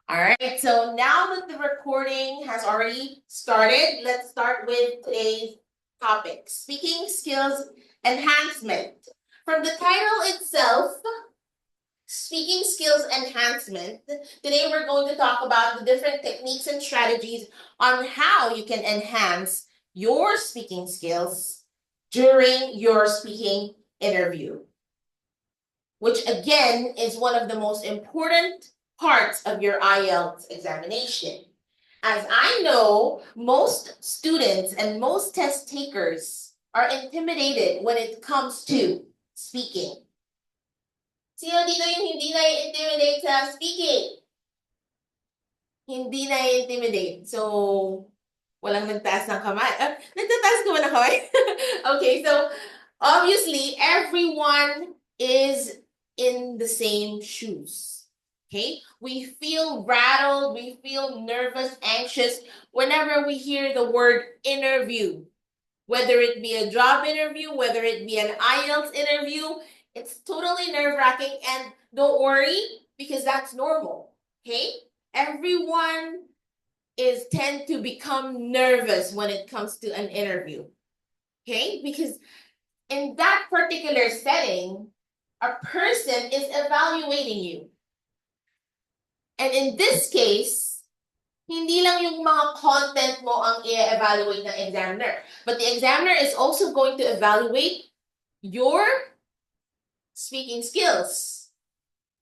All right, so now that the recording has already started, let's start with today's topic, speaking skills enhancement. From the title itself, speaking skills enhancement, today we're going to talk about the different techniques and strategies on how you can enhance your speaking skills during your speaking interview, which again is one of the most important parts of your IELTS examination. As I know, most students and most test takers are intimidated when it comes to speaking. Sino dito yung hindi na-intimidate sa speaking? Hindi na-intimidate. So, walang nagtaas ng kamay. Nagtataas ko ba ng kamay? Okay, so obviously, everyone is in the same shoes. Okay? We feel rattled, we feel nervous, anxious whenever we hear the word interview. Whether it be a job interview, whether it be an IELTS interview, it's totally nerve-wracking, and don't worry because that's normal. Okay? Everyone tend to become nervous when it comes to an interview. Okay? Because in that particular setting, a person is evaluating you. And in this case, hindi lang yung mga content mo ang i-evaluate ng examiner, but the examiner is also going to evaluate your speaking skills,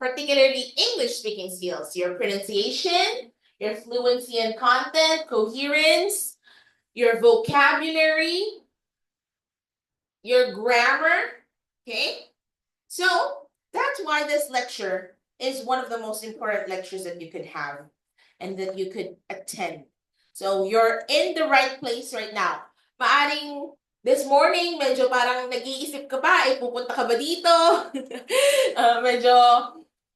particularly English speaking skills, your pronunciation, your fluency in content, coherence, your vocabulary, your grammar, okay? So that's why this lecture is one of the most important lectures that you could have and that you could attend. So you're in the right place right now. Maaring this morning, medyo parang nag-iisip ka pa, pupunta ka ba dito? Medyo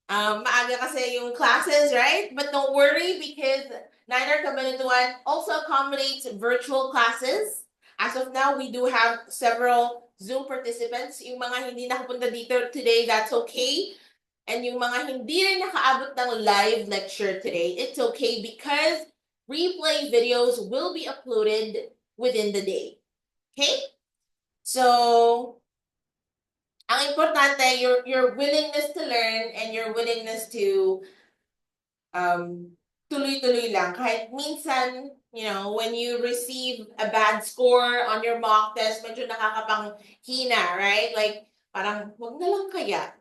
maaga kasi yung classes, right? But don't worry because Niner Kabanatuan also accommodates virtual classes. As of now, we do have several Zoom participants. Yung mga hindi nakapunta dito today, that's okay. And yung mga hindi rin nakaabot ng live lecture today, it's okay because replay videos will be uploaded within the day. Okay? So, ang importante, your willingness to learn and your willingness to tuloy-tuloy lang. Kahit minsan, when you receive a bad score on your mock test, medyo nakakapanghina, right? Like, parang, wag na lang kaya.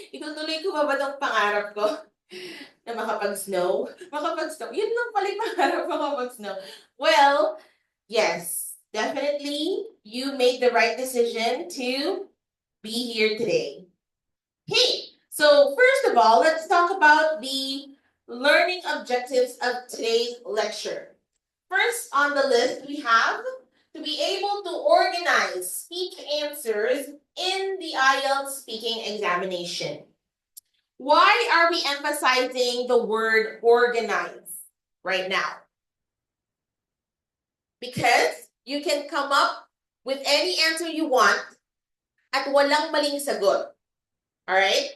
Itutuloy ko ba itong pangarap ko na makapag-snow? Makapag-snow. Yun lang pala yung pangarap, makapag-snow. Well, yes, definitely, you made the right decision to be here today. Okay, so first of all, let's talk about the learning objectives of today's lecture. First on the list, we have to be able to organize speech answers in the IELTS speaking examination. Why are we emphasizing the word organize right now? Because you can come up with any answer you want at walang maling sagot. All right?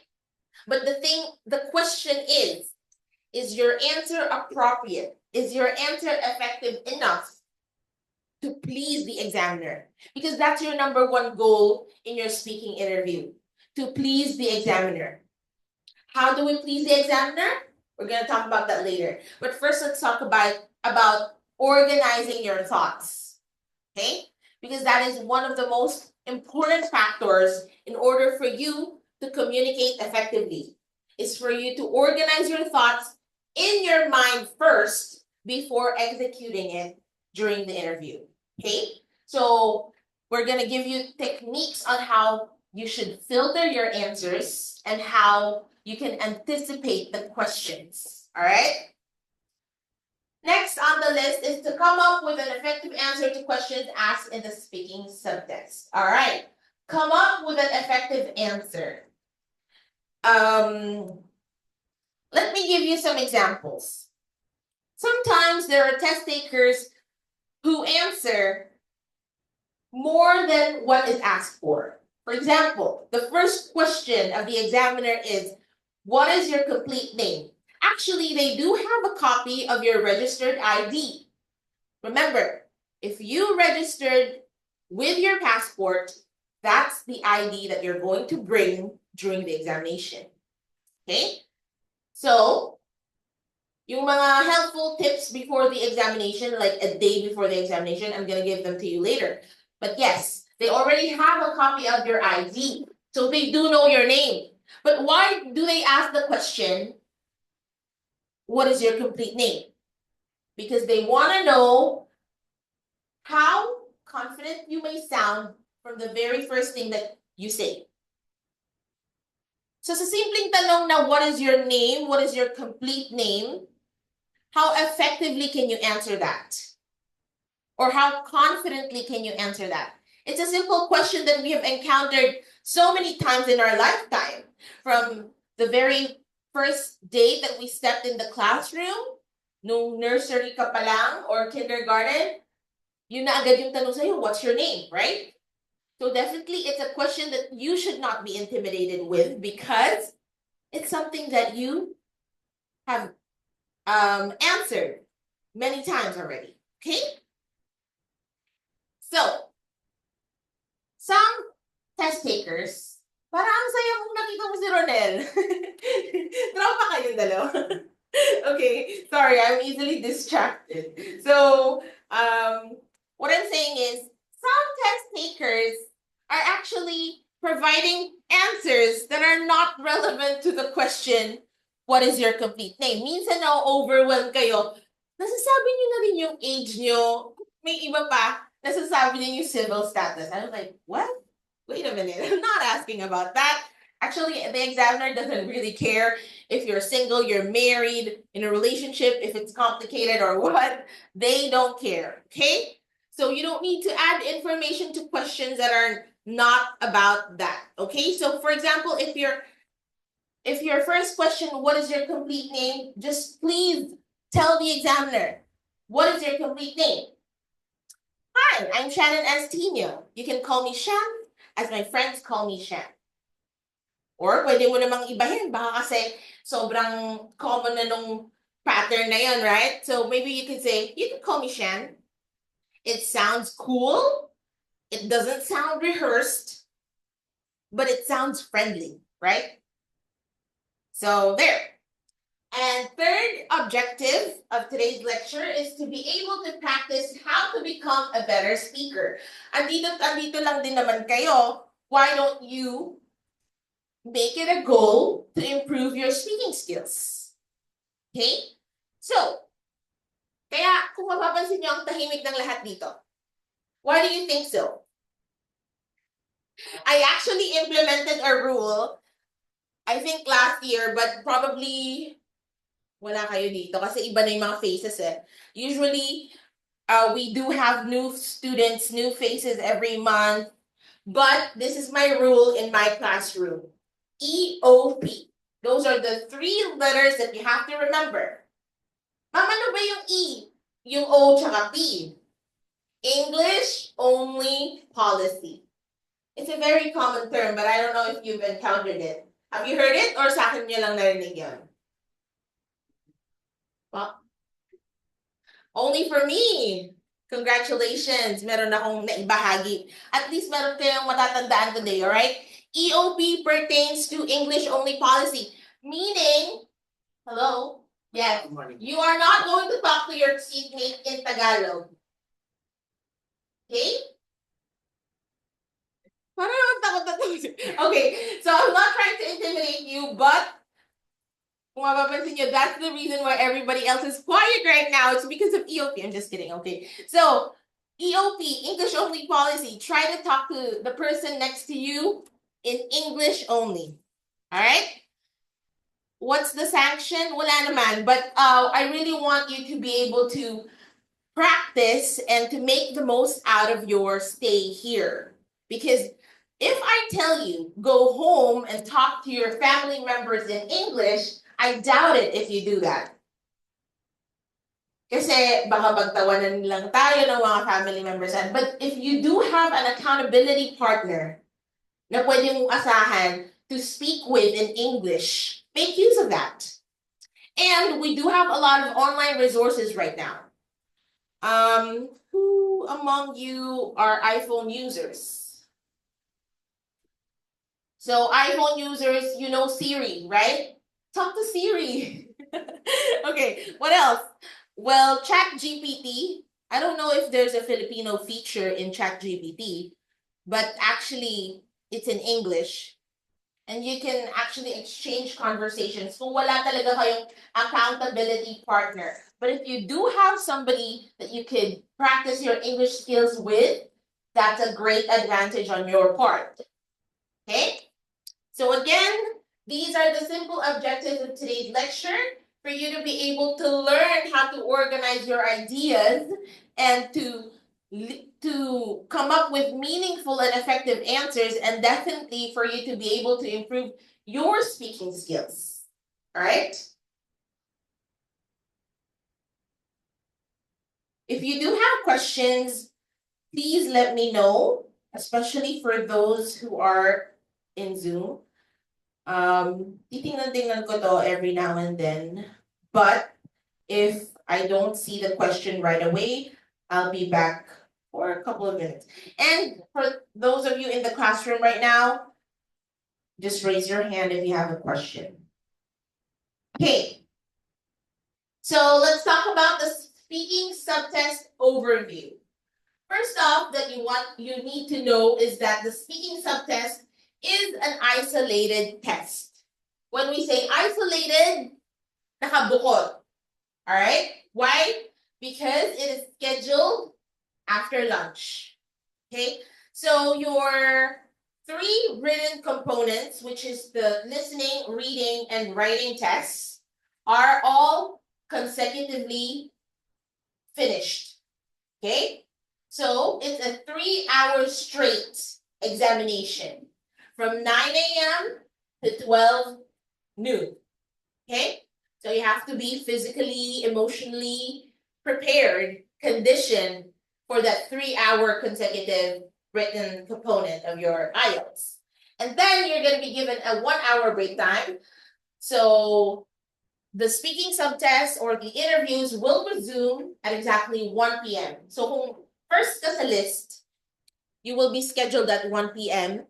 But the question is your answer appropriate? Is your answer effective enough to please the examiner? Because that's your number one goal in your speaking interview, to please the examiner. How do we please the examiner? We're going to talk about that later. But first, let's talk about organizing your thoughts, okay? Because that is one of the most important factors in order for you to communicate effectively, is for you to organize your thoughts in your mind first before executing it during the interview, okay? So we're going to give you techniques on how you should filter your answers and how you can anticipate the questions, all right? Next on the list is to come up with an effective answer to questions asked in the speaking subtext. All right, come up with an effective answer. Let me give you some examples. Sometimes there are test takers who answer more than what is asked for. For example, the first question of the examiner is, what is your complete name? Actually, they do have a copy of your registered ID. Remember, if you registered with your passport, that's the ID that you're going to bring during the examination. Okay? So, yung mga helpful tips before the examination, like a day before the examination, I'm gonna give them to you later. But yes, they already have a copy of your ID, so they do know your name. But why do they ask the question, what is your complete name? Because they want to know how confident you may sound from the very first thing that you say. So sa simpleng tanong na what is your name, what is your complete name, how effectively can you answer that? Or how confidently can you answer that? It's a simple question that we have encountered so many times in our lifetime. From the very first day that we stepped in the classroom, nung nursery ka pa lang or kindergarten, yun na agad yung tanong sa'yo, what's your name, right? So definitely it's a question that you should not be intimidated with because it's something that you have answered many times already, okay? So, some test takers, parang ang saya mong nakita mo si Ronel. Tropa kayong dalawa. Okay, sorry, I'm easily distracted. So, what I'm saying is, some test takers are actually providing answers that are not relevant to the question, what is your complete name? Minsan na-overwhelm kayo, nasasabi niyo na rin yung age niyo, may iba pa, nasasabi niyo yung civil status. I was like, what? Wait a minute, I'm not asking about that. Actually, the examiner doesn't really care if you're single, you're married, in a relationship, if it's complicated or what. They don't care, okay? So you don't need to add information to questions that are not about that, okay? So for example, if your first question, what is your complete name? Just please tell the examiner, what is your complete name? Hi, I'm Shannon Astino. You can call me Shan, as my friends call me Shan. Or pwede mo namang ibahin, baka kasi sobrang common na nung pattern na yun, right? So maybe you could say, you can call me Shan. It sounds cool. It doesn't sound rehearsed, but it sounds friendly, right? So there. And third objective of today's lecture is to be able to practice how to become a better speaker. Andito lang din naman kayo. Why don't you make it a goal to improve your speaking skills? Okay? So, kaya kung mapapansin niyo ang tahimik ng lahat dito, why do you think so? I actually implemented a rule, I think last year, but probably wala kayo dito kasi iba na yung mga faces eh. Usually, we do have new students, new faces every month, but this is my rule in my classroom. EOP. Those are the 3 letters that you have to remember. Ma'am, ano ba yung E? Yung O tsaka P. English only policy. It's a very common term, but I don't know if you've encountered it. Have you heard it or sa akin niyo lang narinig yun? Well, only for me. Congratulations. Meron akong naibahagi. At least meron kayong matatandaan today, alright? EOP pertains to English only policy. Meaning, hello? Yes. You are not going to talk to your seatmate in Tagalog. Okay? Okay, so I'm not trying to intimidate you, but kung mapapansin nyo, that's the reason why everybody else is quiet right now. It's because of EOP. I'm just kidding, okay? So, EOP, English only policy. Try to talk to the person next to you in English only. Alright? What's the sanction? Wala naman. But I really want you to be able to practice and to make the most out of your stay here. Because if I tell you, go home and talk to your family members in English, I doubt it if you do that. Kasi baka pagtawanan lang tayo ng mga family members. But if you do have an accountability partner na pwede mong asahan to speak with in English, make use of that. And we do have a lot of online resources right now. Who among you are iPhone users? So iPhone users, you know Siri, right? Talk to Siri. Okay, what else? Well, ChatGPT. I don't know if there's a Filipino feature in ChatGPT, but actually it's in English. And you can actually exchange conversations kung wala talaga kayong accountability partner. But if you do have somebody that you could practice your English skills with, that's a great advantage on your part. Okay? So again, these are the simple objectives of today's lecture for you to be able to learn how to organize your ideas and to come up with meaningful and effective answers, and definitely for you to be able to improve your speaking skills. All right? If you do have questions, please let me know, especially for those who are in Zoom. Titingnan ko to every now and then. But if I don't see the question right away, I'll be back for a couple of minutes. And for those of you in the classroom right now, just raise your hand if you have a question. Okay. So let's talk about the speaking subtest overview. First off, that you need to know is that the speaking subtest is an isolated test. When we say isolated, nakabukod. All right? Why? Because it is scheduled after lunch. Okay? So your 3 written components, which is the listening, reading, and writing tests, are all consecutively finished. Okay? So it's a 3-hour straight examination from 9 a.m. to 12 noon. Okay? So you have to be physically, emotionally prepared, conditioned for that 3-hour consecutive written component of your IELTS. And then you're going to be given a 1-hour break time. So the speaking subtest or the interviews will resume at exactly 1 p.m. So kung first ka sa list, you will be scheduled at 1 p.m.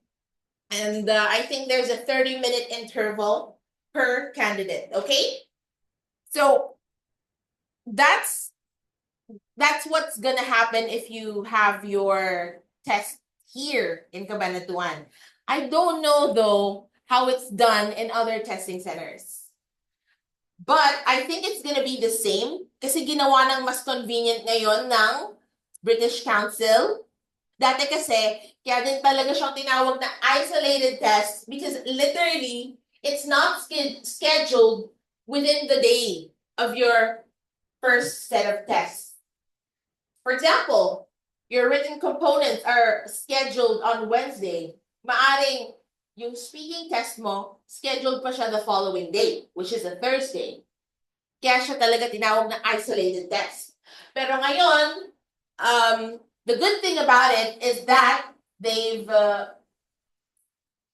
And I think there's a 30-minute interval per candidate, okay? So that's what's gonna happen if you have your test here in Cabanatuan. I don't know though how it's done in other testing centers. But I think it's gonna be the same kasi ginawa ng mas convenient ngayon ng British Council. Dati kasi, kaya din talaga siyang tinawag na isolated test because literally, it's not scheduled within the day of your first set of tests. For example, your written components are scheduled on Wednesday. Maaring yung speaking test mo, scheduled pa siya the following day, which is a Thursday. Kaya siya talaga tinawag na isolated test. Pero ngayon, the good thing about it is that they've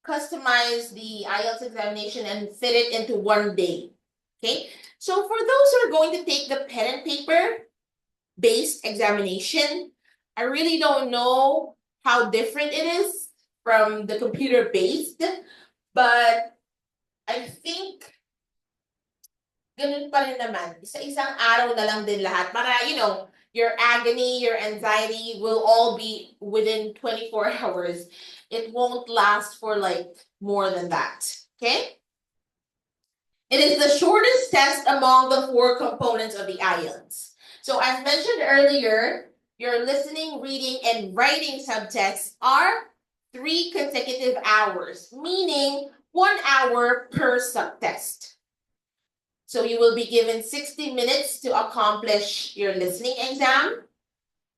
customized the IELTS examination and fit it into one day. Okay, so for those who are going to take the pen and paper based examination, I really don't know how different it is from the computer based, but I think ganun pa rin naman. Isa-isang araw na lang din lahat para, your agony, your anxiety will all be within 24 hours. It won't last for like more than that. Okay? It is the shortest test among the 4 components of the IELTS. So as mentioned earlier, your listening, reading, and writing subtests are 3 consecutive hours, meaning 1 hour per subtest. So you will be given 60 minutes to accomplish your listening exam,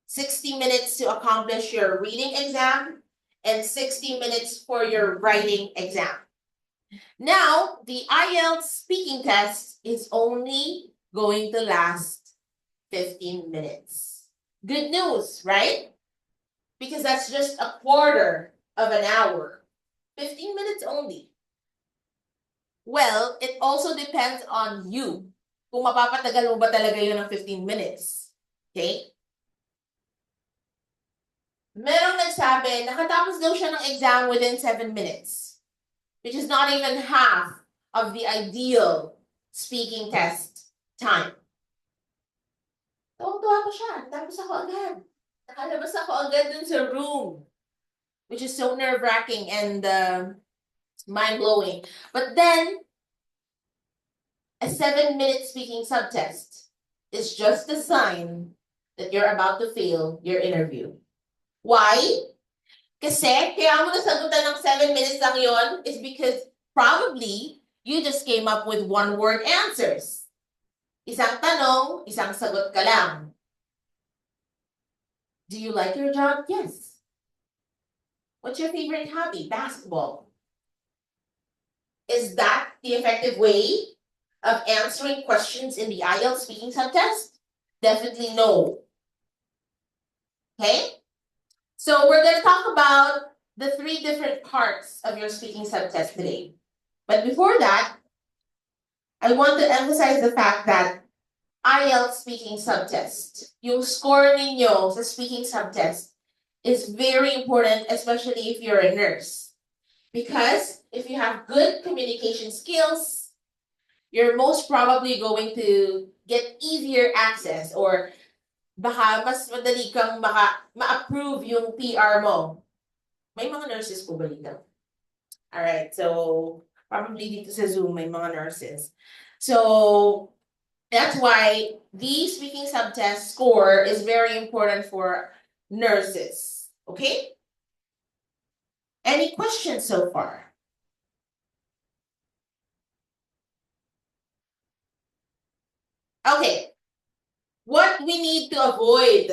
60 minutes to accomplish your reading exam, and 60 minutes for your writing exam. Now, the IELTS speaking test is only going to last 15 minutes. Good news, right? Because that's just a quarter of an hour. 15 minutes only. Well, it also depends on you. kung mapapatagal mo ba talaga yun ng 15 minutes. Okay? Merong nagsabi, nakatapos daw siya ng exam within 7 minutes, which is not even half of the ideal speaking test time. Tuwang-tuwa ko siya. Tapos ako agad. Nakalabas ako agad dun sa room, which is so nerve-wracking and mind-blowing. But then, a 7-minute speaking subtest is just a sign that you're about to fail your interview. Why? Kasi, kaya mo nasagutan ng 7 minutes lang yon is because probably you just came up with one-word answers. Isang tanong, isang sagot ka lang. Do you like your job? Yes. What's your favorite hobby? Basketball. Is that the effective way of answering questions in the IELTS speaking subtest? Definitely no. Okay? So we're going to talk about the 3 different parts of your speaking subtest today. But before that, I want to emphasize the fact that IELTS speaking subtest, yung score ninyo sa speaking subtest is very important, especially if you're a nurse. Because if you have good communication skills, you're most probably going to get easier access or baka mas madali kang ma-approve yung PR mo. May mga nurses po ba dito? Alright, so probably dito sa Zoom may mga nurses. So that's why the speaking subtest score is very important for nurses. Okay? Any questions so far? Okay. What we need to avoid,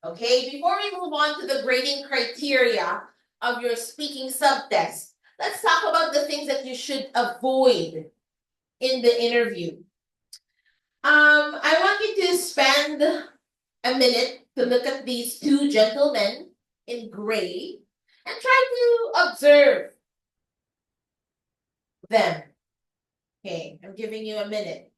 okay? Before we move on to the grading criteria of your speaking subtest, let's talk about the things that you should avoid in the interview. I want you to spend a minute to look at these 2 gentlemen in gray and try to observe them. Okay, I'm giving you a minute.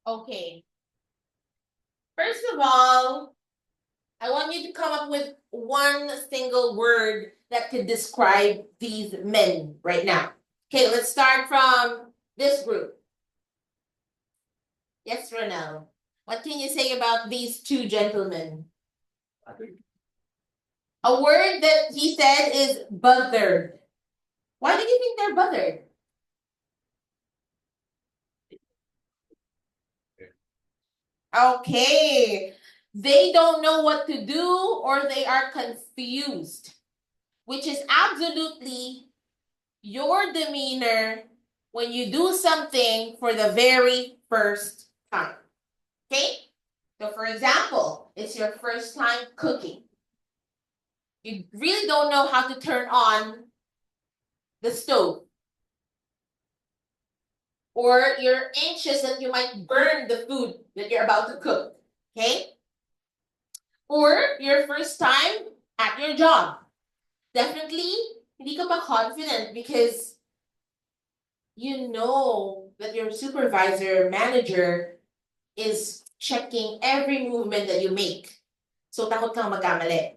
Okay. First of all, I want you to come up with one single word that could describe these men right now. Okay, let's start from this group. Yes, Ronel. What can you say about these 2 gentlemen? A word that he said is bothered. Why do you think they're bothered? Okay. They don't know what to do or they are confused, which is absolutely your demeanor when you do something for the very first time. Okay? So for example, it's your first time cooking. You really don't know how to turn on the stove. Or you're anxious that you might burn the food that you're about to cook. Okay? Or your first time at your job. Definitely, hindi ka pa confident because you know that your supervisor, manager is checking every movement that you make. So takot kang magkamali.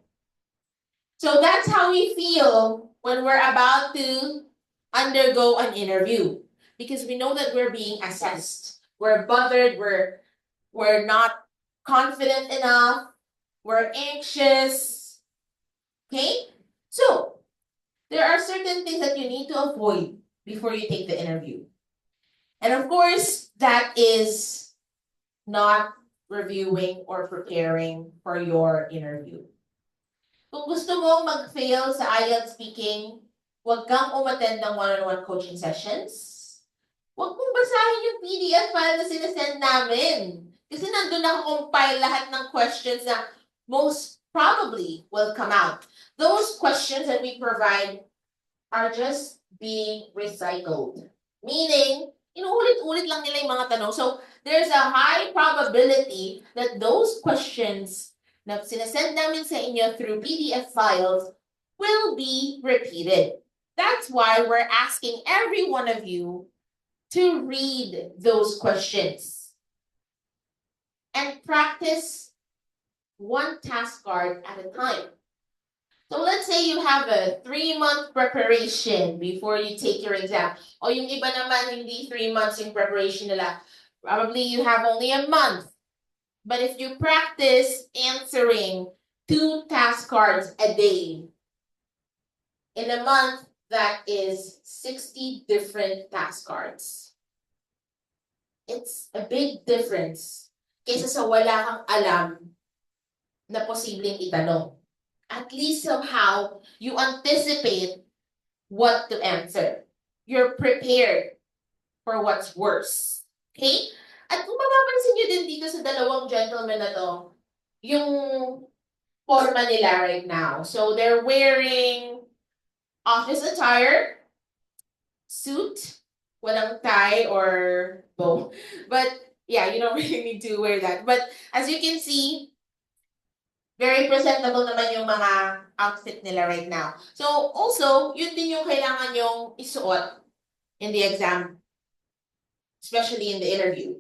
So that's how we feel when we're about to undergo an interview. Because we know that we're being assessed. We're bothered, we're not confident enough, we're anxious. Okay? So, there are certain things that you need to avoid before you take the interview. And of course, that is not reviewing or preparing for your interview. Kung gusto mo mag-fail sa IELTS speaking, huwag kang umattend ng one-on-one coaching sessions. Huwag mong basahin yung PDF file na sinasend namin. Kasi nandun nakakompile lahat ng questions na most probably will come out. Those questions that we provide are just being recycled. Meaning, inuulit-ulit lang nila yung mga tanong. So, there's a high probability that those questions na sinasend namin sa inyo through PDF files will be repeated. That's why we're asking every one of you to read those questions and practice one task card at a time. So let's say you have a 3-month preparation before you take your exam. O yung iba naman, hindi 3 months yung preparation nila. Probably you have only a month. But if you practice answering 2 task cards a day, in a month, that is 60 different task cards. It's a big difference kaysa sa wala kang alam na posibleng itanong. At least somehow, you anticipate what to answer. You're prepared for what's worse. Okay? At kung mapapansin nyo din dito sa dalawang gentlemen na to, yung forma nila right now. So they're wearing office attire, suit, walang tie or bow. But yeah, you don't really need to wear that. But as you can see, very presentable naman yung mga outfit nila right now. So also, yun din yung kailangan yung isuot in the exam, especially in the interview.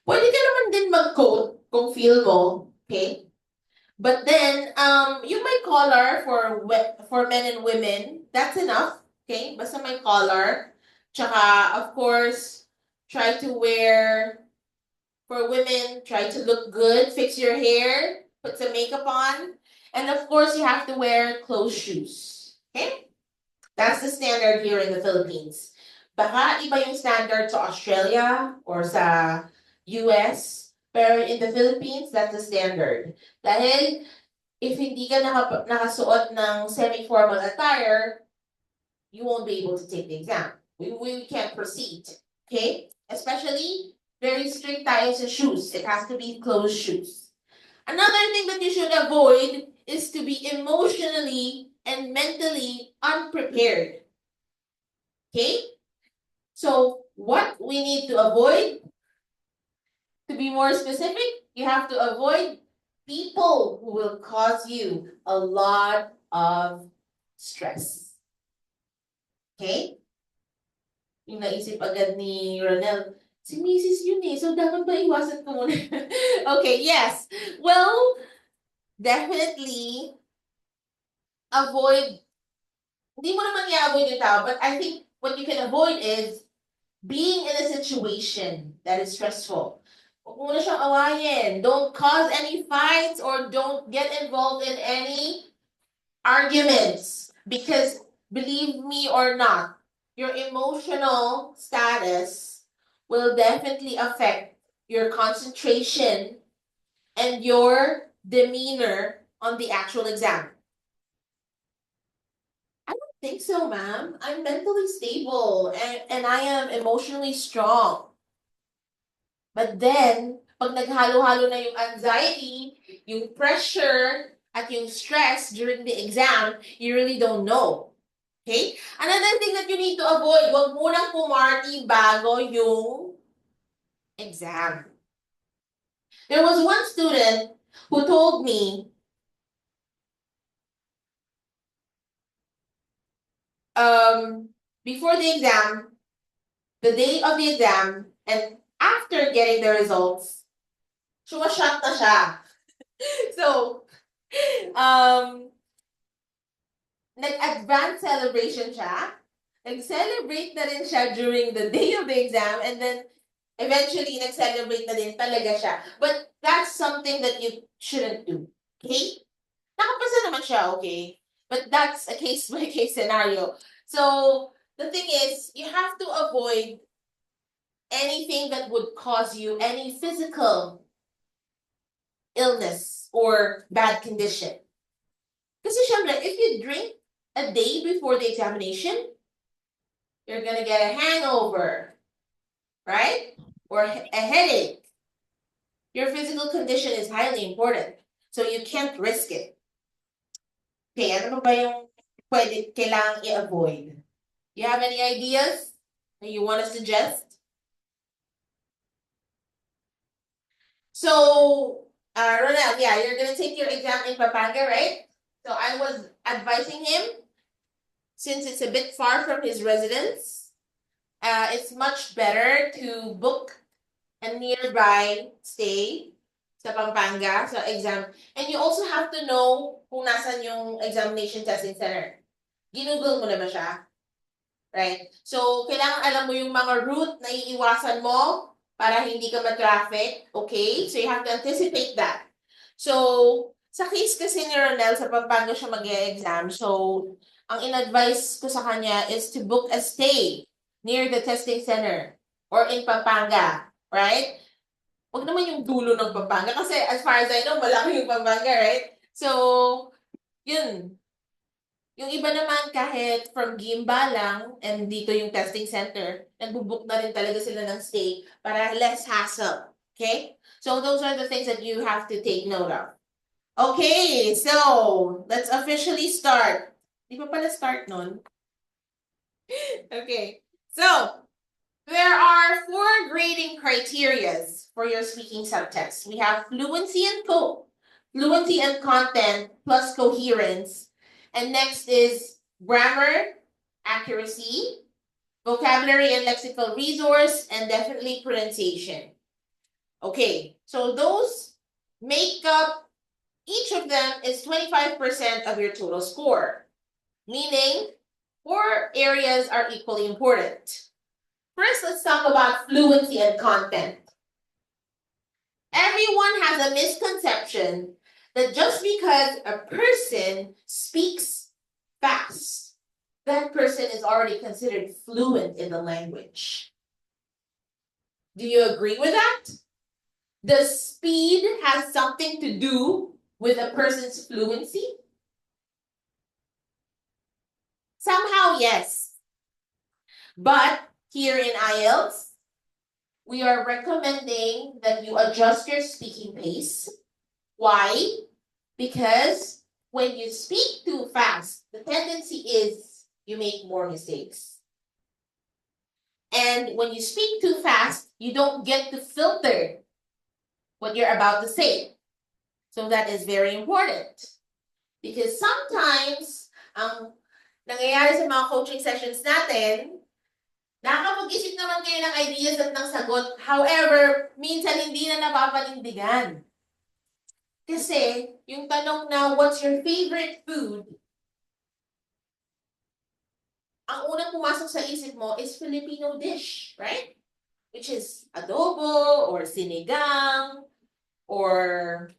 Pwede ka naman din mag-coat kung feel mo, okay? But then, yung may collar for men and women, that's enough, okay? Basta may collar. Tsaka, of course, try to wear, for women, try to look good, fix your hair, put some makeup on. And of course, you have to wear closed shoes, okay? That's the standard here in the Philippines. Baka iba yung standard sa Australia or sa US, pero in the Philippines, that's the standard. Dahil if hindi ka nakasuot ng semi-formal attire, you won't be able to take the exam. We can't proceed, okay? Especially, very strict tayo sa shoes. It has to be closed shoes. Another thing that you should avoid is to be emotionally and mentally unprepared. Okay? So, what we need to avoid, to be more specific, you have to avoid people who will cause you a lot of stress. Okay? Yung naisip agad ni Ronel, si Mrs. yun eh, so dapat ba iwasan ko muna? Okay, yes. Well, definitely avoid, hindi mo naman i-avoid yung tao, but I think what you can avoid is being in a situation that is stressful. Huwag mo na siyang awayin. Don't cause any fights or don't get involved in any arguments. Because believe me or not, your emotional status will definitely affect your concentration and your demeanor on the actual exam. I don't think so, ma'am. I'm mentally stable and I am emotionally strong. But then, pag naghalo-halo na yung anxiety, yung pressure, at yung stress during the exam, you really don't know. Okay? Another thing that you need to avoid, wag munang pumarty bago yung exam. There was one student who told me, before the exam, the day of the exam, and after getting the results, sumasyat na siya. So, nag-advance celebration siya. Nag-celebrate na rin siya during the day of the exam, and then eventually, nag-celebrate na din talaga siya. But that's something that you shouldn't do. Okay? Nakapasa naman siya, okay? But that's a case-by-case scenario. So, the thing is, you have to avoid anything that would cause you any physical illness or bad condition. Kasi syempre, if you drink a day before the examination, you're gonna get a hangover, right? Or a headache. your physical condition is highly important. So you can't risk it. Okay, ano ba yung kailangang i-avoid? You have any ideas that you want to suggest? So, Ronald, yeah, you're gonna take your exam in Pampanga, right? So I was advising him, since it's a bit far from his residence, it's much better to book a nearby stay sa Pampanga, sa exam. And you also have to know kung nasan yung examination testing center. Ginugol mo na ba siya? Right? So, kailangan alam mo yung mga route na iiwasan mo para hindi ka ma-traffic. Okay? So, you have to anticipate that. So, sa case kasi ni Ronel, sa Pampanga siya mag-exam. So, ang in-advise ko sa kanya is to book a stay near the testing center or in Pampanga. Right? Huwag naman yung dulo ng Pampanga kasi as far as I know, malaki yung Pampanga, right? So, yun. Yung iba naman kahit from Gimba lang and dito yung testing center, nagbubook na rin talaga sila ng stay para less hassle. Okay? So, those are the things that you have to take note of. Okay, so, let's officially start. Di pa pala start nun? Okay, so, there are 4 grading criteria for your speaking subtext. We have fluency and content plus coherence. And next is grammar, accuracy, vocabulary and lexical resource, and definitely pronunciation. Okay, so those make up, each of them is 25% of your total score, meaning 4 areas are equally important. First, let's talk about fluency and content. Everyone has a misconception that just because a person speaks fast, that person is already considered fluent in the language. Do you agree with that? Does speed have something to do with a person's fluency? Somehow, yes. But here in IELTS, we are recommending that you adjust your speaking pace. Why? Because when you speak too fast, the tendency is you make more mistakes. And when you speak too fast, you don't get to filter what you're about to say. So that is very important. Because sometimes, ang nangyayari sa mga coaching sessions natin, nakakapag-isip naman kayo ng ideas at ng sagot. However, minsan hindi na napapanindigan. Kasi, yung tanong na, what's your favorite food? Ang unang pumasok sa isip mo is Filipino dish, right? Which is adobo, or sinigang, or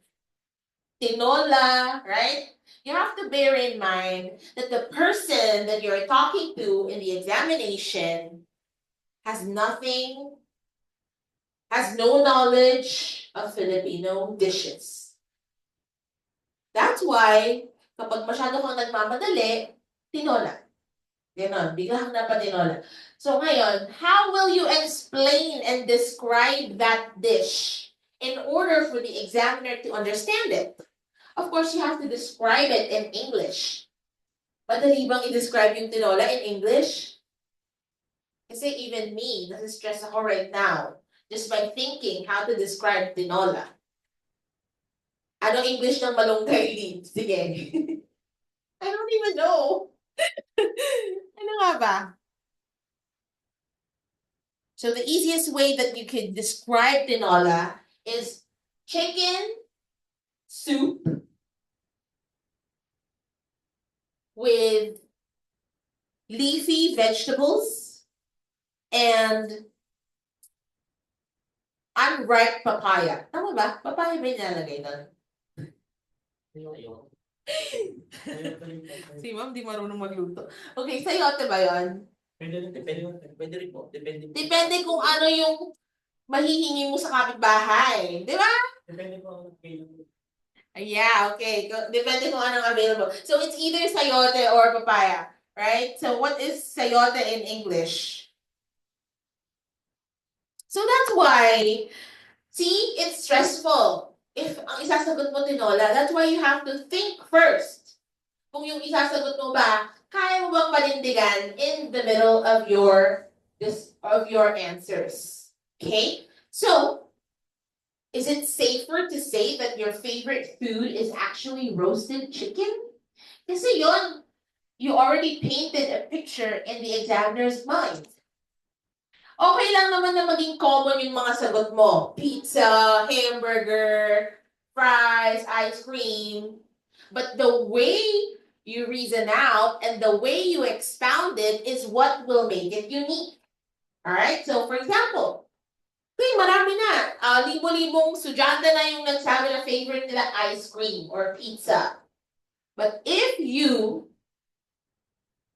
tinola, right? You have to bear in mind that the person that you're talking to in the examination has no knowledge of Filipino dishes. That's why, kapag masyado kang nagmamadali, tinola. Ganon, biglang napadinola. So ngayon, how will you explain and describe that dish in order for the examiner to understand it? Of course, you have to describe it in English. Madali bang i-describe yung tinola in English? Kasi even me, nasa-stress ako right now just by thinking how to describe tinola. Anong English ng malunggay lead? Sige. I don't even know. Ano nga ba? So the easiest way that you could describe tinola is chicken soup with leafy vegetables and unripe papaya. Tama ba? Papaya ba yung nilalagay doon? Si ma'am, di marunong magluto. Okay, sayote ba yun? Pwede rin po. Depende kung ano yung mahihingi mo sa kapitbahay. Di ba? Depende po. Yeah, okay. Depende kung anong available. So it's either sayote or papaya, right? So what is sayote in English? So that's why See, it's stressful. If ang isasagot mo tinola, that's why you have to think first. Kung yung isasagot mo ba, kaya mo bang panindigan in the middle of your answers. Okay? So, is it safer to say that your favorite food is actually roasted chicken? Kasi yon, you already painted a picture in the examiner's mind. Okay lang naman na maging common yung mga sagot mo. Pizza, hamburger, fries, ice cream. But the way you reason out and the way you expound it is what will make it unique. Alright? So, for example, marami na. Libo-libong estudyante na yung nagsabi na favorite nila ice cream or pizza. But if you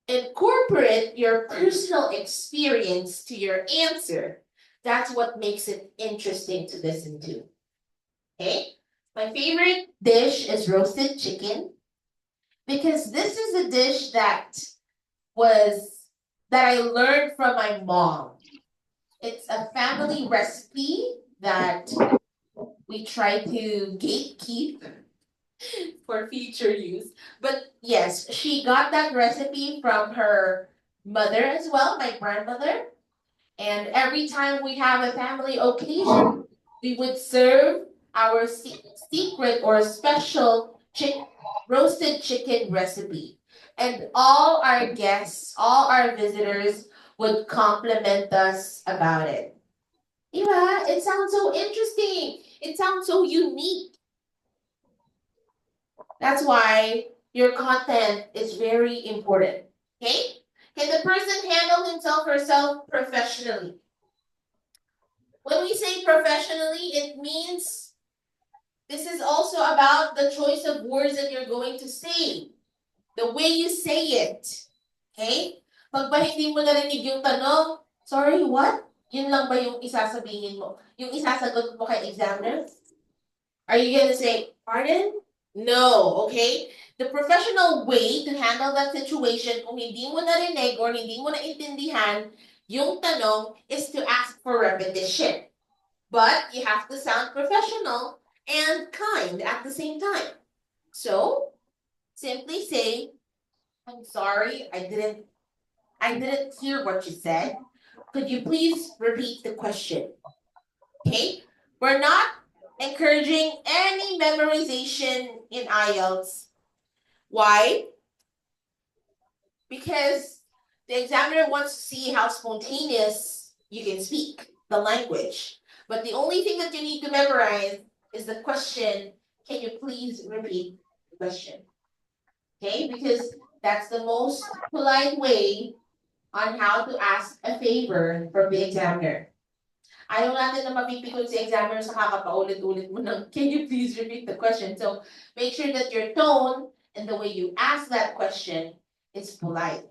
incorporate your personal experience to your answer, that's what makes it interesting to listen to. Okay? My favorite dish is roasted chicken because this is a dish that I learned from my mom. It's a family recipe that we try to gatekeep for future use. But yes, she got that recipe from her mother as well, my grandmother. And every time we have a family occasion, we would serve our secret or special roasted chicken recipe. And all our guests, all our visitors would compliment us about it. Diba? It sounds so interesting. It sounds so unique. That's why your content is very important. Okay? Can the person handle himself or herself professionally? When we say professionally, it means this is also about the choice of words that you're going to say. The way you say it. Okay? Pag ba hindi mo narinig yung tanong, sorry, what? Yun lang ba yung isasabihin mo? Yung isasagot mo kay examiner? Are you gonna say, pardon? No, okay? The professional way to handle that situation, kung hindi mo narinig or hindi mo naintindihan yung tanong, is to ask for repetition. But you have to sound professional and kind at the same time. So, simply say, I'm sorry, I didn't hear what you said. Could you please repeat the question? Okay? We're not encouraging any memorization in IELTS. Why? Because the examiner wants to see how spontaneous you can speak the language. But the only thing that you need to memorize is the question. Can you please repeat the question? Okay, because that's the most polite way on how to ask a favor from the examiner. Ayaw natin na mapipikon si examiner sa kakapaulit-ulit mo ng, can you please repeat the question? So make sure that your tone and the way you ask that question is polite.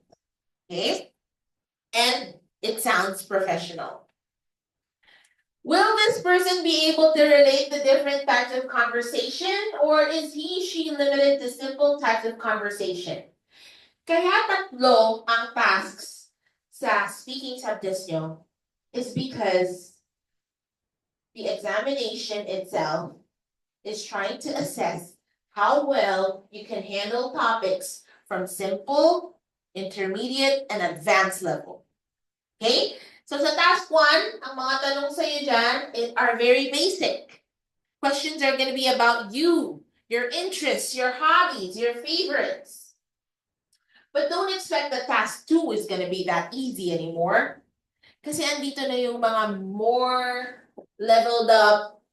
Okay? And it sounds professional. Will this person be able to relate the different types of conversation, or is she limited to simple types of conversation? Kaya tatlo ang tasks sa speaking subjects nyo is because the examination itself is trying to assess how well you can handle topics from simple, intermediate, and advanced level. Okay? So sa task 1, ang mga tanong sa'yo dyan are very basic. Questions are going to be about you, your interests, your hobbies, your favorites. But don't expect that task 2 is going to be that easy anymore. Kasi andito na yung mga more leveled up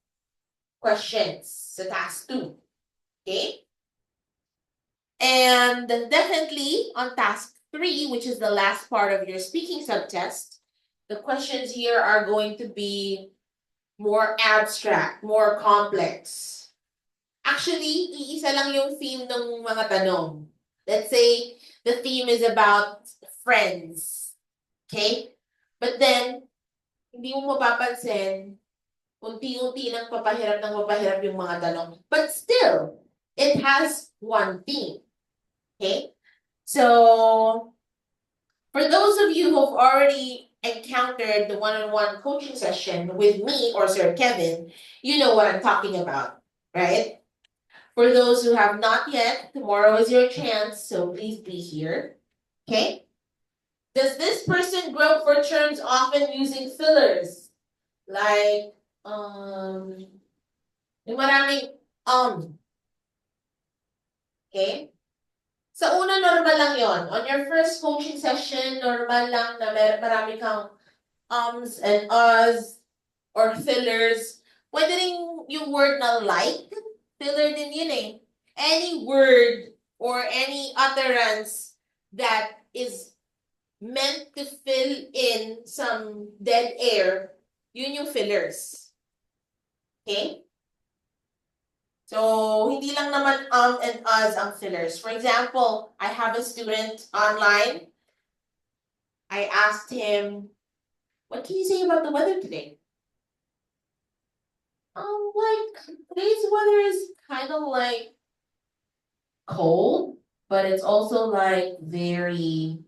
questions sa task 2. Okay? And definitely on task 3, which is the last part of your speaking subtest, the questions here are going to be more abstract, more complex. Actually, iisa lang yung theme ng mga tanong. Let's say the theme is about friends. Okay? But then, hindi mo mapapansin, unti-unti nang papahirap yung mga tanong. But still, it has one theme. Okay? So, for those of you who've already encountered the one-on-one coaching session with me or Sir Kevin, you know what I'm talking about, right? For those who have not yet, tomorrow is your chance, so please be here. Okay? Does this person grow for terms often using fillers? Like, yung maraming Okay? Sa una, normal lang yon. On your first coaching session, normal lang na marami kang and us or fillers. Pwede rin yung word na like, filler din yun eh. Any word or any utterance that is meant to fill in some dead air, yun yung fillers. Okay? So, hindi lang naman and us ang fillers. For example, I have a student online. I asked him, what can you say about the weather today? Like, today's weather is kind of like cold, but it's also like very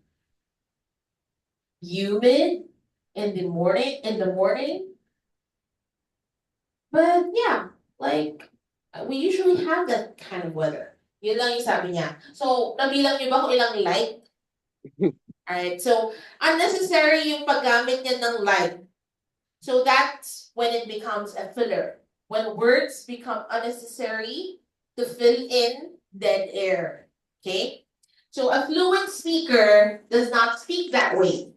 humid in the morning. But yeah, like, we usually have that kind of weather. Yun lang yung sabi niya. So, nabilang niyo ba kung ilang like? Alright, so, unnecessary yung paggamit niya ng like. So, that's when it becomes a filler. When words become unnecessary to fill in dead air. Okay? So, a fluent speaker does not speak that way.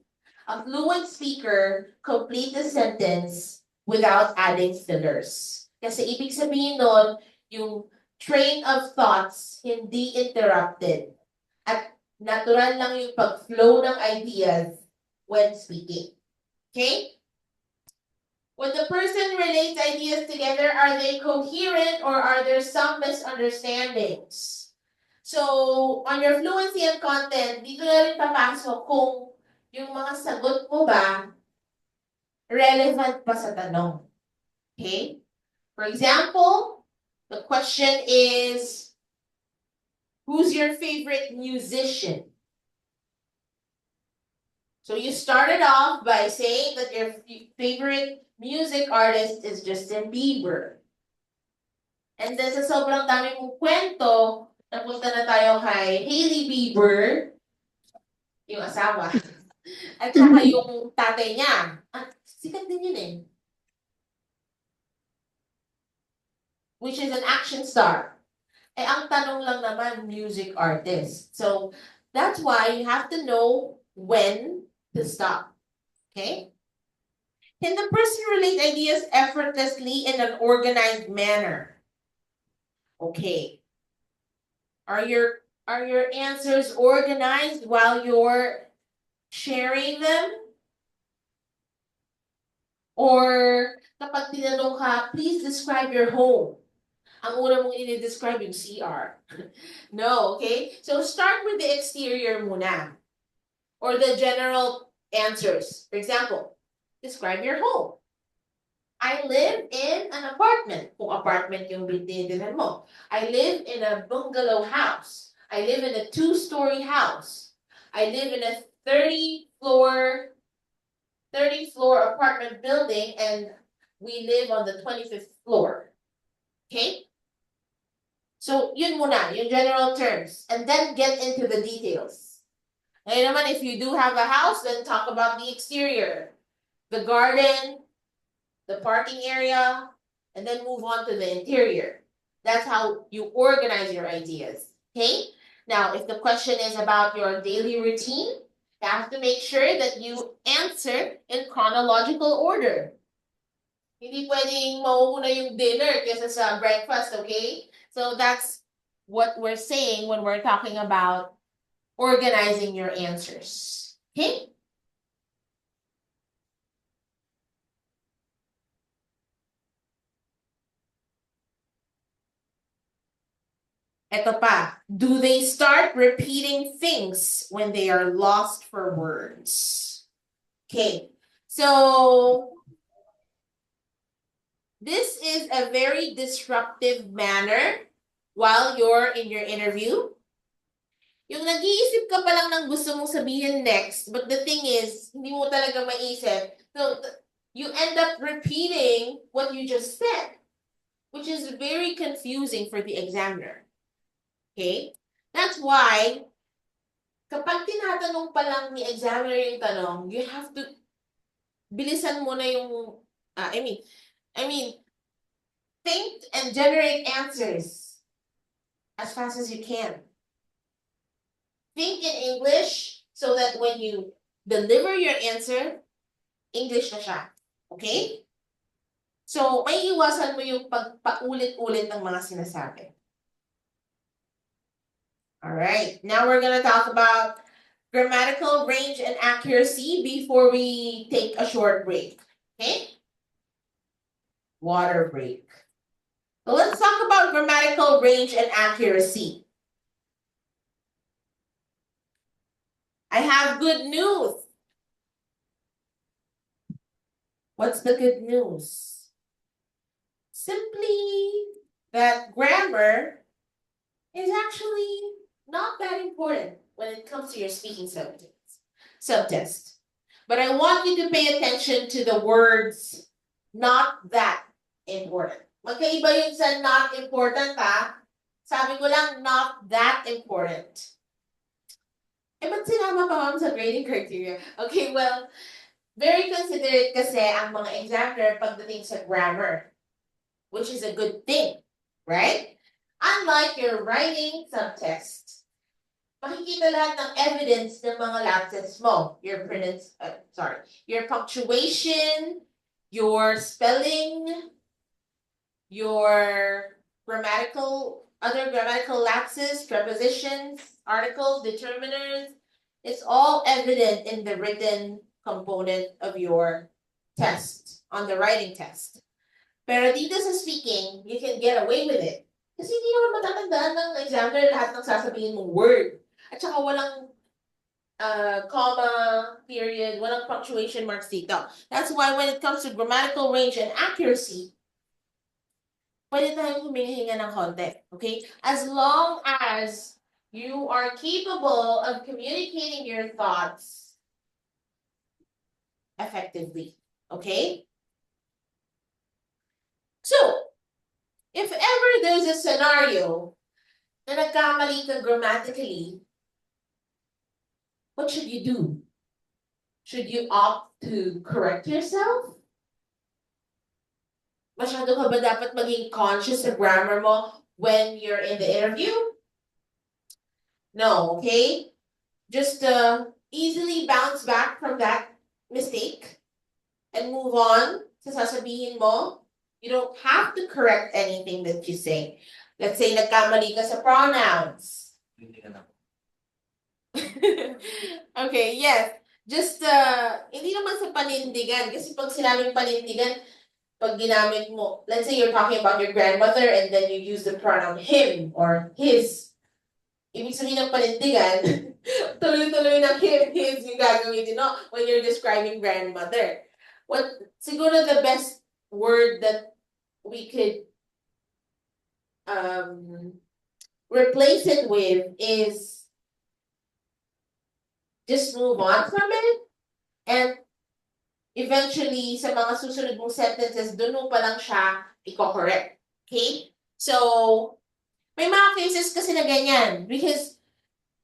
A fluent speaker complete the sentence without adding fillers. Kasi ibig sabihin nun, yung train of thoughts hindi interrupted. At natural lang yung pag-flow ng ideas when speaking. Okay? When the person relates ideas together, are they coherent or are there some misunderstandings? So, on your fluency and content, dito na rin papasok kung yung mga sagot mo ba relevant pa sa tanong. Okay? For example, the question is, who's your favorite musician? So you started off by saying that your favorite music artist is Justin Bieber. And then sa sobrang dami mong kwento, napunta na tayo kay Hailey Bieber, yung asawa. At saka yung tatay niya. Sikat din yun eh. Which is an action star. Eh, ang tanong lang naman, music artist. So, that's why you have to know when to stop. Okay? Can the person relate ideas effortlessly in an organized manner? Okay. Are your answers organized while you're sharing them? Or kapag tinanong ka, please describe your home. Ang una mong i-describe yung CR. No, okay? So start with the exterior muna. Or the general answers. For example, describe your home. I live in an apartment. Kung apartment yung binilhan mo. I live in a bungalow house. I live in a 2-story house. I live in a 30-floor apartment building and we live on the 25th floor. Okay? So, yun muna, yung general terms. And then get into the details. Ngayon naman, if you do have a house, then talk about the exterior. The garden, the parking area, and then move on to the interior. That's how you organize your ideas. Okay? Now, if the question is about your daily routine, you have to make sure that you answer in chronological order. Hindi pwedeng mauuna yung dinner kaysa sa breakfast, okay? So that's what we're saying when we're talking about organizing your answers. Okay? Ito pa, do they start repeating things when they are lost for words? Okay, so this is a very disruptive manner while you're in your interview. Yung nag-iisip ka pa lang ng gusto mong sabihin next, but the thing is, hindi mo talaga maisip. So, you end up repeating what you just said, which is very confusing for the examiner. Okay? That's why, kapag tinatanong pa lang ni examiner yung tanong, you have to, bilisan mo na yung, I mean, think and generate answers as fast as you can. Think in English so that when you deliver your answer, English na siya. Okay? So, may iwasan mo yung pagpaulit-ulit ng mga sinasabi. Alright, now we're gonna talk about grammatical range and accuracy before we take a short break. Okay? Water break. So let's talk about grammatical range and accuracy. I have good news. What's the good news? Simply that grammar is actually not that important when it comes to your speaking subtest. But I want you to pay attention to the words not that important. Magkaiba yun sa not important, ha? Sabi ko lang, not that important. Eh, ba't sinama pa ma'am sa grading criteria? Okay, well, very considerate kasi ang mga examiner pagdating sa grammar, which is a good thing, right? Unlike your writing subtest, makikita lahat ng evidence ng mga lapses mo. Your punctuation, your spelling, your other grammatical lapses, prepositions, articles, determiners. It's all evident in the written component of your test, on the writing test. Pero dito sa speaking, you can get away with it. Kasi hindi naman matatandaan ng examiner lahat ng sasabihin mong word. At saka walang comma, period, walang punctuation marks dito. That's why when it comes to grammatical range and accuracy, pwede tayong humihinga ng konti, okay? As long as you are capable of communicating your thoughts effectively, okay? So, if ever there's a scenario na nagkamali ka grammatically, what should you do? Should you opt to correct yourself? Masyado ka ba dapat maging conscious sa grammar mo when you're in the interview? No, okay? Just easily bounce back from that mistake and move on sa sasabihin mo. You don't have to correct anything that you say. Let's say nagkamali ka sa pronouns. Okay, yes. Just, hindi naman sa panindigan. Kasi pag sinabing panindigan, pag ginamit mo, let's say you're talking about your grandmother and then you use the pronoun him or his. Ibig sabihin ng panindigan, tuloy-tuloy ng him, his yung gagawin no? When you're describing grandmother. Siguro the best word that we could replace it with is just move on from it and eventually sa mga susunod mong sentences, doon mo pa lang siya i-correct. Okay? So, may mga cases kasi na ganyan because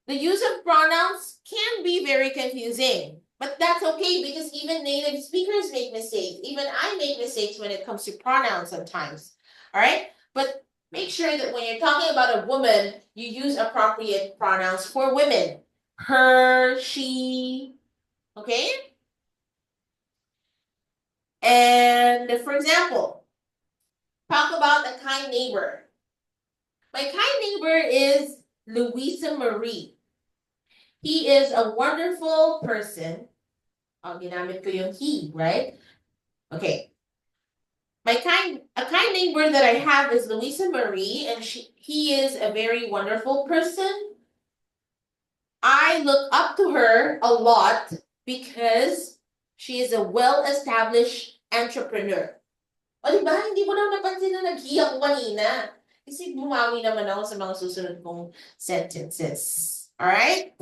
the use of pronouns can be very confusing. But that's okay because even native speakers make mistakes. Even I make mistakes when it comes to pronouns sometimes. All right? But make sure that when you're talking about a woman, you use appropriate pronouns for women. Her, she, okay? And for example, talk about a kind neighbor. My kind neighbor is Louisa Marie. He is a wonderful person. Ginamit ko yung he, right? Okay. A kind neighbor that I have is Louisa Marie, and he is a very wonderful person. I look up to her a lot because she is a well-established entrepreneur. O diba, hindi mo na napansin na nag-he ako kanina. Kasi bumawi naman ako sa mga susunod kong sentences. Alright?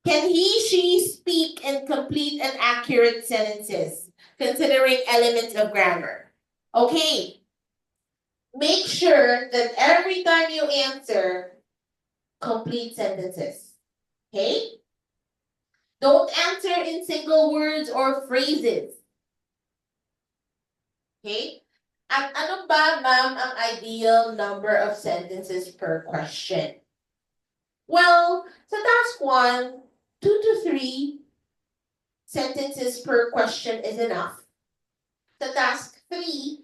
Can he, she speak in complete and accurate sentences, considering elements of grammar? Okay. Make sure that every time you answer, complete sentences. Okay? Don't answer in single words or phrases. Okay? At ano ba, ma'am, ang ideal number of sentences per question? Well, sa task 1, 2 to 3 sentences per question is enough. Sa task 3,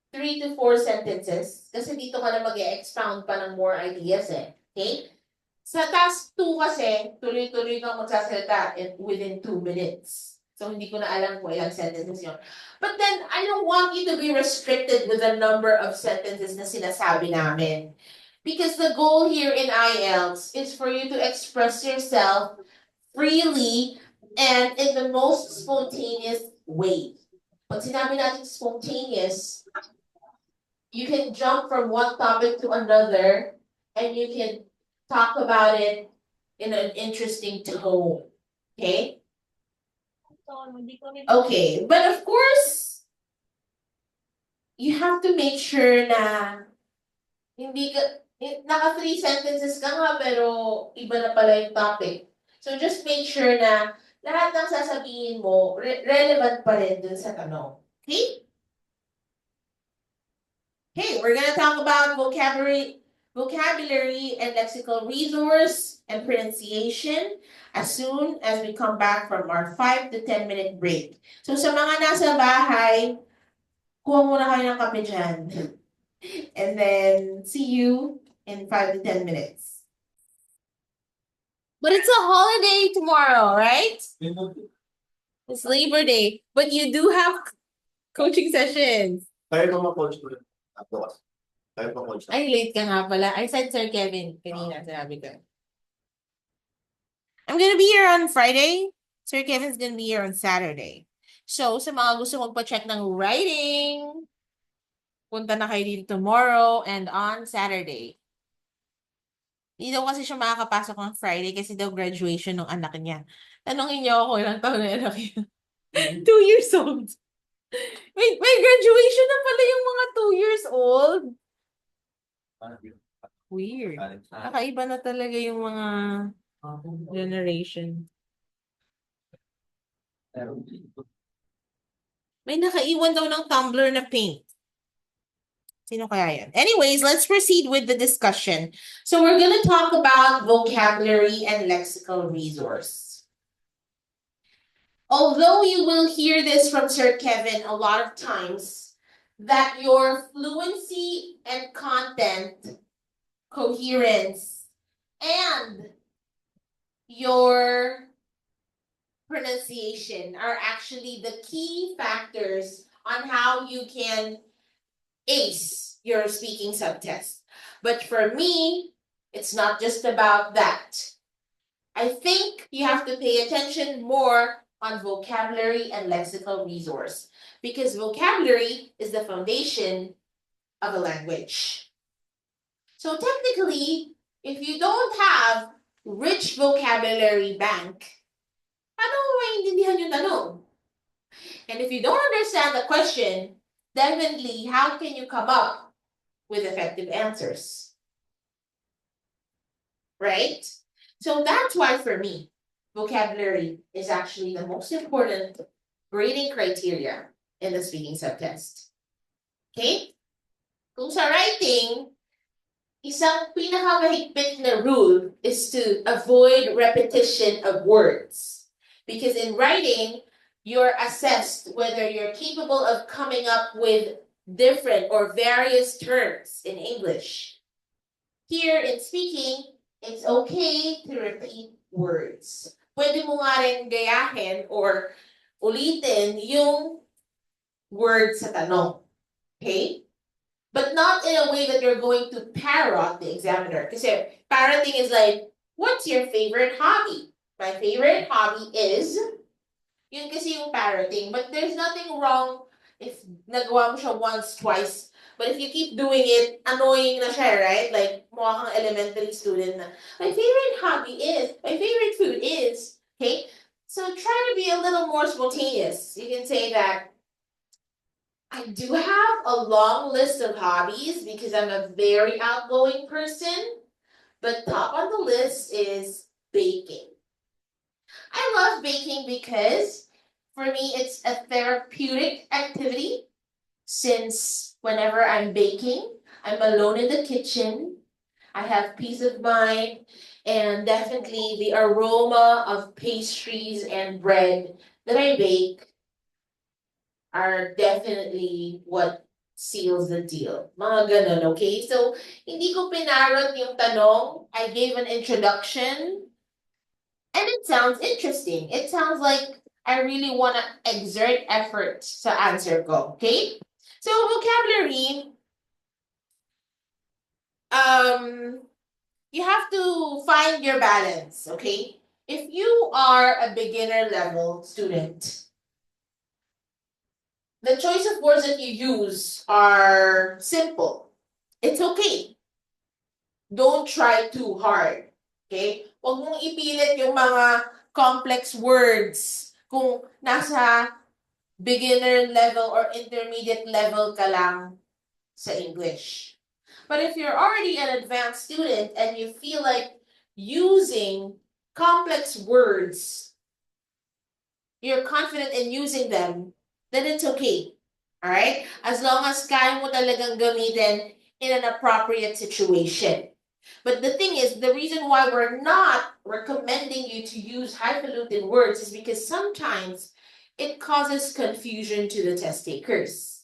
3 to 4 sentences. Kasi dito ka na mag-expound pa ng more ideas eh. Okay? Sa task 2 kasi, tuloy-tuloy kang magsasalita within 2 minutes. So, hindi ko na alam kung ilang sentences yun. But then, I don't want you to be restricted with the number of sentences na sinasabi namin. Because the goal here in IELTS is for you to express yourself freely and in the most spontaneous way. Pag sinabi natin spontaneous, you can jump from one topic to another and you can talk about it in an interesting tone. Okay? Okay, but of course, you have to make sure na hindi ka, naka 3 sentences ka nga pero iba na pala yung topic. So just make sure na lahat ng sasabihin mo relevant pa rin dun sa tanong. Okay? Okay, we're gonna talk about vocabulary and lexical resource and pronunciation as soon as we come back from our 5 to 10 minute break. So sa mga nasa bahay, kuha muna kayo ng kape dyan. And then see you in 5 to 10 minutes. But it's a holiday tomorrow, right? It's Labor Day. But you do have coaching sessions. Tayo mga coach ko rin. Bukas. Tayo pa coach. Ay, late ka nga pala. I said Sir Kevin kanina, sinabi ko. I'm gonna be here on Friday. Sir Kevin's gonna be here on Saturday. So, sa mga gusto magpa-check ng writing, punta na kayo dito tomorrow and on Saturday. Hindi daw kasi siya makakapasok on Friday kasi daw graduation ng anak niya. Tanongin niyo ako ilang taon na anak niya. 2 years old. May graduation na pala yung mga 2 years old. Weird. Kakaiba na talaga yung mga generation. May nakaiwan daw ng tumbler na pink. Sino kaya yan? Anyways, let's proceed with the discussion. So we're gonna talk about vocabulary and lexical resource. Although you will hear this from Sir Kevin a lot of times, that your fluency and content, coherence, and your pronunciation are actually the key factors on how you can ace your speaking subtest. But for me, it's not just about that. I think you have to pay attention more on vocabulary and lexical resource because vocabulary is the foundation of a language. So technically, if you don't have rich vocabulary bank, paano mo maintindihan yung tanong? And if you don't understand the question, definitely, how can you come up with effective answers? Right? So that's why for me, vocabulary is actually the most important grading criteria in the speaking subtest. Okay? Kung sa writing, isang pinakamahigpit na rule is to avoid repetition of words. Because in writing, you're assessed whether you're capable of coming up with different or various terms in English. Here in speaking, it's okay to repeat words. Pwede mo nga rin gayahin or ulitin yung word sa tanong. Okay? But not in a way that you're going to parrot the examiner. Kasi parroting is like, what's your favorite hobby? My favorite hobby is... Yun kasi yung parroting. But there's nothing wrong if nagawa mo siya once, twice. But if you keep doing it, annoying na siya, right? Like, mukha kang elementary student na, my favorite hobby is, my favorite food is, okay? So try to be a little more spontaneous. You can say that, I do have a long list of hobbies because I'm a very outgoing person, but top on the list is baking. I love baking because for me it's a therapeutic activity since whenever I'm baking, I'm alone in the kitchen. I have peace of mind and definitely the aroma of pastries and bread that I bake are definitely what seals the deal. Mga ganun, okay? So, hindi ko pinarot yung tanong. I gave an introduction. And it sounds interesting. It sounds like I really want to exert effort to answer ko, okay? So, vocabulary, you have to find your balance, okay? If you are a beginner level student, the choice of words that you use are simple. It's okay. Don't try too hard. Okay? Huwag mong ipilit yung mga complex words kung nasa beginner level or intermediate level ka lang sa English. But if you're already an advanced student and you feel like using complex words, you're confident in using them, then it's okay. All right? As long as kaya mo talagang gamitin in an appropriate situation. But the thing is, the reason why we're not recommending you to use highfalutin words is because sometimes it causes confusion to the test takers.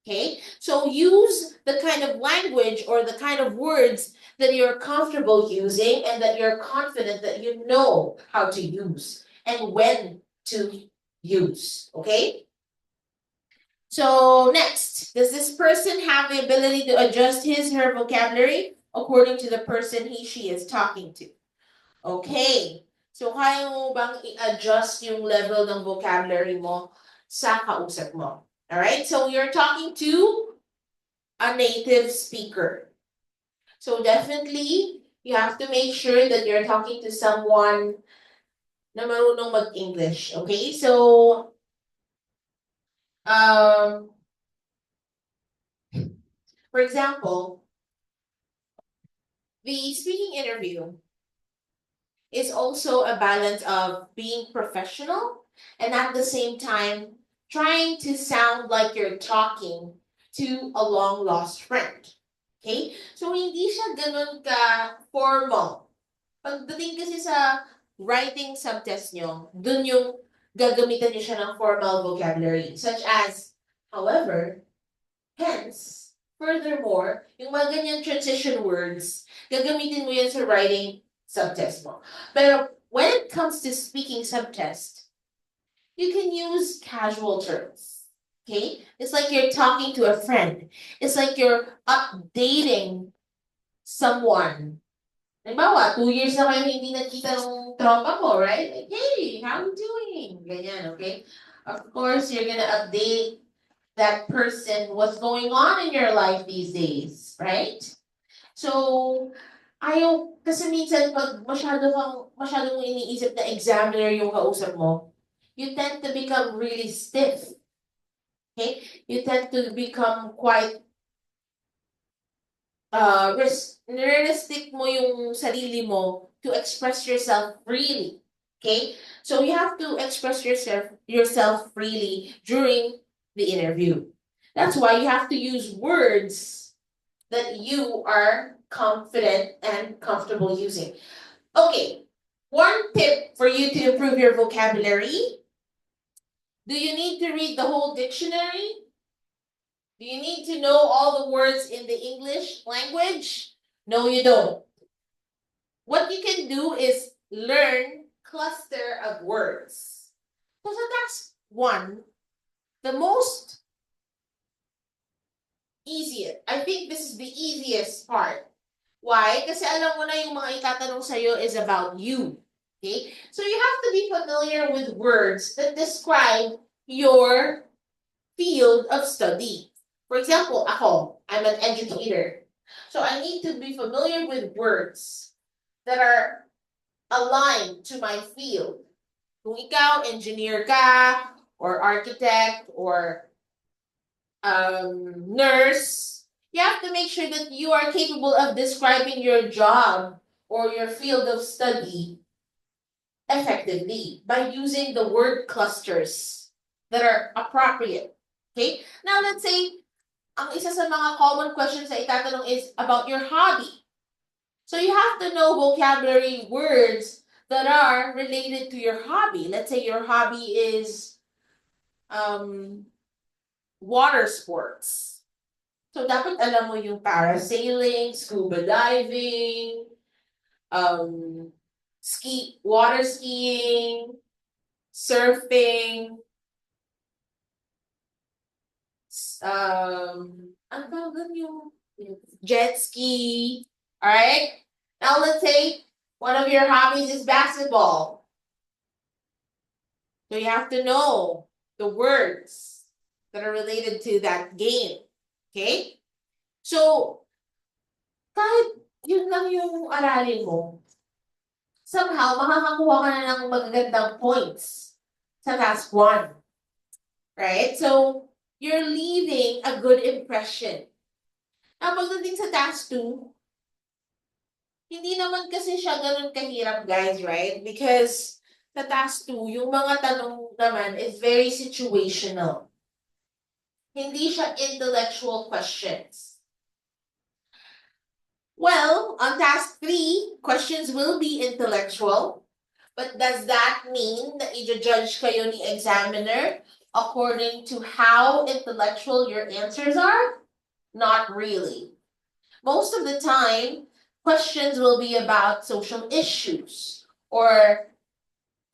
Okay? So use the kind of language or the kind of words that you're comfortable using and that you're confident that you know how to use and when to use. Okay? So next, does this person have the ability to adjust his, her vocabulary according to the person he, she is talking to? Okay. So kaya mo bang i-adjust yung level ng vocabulary mo sa kausap mo? Alright, so you're talking to a native speaker. So definitely, you have to make sure that you're talking to someone na marunong mag-English. Okay, so for example, the speaking interview is also a balance of being professional and at the same time trying to sound like you're talking to a long lost friend. Okay? So hindi siya ganun ka formal. Pagdating kasi sa writing subtest nyo, dun yung gagamitan nyo siya ng formal vocabulary such as however, hence, furthermore, yung mga ganyan transition words, gagamitin mo yan sa writing subtest mo. Pero when it comes to speaking subtest, you can use casual terms. Okay? It's like you're talking to a friend. It's like you're updating someone. Halimbawa, 2 years na kayo hindi nakita ng tropa mo, right? Like, hey, how you doing? Ganyan, okay? Of course, you're gonna update that person, what's going on in your life these days, right? So, ayaw, kasi minsan pag masyadong iniisip na examiner yung kausap mo, you tend to become really stiff. Okay? You tend to become quite realistic mo yung sarili mo to express yourself freely. Okay? So you have to express yourself freely during the interview. That's why you have to use words that you are confident and comfortable using. Okay, one tip for you to improve your vocabulary. Do you need to read the whole dictionary? Do you need to know all the words in the English language? No, you don't. What you can do is learn cluster of words. So that's one. The most easiest. I think this is the easiest part. Why? Kasi alam mo na yung mga itatanong sa'yo is about you. Okay? So you have to be familiar with words that describe your field of study. For example, ako, I'm an educator. So I need to be familiar with words that are aligned to my field. Kung ikaw, engineer ka, or architect, or nurse, you have to make sure that you are capable of describing your job or your field of study effectively by using the word clusters that are appropriate. Okay? Now, let's say, ang isa sa mga common questions na itatanong is about your hobby. So you have to know vocabulary words that are related to your hobby. Let's say your hobby is water sports. So dapat alam mo yung parasailing, scuba diving, water skiing, surfing, ano tawag yung jet ski. Alright? Now let's say one of your hobbies is basketball. So you have to know the words that are related to that game. Okay? So, kahit yun lang yung aralin mo, somehow, makakakuha ka na ng magagandang points sa task 1. Right? So, you're leaving a good impression. Now, pagdating sa task 2, hindi naman kasi siya ganun kahirap, guys, right? Because sa task 2, yung mga tanong naman is very situational. Hindi siya intellectual questions. Well, on task 3, questions will be intellectual. But does that mean that i-judge kayo ni examiner according to how intellectual your answers are? Not really. Most of the time, questions will be about social issues or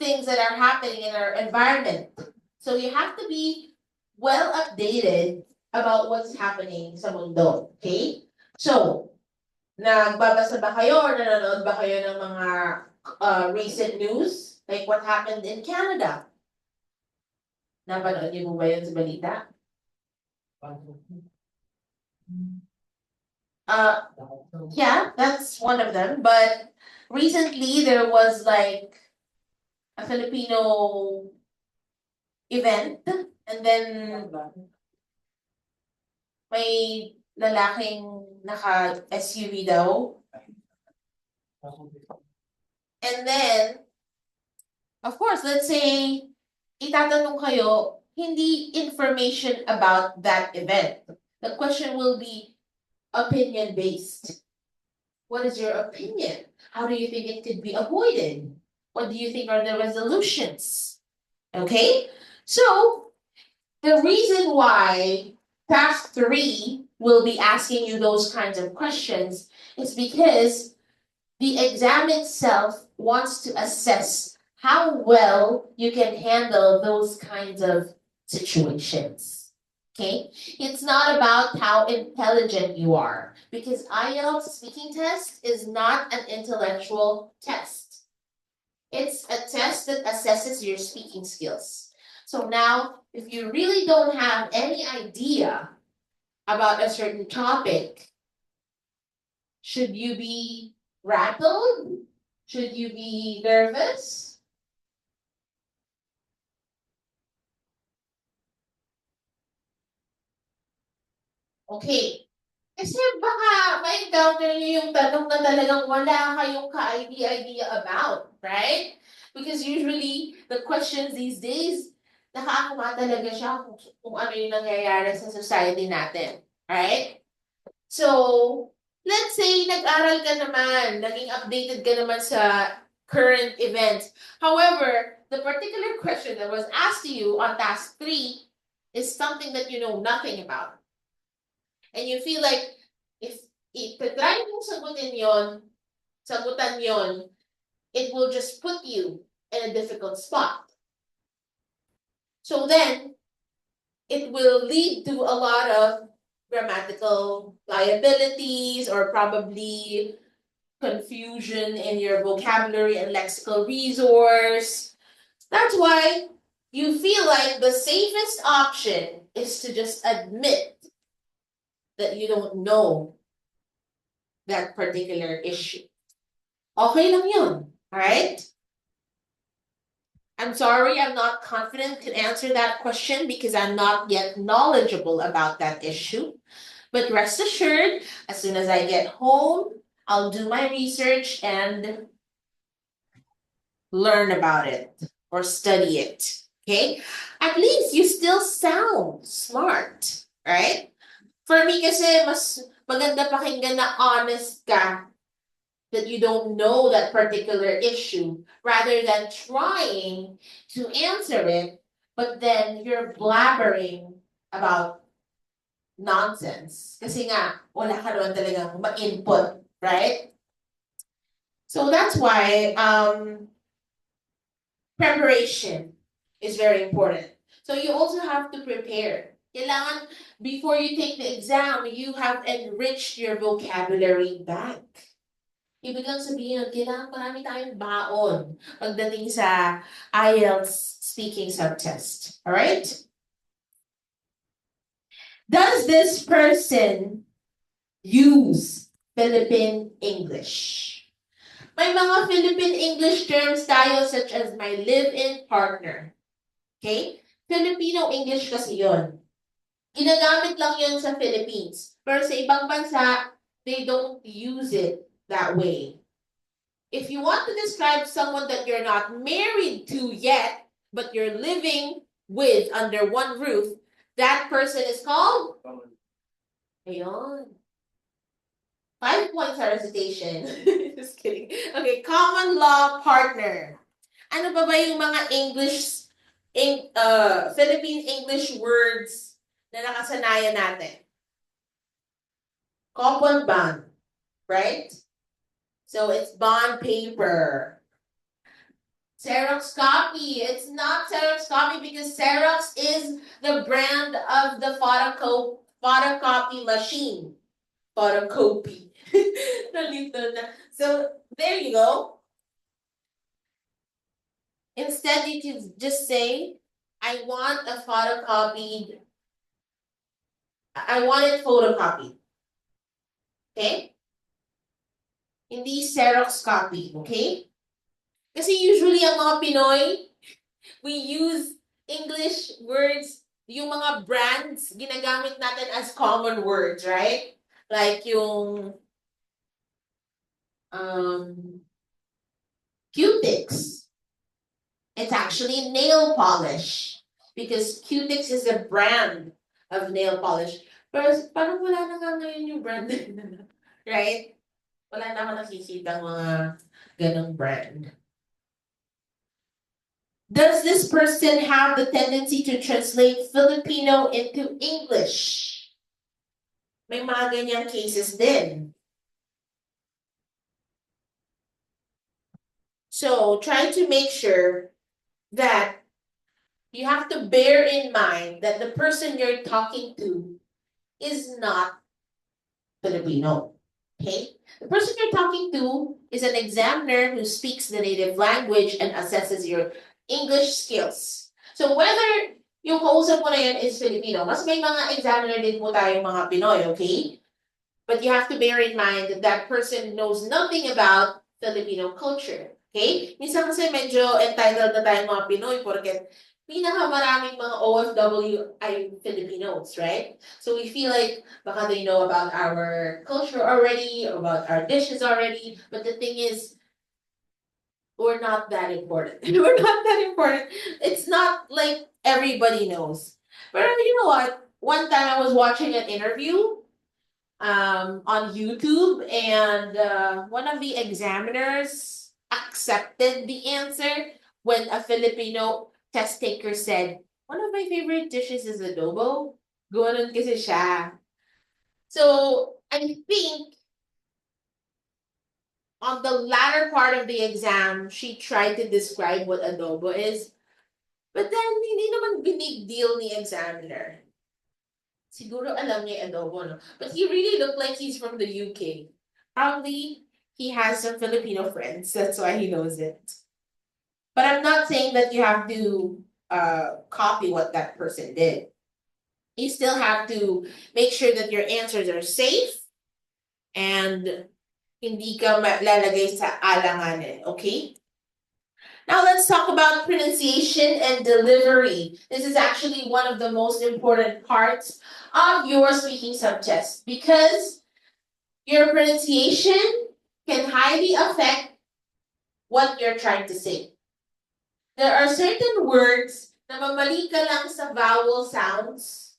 things that are happening in our environment. So you have to be well updated about what's happening sa mundo, okay? So, nagbabasa ba kayo or nanonood ba kayo ng mga recent news? Like what happened in Canada? Napanood niyo mo ba yun sa balita? Yeah, that's one of them. But recently there was like a Filipino event and then may lalaking naka-SUV daw. And then, of course, let's say, itatanong kayo, hindi information about that event. The question will be opinion-based. What is your opinion? How do you think it could be avoided? What do you think are the resolutions? Okay? So, the reason why task 3 will be asking you those kinds of questions is because the exam itself wants to assess how well you can handle those kinds of situations. Okay? It's not about how intelligent you are, because IELTS speaking test is not an intellectual test. It's a test that assesses your speaking skills. So now, if you really don't have any idea about a certain topic, should you be rattled? Should you be nervous? Okay. Kasi baka ma-encounter niyo yung tanong na talagang wala kayong ka-idea about, right? Because usually, the questions these days, nakakama talaga siya kung ano yung nangyayari sa society natin, right? So, let's say nag-aral ka naman, naging updated ka naman sa current events. However, the particular question that was asked to you on task 3 is something that you know nothing about. And you feel like, if try mong sagutan yon, it will just put you in a difficult spot. So then, it will lead to a lot of grammatical liabilities or probably confusion in your vocabulary and lexical resource. That's why you feel like the safest option is to just admit that you don't know that particular issue. Okay lang yun, alright? I'm sorry, I'm not confident to answer that question because I'm not yet knowledgeable about that issue. But rest assured, as soon as I get home, I'll do my research and learn about it or study it. Okay? At least you still sound smart, right? For me kasi mas maganda pakinggan na honest ka that you don't know that particular issue rather than trying to answer it, but then you're blabbering about nonsense. Kasi nga, wala ka naman talagang ma-input, right? So that's why preparation is very important. So you also have to prepare. Kailangan, before you take the exam, you have enriched your vocabulary bank. Ibig lang sabihin, kailangan marami tayong baon pagdating sa IELTS speaking subtest. Alright? Does this person use Philippine English? May mga Philippine English terms tayo such as my live-in partner. Okay? Filipino English kasi yon. Ginagamit lang yon sa Philippines. Pero sa ibang bansa, they don't use it that way. If you want to describe someone that you're not married to yet, but you're living with under one roof, that person is called? Ayun. 5 points sa recitation. Just kidding. Okay, common law partner. Ano ba yung mga Philippine English words na nakasanayan natin? Common bond, right? So it's bond paper. Xerox copy. It's not Xerox copy because Xerox is the brand of the photocopy machine. Photocopy. So there you go. Instead, you can just say, I want it photocopied. Okay? Hindi Xerox copy, okay? Kasi usually ang mga Pinoy, we use English words, yung mga brands, ginagamit natin as common words, right? Like yung Q-Tix. It's actually nail polish because Q-Tix is a brand of nail polish. Pero parang wala na nga ngayon yung brand. Right? Wala na ako nakikita mga ganong brand. Does this person have the tendency to translate Filipino into English? May mga ganyang cases din. So try to make sure that you have to bear in mind that the person you're talking to is not Filipino. Okay? The person you're talking to is an examiner who speaks the native language and assesses your English skills. So whether yung kausap mo na yun is Filipino, mas may mga examiner din po tayong mga Pinoy, okay? But you have to bear in mind that that person knows nothing about Filipino culture. Okay? Minsan kasi medyo entitled na tayong mga Pinoy porque pinakamaraming mga OFW ay Filipinos, right? So we feel like baka they know about our culture already, about our dishes already, but the thing is, we're not that important. We're not that important. It's not like everybody knows. But you know what? One time I was watching an interview on YouTube, and one of the examiners accepted the answer when a Filipino test taker said, one of my favorite dishes is adobo. Gumanon kasi siya. So, I think on the latter part of the exam, she tried to describe what adobo is. But then, hindi naman big deal ni examiner. Siguro alam niya adobo, no? But he really looked like he's from the UK. Probably he has some Filipino friends. That's why he knows it. But I'm not saying that you have to copy what that person did. you still have to make sure that your answers are safe and hindi ka lalagay sa alanganin, okay? Now let's talk about pronunciation and delivery. This is actually one of the most important parts of your speaking subtest because your pronunciation can highly affect what you're trying to say. There are certain words na mamali ka lang sa vowel sounds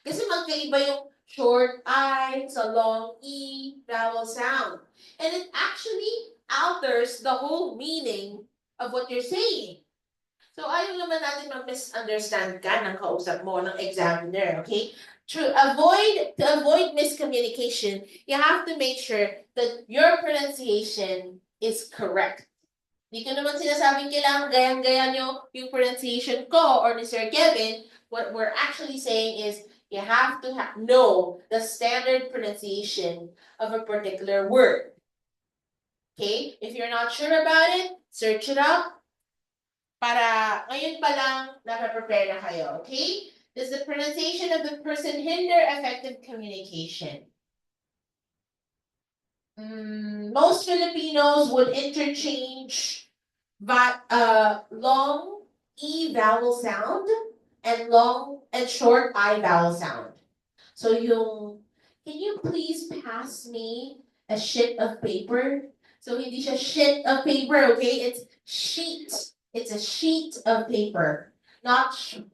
kasi magkaiba yung short I sa long E vowel sound. And it actually alters the whole meaning of what you're saying. So ayaw naman natin ma-misunderstand ka ng kausap mo, ng examiner, okay? To avoid miscommunication, you have to make sure that your pronunciation is correct. Hindi ko naman sinasabing kailangan gayang-gaya nyo yung pronunciation ko or ni Sir Kevin. What we're actually saying is you have to know the standard pronunciation of a particular word. Okay? If you're not sure about it, search it up. Para ngayon pa lang, naka-prepare na kayo. Okay? Does the pronunciation of the person hinder effective communication? Most Filipinos would interchange long E vowel sound and long and short I vowel sound. So can you please pass me a sheet of paper? So hindi siya sheet of paper, okay? It's sheet. It's a sheet of paper. Not short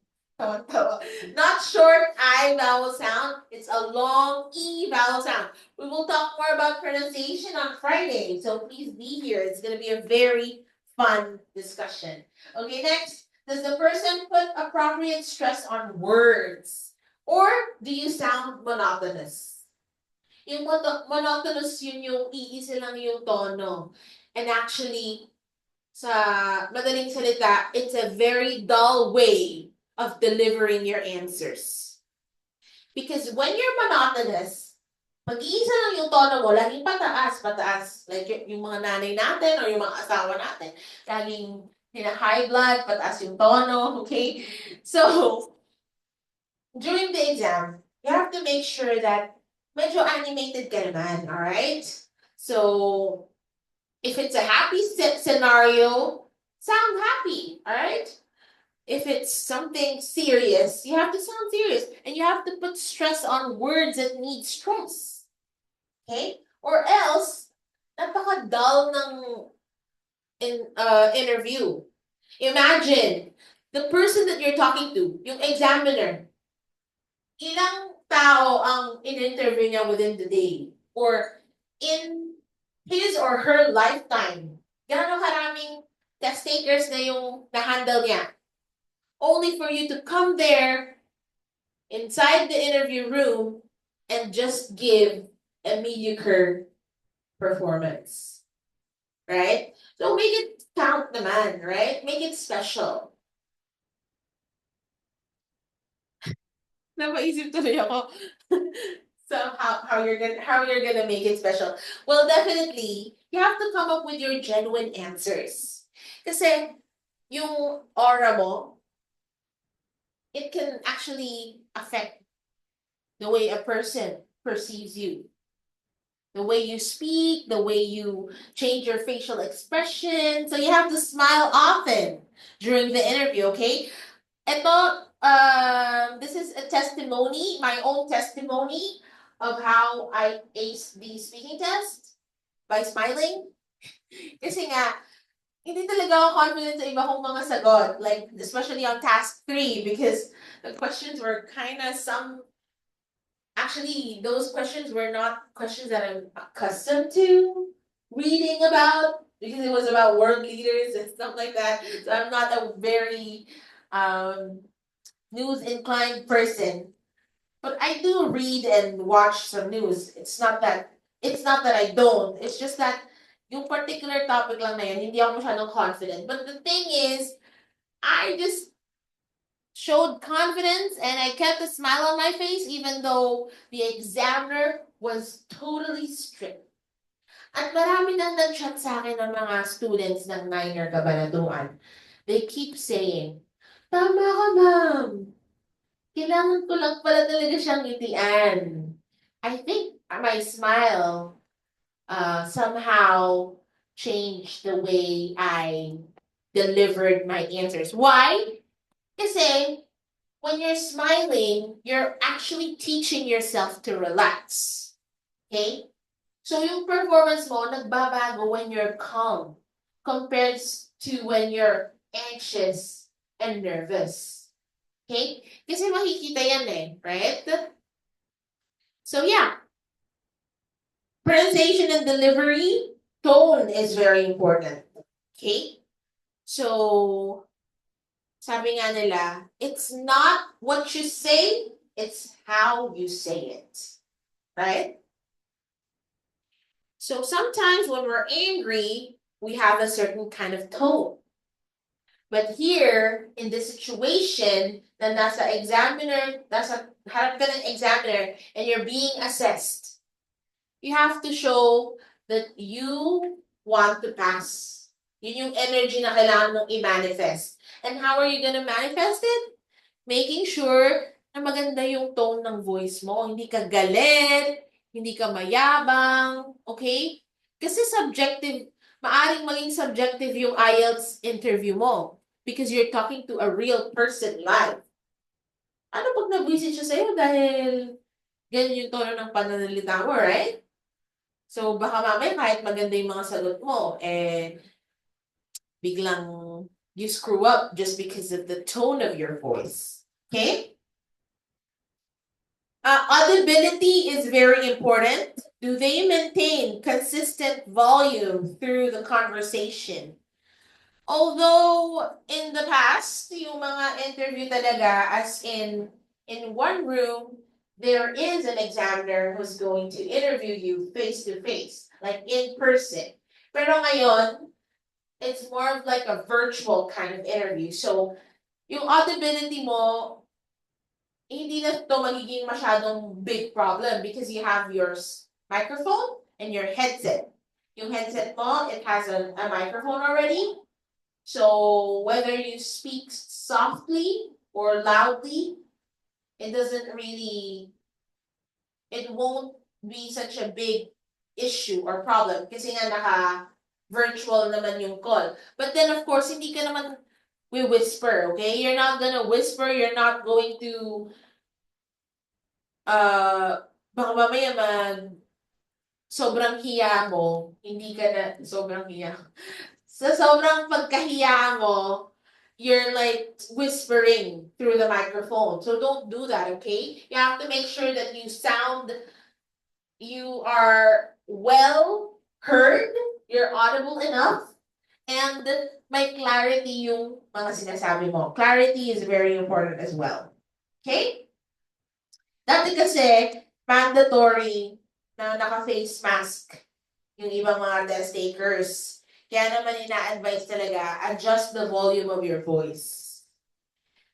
I vowel sound. It's a long E vowel sound. We will talk more about pronunciation on Friday, so please be here. It's going to be a very fun discussion. Okay, next. Does the person put appropriate stress on words? Or do you sound monotonous? Yung monotonous yun yung iisa lang yung tono. And actually, sa madaling salita, it's a very dull way of delivering your answers. Because when you're monotonous, mag-iisa lang yung tono mo, laging pataas. Like yung mga nanay natin or yung mga asawa natin, laging high blood, pataas yung tono, okay? So, during the exam, you have to make sure that medyo animated ka naman, alright? So, if it's a happy scenario, sound happy, alright? If it's something serious, you have to sound serious. And you have to put stress on words that need stress. Okay? Or else, napaka-dull ng interview. Imagine, the person that you're talking to, yung examiner, ilang tao ang in-interview niya within the day? Or in his or her lifetime, gaano karaming test takers na yung na-handle niya? Only for you to come there inside the interview room and just give a mediocre performance. Right? So make it count naman, right? Make it special. Napaisip tuloy ako. So how you're gonna make it special? Well, definitely, you have to come up with your genuine answers. Kasi yung aura mo, it can actually affect the way a person perceives you. The way you speak, the way you change your facial expression. So you have to smile often during the interview, okay? This is a testimony, my own testimony of how I aced the speaking test by smiling. Kasi nga, hindi talaga ako confident sa iba kong mga sagot, like especially on task 3 because the questions were kind of actually those questions were not questions that I'm accustomed to reading about because it was about world leaders and stuff like that. So I'm not a very news inclined person. But I do read and watch some news. It's not that I don't. It's just that yung particular topic lang na yun, hindi ako masyadong confident. But the thing is, I just showed confidence and I kept a smile on my face even though the examiner was totally strict. At marami nang nag-chat sa akin ng mga students ng minor kabanatuan. They keep saying, tama ka, ma'am. Kailangan ko lang pala talaga siyang ngitian. I think my smile somehow changed the way I delivered my answers. Why? Kasi when you're smiling, you're actually teaching yourself to relax. Okay? So yung performance mo nagbabago when you're calm compared to when you're anxious and nervous. Okay? Kasi makikita yan eh, right? So yeah, pronunciation and delivery, tone is very important. Okay? So, sabi nga nila, it's not what you say, it's how you say it. Right? So sometimes when we're angry, we have a certain kind of tone. But here, in this situation, na nasa examiner, nasa harap ka ng examiner, and you're being assessed, you have to show that you want to pass. Yun yung energy na kailangan mong i-manifest. And how are you gonna manifest it? Making sure na maganda yung tone ng voice mo. Hindi ka galit, hindi ka mayabang, okay? Kasi subjective, maaring maging subjective yung IELTS interview mo because you're talking to a real person live. Ano pag nabwisit siya sa'yo dahil ganyan yung tono ng pananalita mo, right? So, baka mamaya kahit maganda yung mga sagot mo, biglang you screw up just because of the tone of your voice. Okay? Audibility is very important. Do they maintain consistent volume through the conversation? Although in the past, yung mga interview talaga, as in one room, there is an examiner who's going to interview you face to face, like in person. Pero ngayon, it's more of like a virtual kind of interview. So, yung audibility mo, hindi na ito magiging masyadong big problem because you have your microphone and your headset. Yung headset mo, it has a microphone already. So whether you speak softly or loudly, it won't be such a big issue or problem kasi nga naka-virtual naman yung call. But then of course, hindi ka naman whisper, okay? You're not gonna whisper, you're not going to baka mamaya sobrang hiya mo, hindi ka na sobrang hiya. Sa sobrang pagkahiya mo, you're like whispering through the microphone. So don't do that, okay? You have to make sure that you are well heard, you're audible enough, and may clarity yung mga sinasabi mo. Clarity is very important as well. Okay? Dati kasi, mandatory na naka-face mask yung ibang mga test takers. Kaya naman ina-advise talaga, adjust the volume of your voice.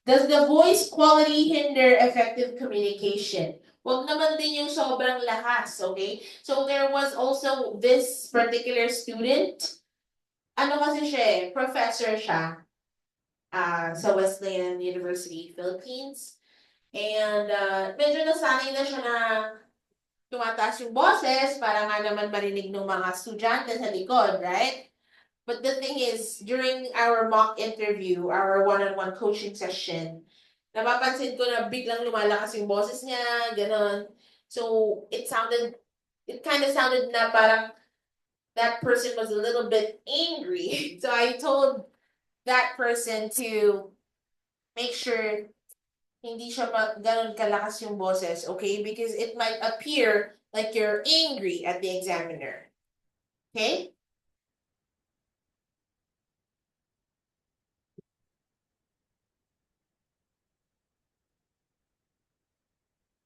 Does the voice quality hinder effective communication? Huwag naman din yung sobrang lakas, okay? So there was also this particular student, ano kasi siya professor siya sa Wesleyan University, Philippines. And medyo nasanay na siya na tumataas yung boses para nga naman marinig ng mga estudyante sa likod, right? But the thing is, during our mock interview, our one-on-one coaching session, napapansin ko na biglang lumalakas yung boses niya, ganon. So, it kind of sounded na parang that person was a little bit angry. So, I told that person to make sure hindi siya ganon kalakas yung boses, okay? Because it might appear like you're angry at the examiner. Okay?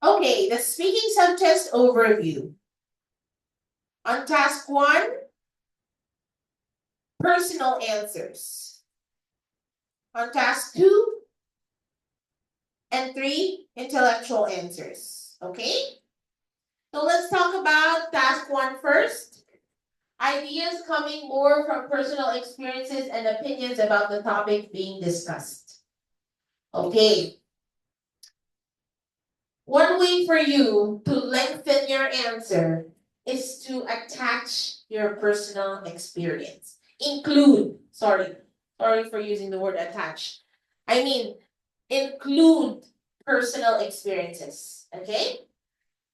Okay, the speaking subtest overview. On task 1, personal answers. On task 2 and 3, intellectual answers. Okay? So let's talk about task 1 first. Ideas coming more from personal experiences and opinions about the topic being discussed. Okay. One way for you to lengthen your answer is to attach your personal experience. Sorry for using the word attach. I mean, include personal experiences. Okay?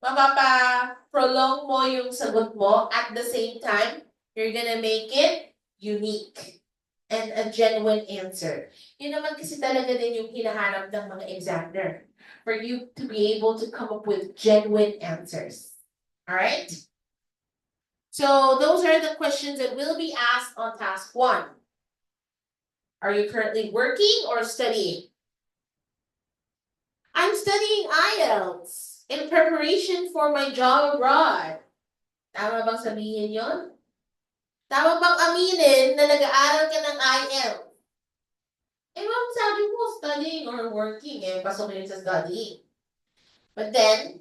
Mapapa-prolong mo yung sagot mo at the same time, you're gonna make it unique and a genuine answer. Yun naman kasi talaga din yung hinahanap ng mga examiner. For you to be able to come up with genuine answers. Alright? So those are the questions that will be asked on task 1. Are you currently working or studying? I'm studying IELTS in preparation for my job abroad. Tama bang sabihin yon? Tama bang aminin na nag-aaral ka ng IELTS? Eh, ma'am, sabi mo studying or working, eh, pasok yun sa studying. But then,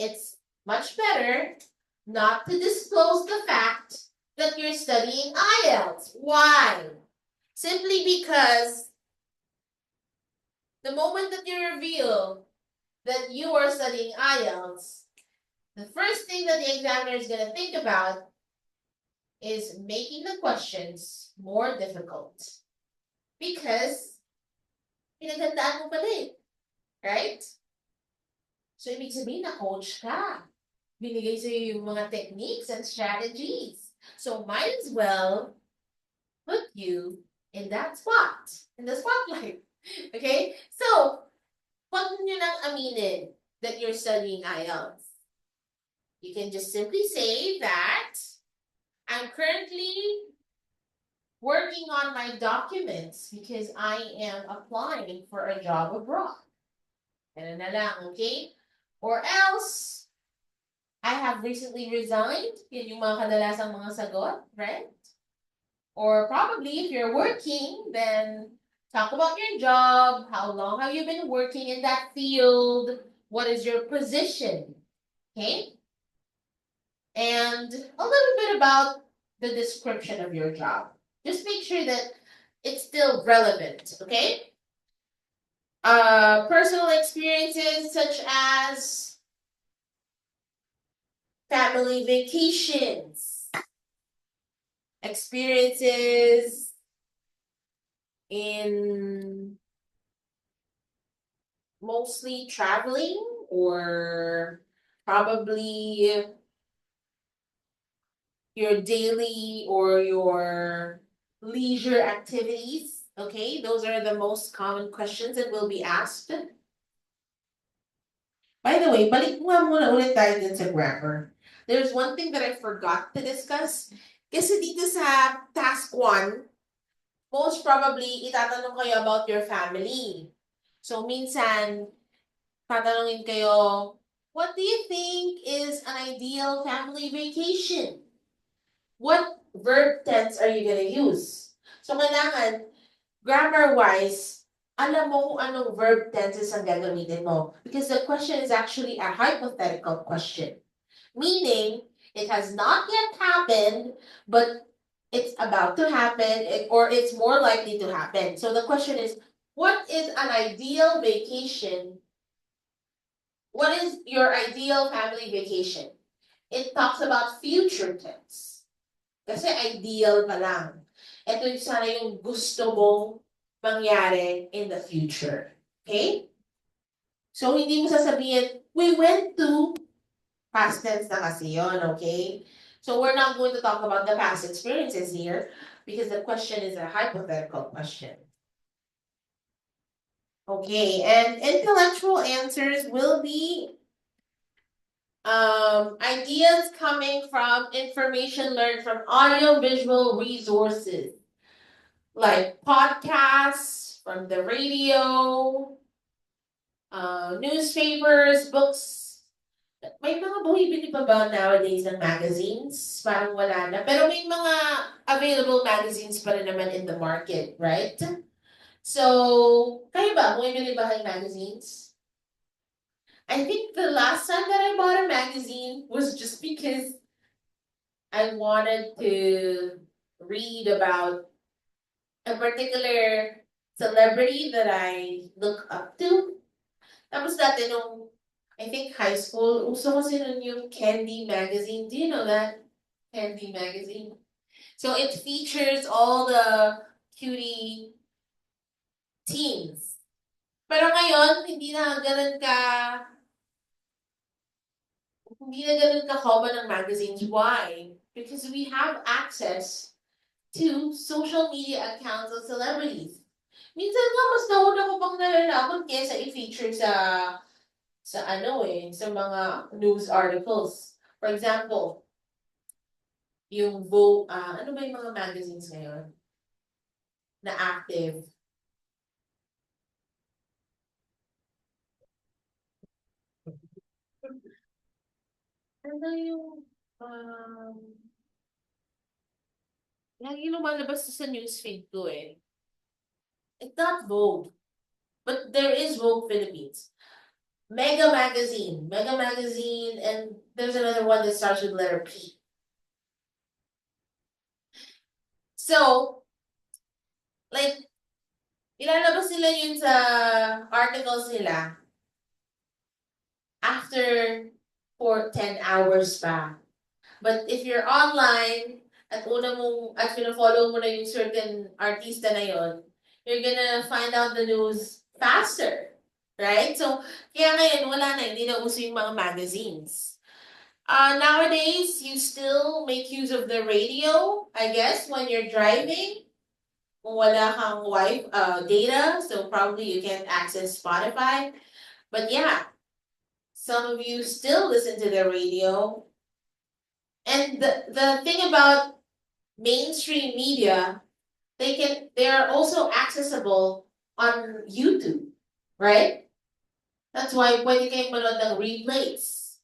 it's much better not to disclose the fact that you're studying IELTS. Why? Simply because the moment that you reveal that you are studying IELTS, the first thing that the examiner is going to think about is making the questions more difficult. Because, pinaghandaan mo pala eh. Right? So, ibig sabihin na coach ka. Binigay sa'yo yung mga techniques and strategies. So, might as well put you in that spot, in the spotlight. Okay? So, huwag nyo nang aminin that you're studying IELTS. You can just simply say that I'm currently working on my documents because I am applying for a job abroad. Ganun na lang, okay? Or else, I have recently resigned. Yan yung mga kadalasang mga sagot, right? Or probably if you're working, then talk about your job. How long have you been working in that field? What is your position? Okay? And a little bit about the description of your job. Just make sure that it's still relevant, okay? Personal experiences such as family vacations, experiences in mostly traveling or probably your daily or your leisure activities. Okay, those are the most common questions that will be asked. By the way, balik nga muna ulit tayo din sa grammar. There's one thing that I forgot to discuss. Kasi dito sa task 1, most probably, itatanong kayo about your family. So, minsan, tatanungin kayo, what do you think is an ideal family vacation? What verb tense are you gonna use? So, kailangan, grammar-wise, alam mo kung anong verb tenses ang gagamitin mo. Because the question is actually a hypothetical question. Meaning, it has not yet happened, but it's about to happen, or it's more likely to happen. So the question is, what is an ideal vacation? What is your ideal family vacation? It talks about future tense. Kasi ideal pa lang. Ito yung sana yung gusto mong mangyari in the future. Okay? So, hindi mo sasabihin, we went to, past tense na kasi yun, okay? So, we're not going to talk about the past experiences here because the question is a hypothetical question. Okay, and intellectual answers will be ideas coming from information learned from audio-visual resources like podcasts, from the radio, newspapers, books. May mga bumibili pa ba nowadays ng magazines? Parang wala na. Pero may mga available magazines pa rin naman in the market, right? So, kayo ba? Bumibili ba kayo magazines? I think the last time that I bought a magazine was just because I wanted to read about a particular celebrity that I look up to. Tapos dati nung I think high school, uso kasi nun yung Candy magazine. Do you know that? Candy magazine. So it features all the cutie teens. Pero ngayon, hindi na ganun ka-common ang magazines. Why? Because we have access to social media accounts of celebrities. Minsan nga, mas nauna ko pang nalalaman kesa i-feature sa mga news articles. For example, yung Vogue, ano ba yung mga magazines ngayon na active? Ano yung, lagi lumalabas sa newsfeed ko eh. It's not Vogue, but there is Vogue Philippines. Mega Magazine, and there's another one that starts with letter P. So, like, ilalabas nila yun sa articles nila after for 10 hours pa. But if you're online, at follow mo na yung certain artista na yon, you're gonna find out the news faster. Right? So, kaya ngayon, wala na, hindi na uso yung mga magazines. Nowadays, you still make use of the radio, I guess, when you're driving. Kung wala kang data, so probably you can't access Spotify. But yeah, some of you still listen to the radio. And the thing about mainstream media, they are also accessible on YouTube, right? That's why pwede kayong manood ng replays.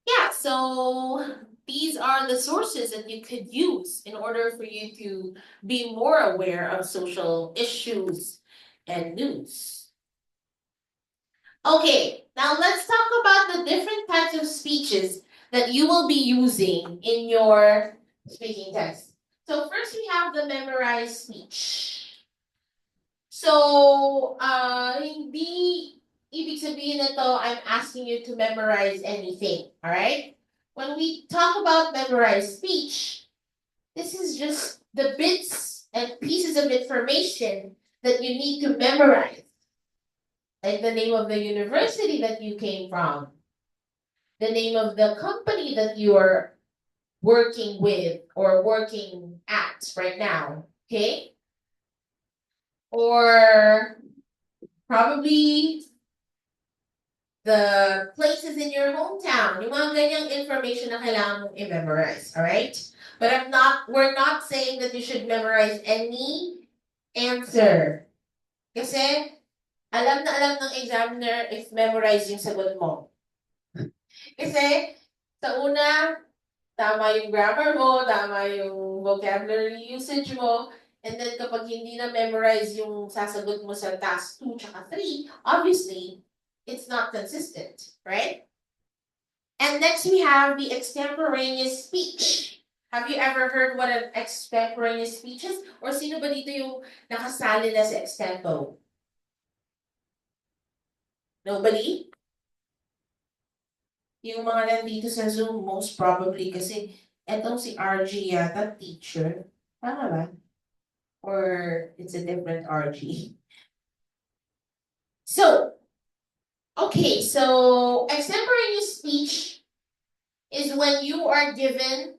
Yeah, so these are the sources that you could use in order for you to be more aware of social issues and news. Okay, now let's talk about the different types of speeches that you will be using in your speaking test. So first we have the memorized speech. So, hindi ibig sabihin nito, I'm asking you to memorize anything, all right? When we talk about memorized speech, this is just the bits and pieces of information that you need to memorize. Like the name of the university that you came from, the name of the company that you are working with or working at right now, okay? Or probably the places in your hometown, yung mga ganyang information na kailangan mong i-memorize, alright? But we're not saying that you should memorize any answer. Kasi, alam na alam ng examiner if memorize yung sagot mo. Kasi, sa una, tama yung grammar mo, tama yung vocabulary usage mo, and then kapag hindi na memorize yung sasagot mo sa task 2 tsaka 3, obviously, it's not consistent, right? And next we have the extemporaneous speech. Have you ever heard what an extemporaneous speech is? Or sino ba dito yung nakasali na sa extempo? Nobody? Yung mga nandito sa Zoom, most probably kasi etong si RG yata, teacher. Tama ba? Or it's a different RG? So, okay, so extemporaneous speech is when you are given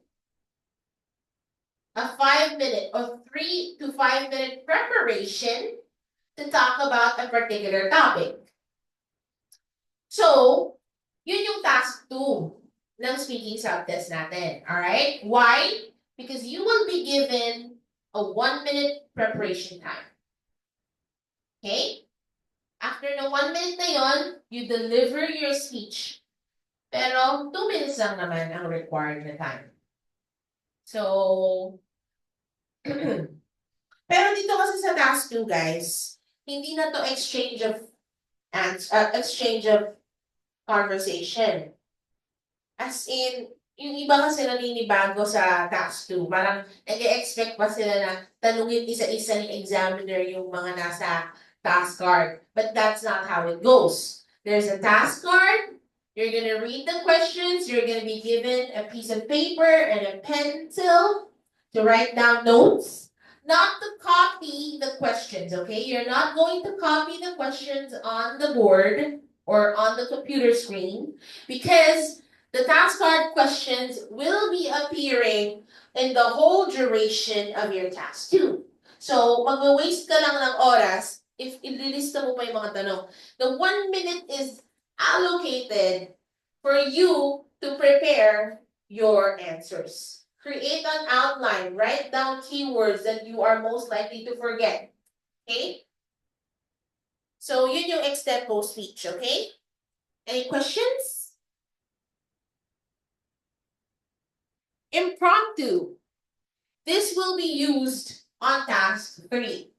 a 5-minute or 3 to 5-minute preparation to talk about a particular topic. So, yun yung task 2 ng speaking subtest natin. Alright? Why? Because you will be given a 1-minute preparation time. Okay? After the 1 minute na yon, you deliver your speech. Pero 2 minutes lang naman ang required na time. So, pero dito kasi sa task 2, guys, hindi na to exchange of conversation. As in, yung iba kasi naninibago sa task 2. Parang nag-expect pa sila na tanungin isa-isa ng examiner yung mga nasa task card. But that's not how it goes. There's a task card. You're gonna read the questions. You're gonna be given a piece of paper and a pencil to write down notes. Not to copy the questions, okay? You're not going to copy the questions on the board or on the computer screen because the task card questions will be appearing in the whole duration of your task too. So, mag-waste ka lang ng oras if ililista mo pa yung mga tanong. The 1 minute is allocated for you to prepare your answers. Create an outline, write down keywords that you are most likely to forget. Okay? So, yun yung extempo speech, okay? Any questions? Impromptu. This will be used on task 3.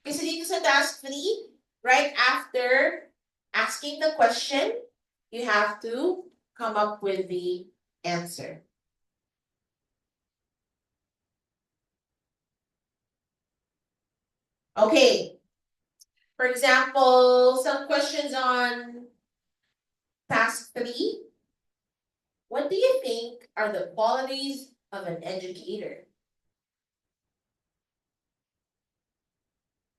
Kasi dito sa task 3, right after asking the question, you have to come up with the answer. Okay. For example, some questions on task 3. What do you think are the qualities of an educator?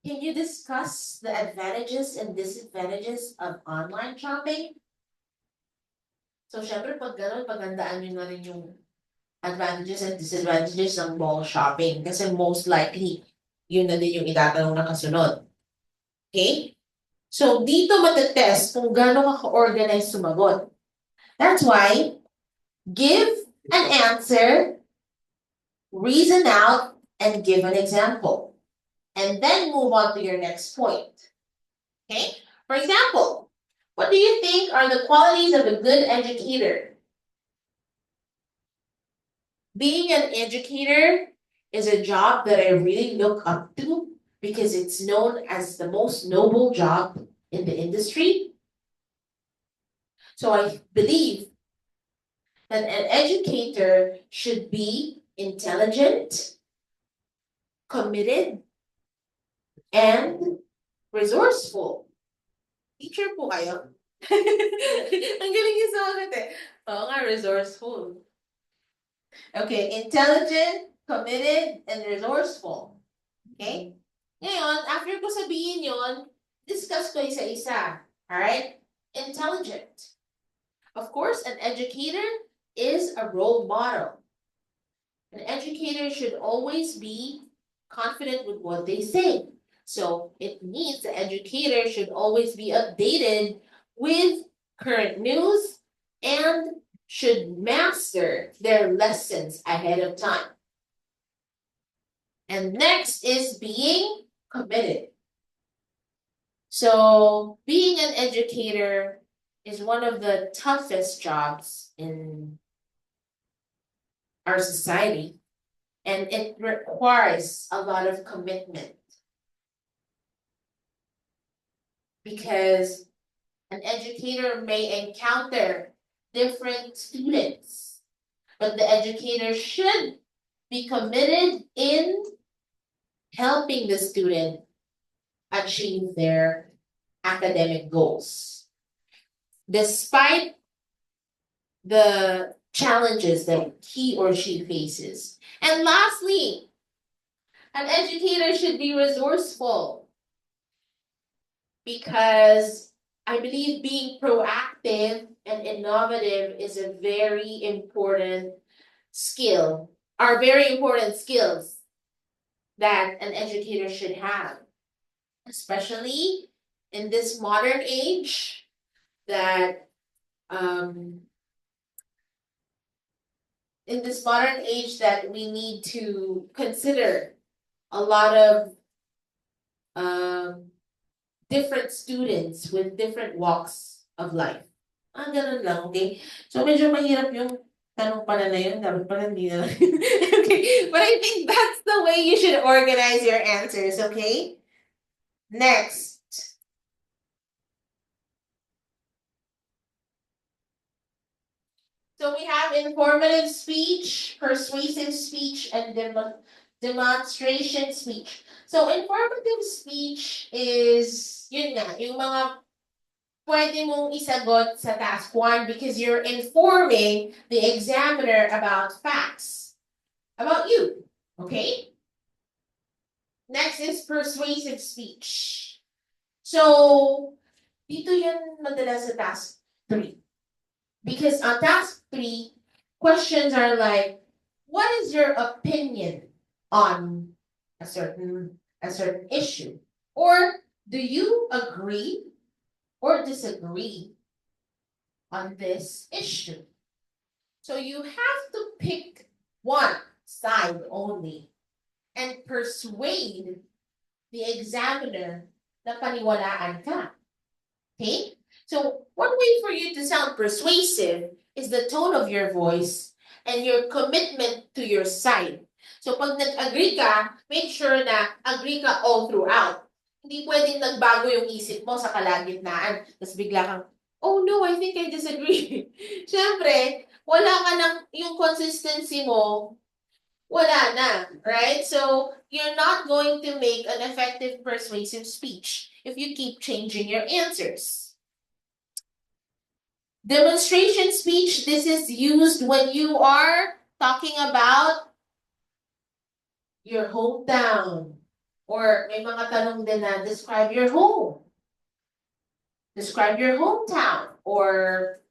Can you discuss the advantages and disadvantages of online shopping? So, syempre, pag gano'n, paghandaan nyo na rin yung advantages and disadvantages ng mall shopping. Kasi most likely, yun na din yung itatanong na kasunod. Okay? So, dito matetest kung gaano ka ka-organize sumagot. That's why, give an answer, reason out, and give an example. And then move on to your next point. Okay? For example, what do you think are the qualities of a good educator? Being an educator is a job that I really look up to because it's known as the most noble job in the industry. So I believe that an educator should be intelligent, committed, and resourceful. Teacher po kayo? Ang galing yung sumagot eh. Oo nga, resourceful. Okay, intelligent, committed, and resourceful. Okay? Ngayon, after ko sabihin yon, discuss ko isa-isa. Alright? Intelligent. Of course, an educator is a role model. An educator should always be confident with what they say. So it means the educator should always be updated with current news and should master their lessons ahead of time. And next is being committed. So being an educator is one of the toughest jobs in our society, and it requires a lot of commitment. Because an educator may encounter different students, but the educator should be committed in helping the student achieve their academic goals, despite the challenges that he or she faces. And lastly, an educator should be resourceful because I believe being proactive and innovative is a very important skill, are very important skills that an educator should have, especially in this modern age that we need to consider a lot of different students with different walks of life. Ganun lang, okay? So medyo mahirap yung tanong pala na yun, dapat pala hindi na lang. Okay, but I think that's the way you should organize your answers, okay? Next. So we have informative speech, persuasive speech, and demonstration speech. So informative speech is, yun nga, yung mga pwede mong isagot sa task 1 because you're informing the examiner about facts about you. Okay? Next is persuasive speech. So, dito yan madalas sa task 3. Because on task 3, questions are like, what is your opinion on a certain issue? Or do you agree or disagree on this issue? So you have to pick one side only and persuade the examiner na paniwalaan ka. Okay? So one way for you to sound persuasive is the tone of your voice and your commitment to your side. So pag nag-agree ka, make sure na agree ka all throughout. Hindi pwedeng nagbago yung isip mo sa kalagitnaan. Tapos bigla kang, oh no, I think I disagree. Siyempre, wala ka ng, yung consistency mo, wala na, right? So you're not going to make an effective persuasive speech if you keep changing your answers. Demonstration speech, this is used when you are talking about your hometown. Or may mga tanong din na describe your home. Describe your hometown. Or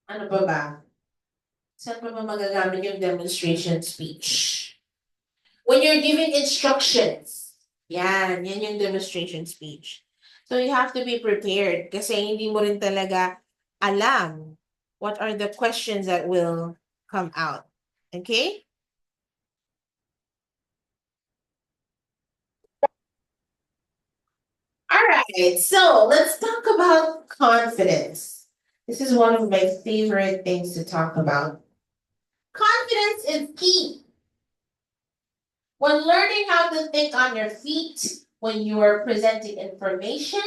ano ba ba? Saan pa ba magagamit yung demonstration speech? When you're giving instructions. Yan yung demonstration speech. So you have to be prepared kasi hindi mo rin talaga alam what are the questions that will come out. Okay? All right, so let's talk about confidence. This is one of my favorite things to talk about. Confidence is key. When learning how to think on your feet, when you are presenting information,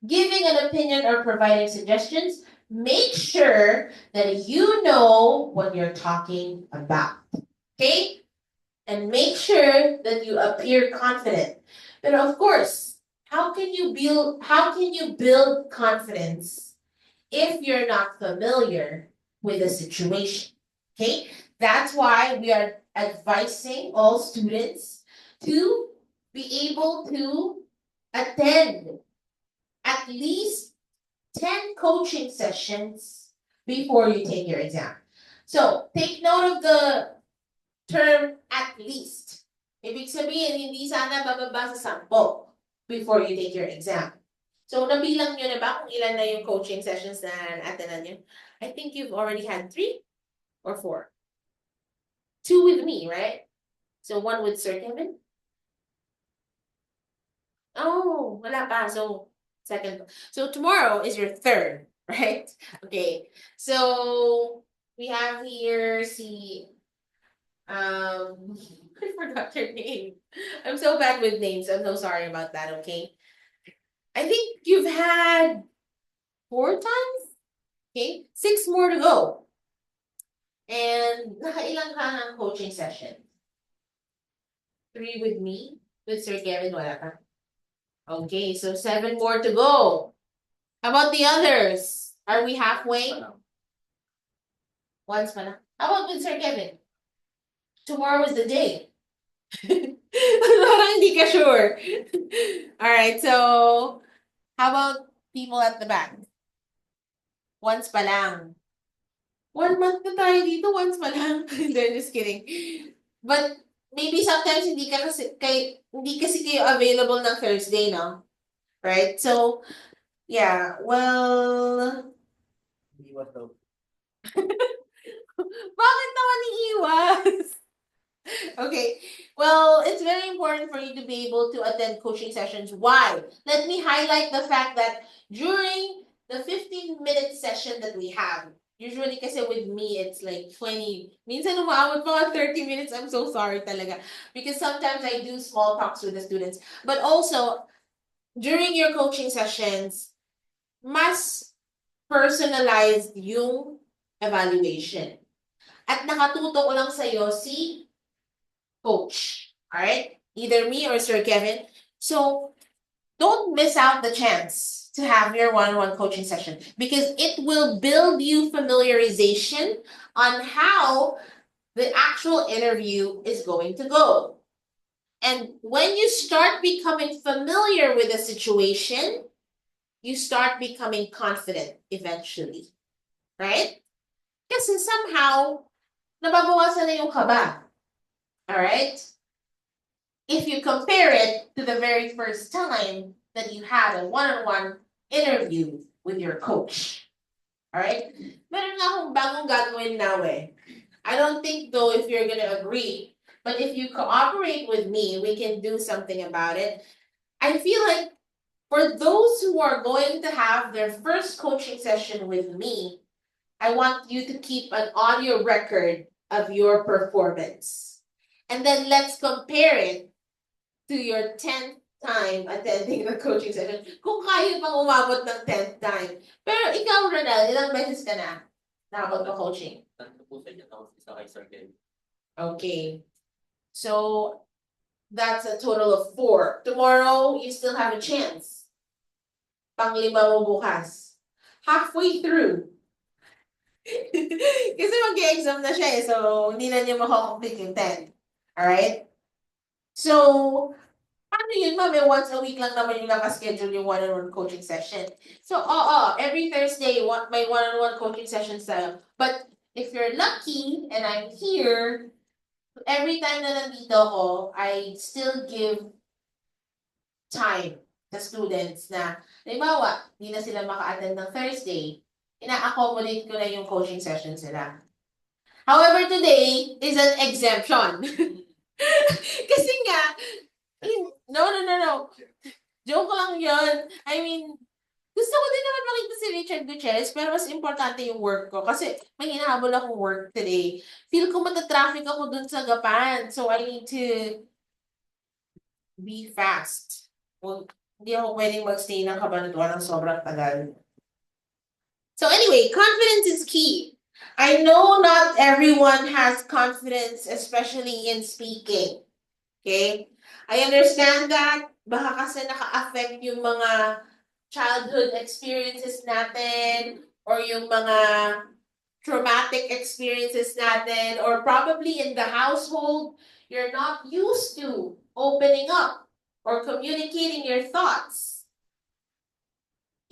giving an opinion or providing suggestions, make sure that you know what you're talking about. Okay? And make sure that you appear confident. But of course, how can you build confidence if you're not familiar with the situation? Okay? That's why we are advising all students to be able to attend at least 10 coaching sessions before you take your exam. So, take note of the term at least. Ibig sabihin, hindi sana bababa sa 10 before you take your exam. So, nabilang nyo na ba kung ilan na yung coaching sessions na attendan nyo? I think you've already had 3 or 4. 2 with me, right? So, 1 with Sir Kevin? Oh, wala pa. So, second. So, tomorrow is your 3rd, right? Okay. So, we have here, I forgot your name. I'm so bad with names. I'm so sorry about that, okay? I think you've had 4 times? Okay, 6 more to go. And nakailang ka ng coaching session? 3 with me? With Sir Kevin, wala ka? Okay, so 7 more to go. How about the others? Are we halfway? Once pa lang. How about with Sir Kevin? Tomorrow is the day. Parang hindi ka sure. Alright, so how about people at the back? Once pa lang. 1 month na tayo dito, once pa lang. Then, just kidding. But maybe sometimes hindi kasi kayo available ng Thursday, no? Right? So, yeah, well, Iwas daw. bakit naman iiwas? Okay, well, it's very important for you to be able to attend coaching sessions. Why? Let me highlight the fact that during the 15-minute session that we have, usually kasi with me, it's like 20. Minsan umabot pa 30 minutes. I'm so sorry talaga. Because sometimes I do small talks with the students. But also, during your coaching sessions, mas personalized yung evaluation. At nakatutok lang sa'yo si coach. Alright? Either me or Sir Kevin. So, don't miss out the chance to have your one-on-one coaching session because it will build you familiarization on how the actual interview is going to go. And when you start becoming familiar with the situation, you start becoming confident eventually. Right? Kasi somehow, nababawasan na yung kaba. Alright? If you compare it to the very first time that you had a one-on-one interview with your coach. Alright? Meron nga akong bagong gagawin now eh. I don't think though if you're gonna agree, but if you cooperate with me, we can do something about it. I feel like for those who are going to have their first coaching session with me, I want you to keep an audio record of your performance. And then let's compare it to your 10th time attending the coaching session. Kung kaya pang umabot ng 10th time. Pero ikaw, Ronald, ilang beses ka na nakabot ng coaching? Tatlo po sa inyo, tapos isa kay Sir Ken. Okay. So, that's a total of 4. Tomorrow, you still have a chance. Panglima mo bukas. Halfway through. Kasi mag-exam na siya eh, so hindi na niya makakomplete yung 10. Alright? So, ano yun, ma'am? Once a week lang naman yung nakaschedule yung one-on-one coaching session. So, every Thursday, may one-on-one coaching sessions tayo. But if you're lucky and I'm here, every time na nandito ako, I still give time sa students na, halimbawa, hindi na sila maka-attend ng Thursday, ina-accommodate ko na yung coaching session sila. However, today is an exemption. Kasi nga, no. Joke lang yun. I mean, gusto ko din naman makita si Richard Gutierrez, pero mas importante yung work ko. Kasi may hinahabol akong work today. Feel ko matatraffic ako dun sa Gapan. So, I need to be fast. Well, hindi ako pwedeng magstay ng Cabanatuan ng sobrang tagal. So anyway, confidence is key. I know not everyone has confidence, especially in speaking. Okay? I understand that. Baka kasi naka-affect yung mga childhood experiences natin or yung mga traumatic experiences natin or probably in the household, you're not used to opening up or communicating your thoughts.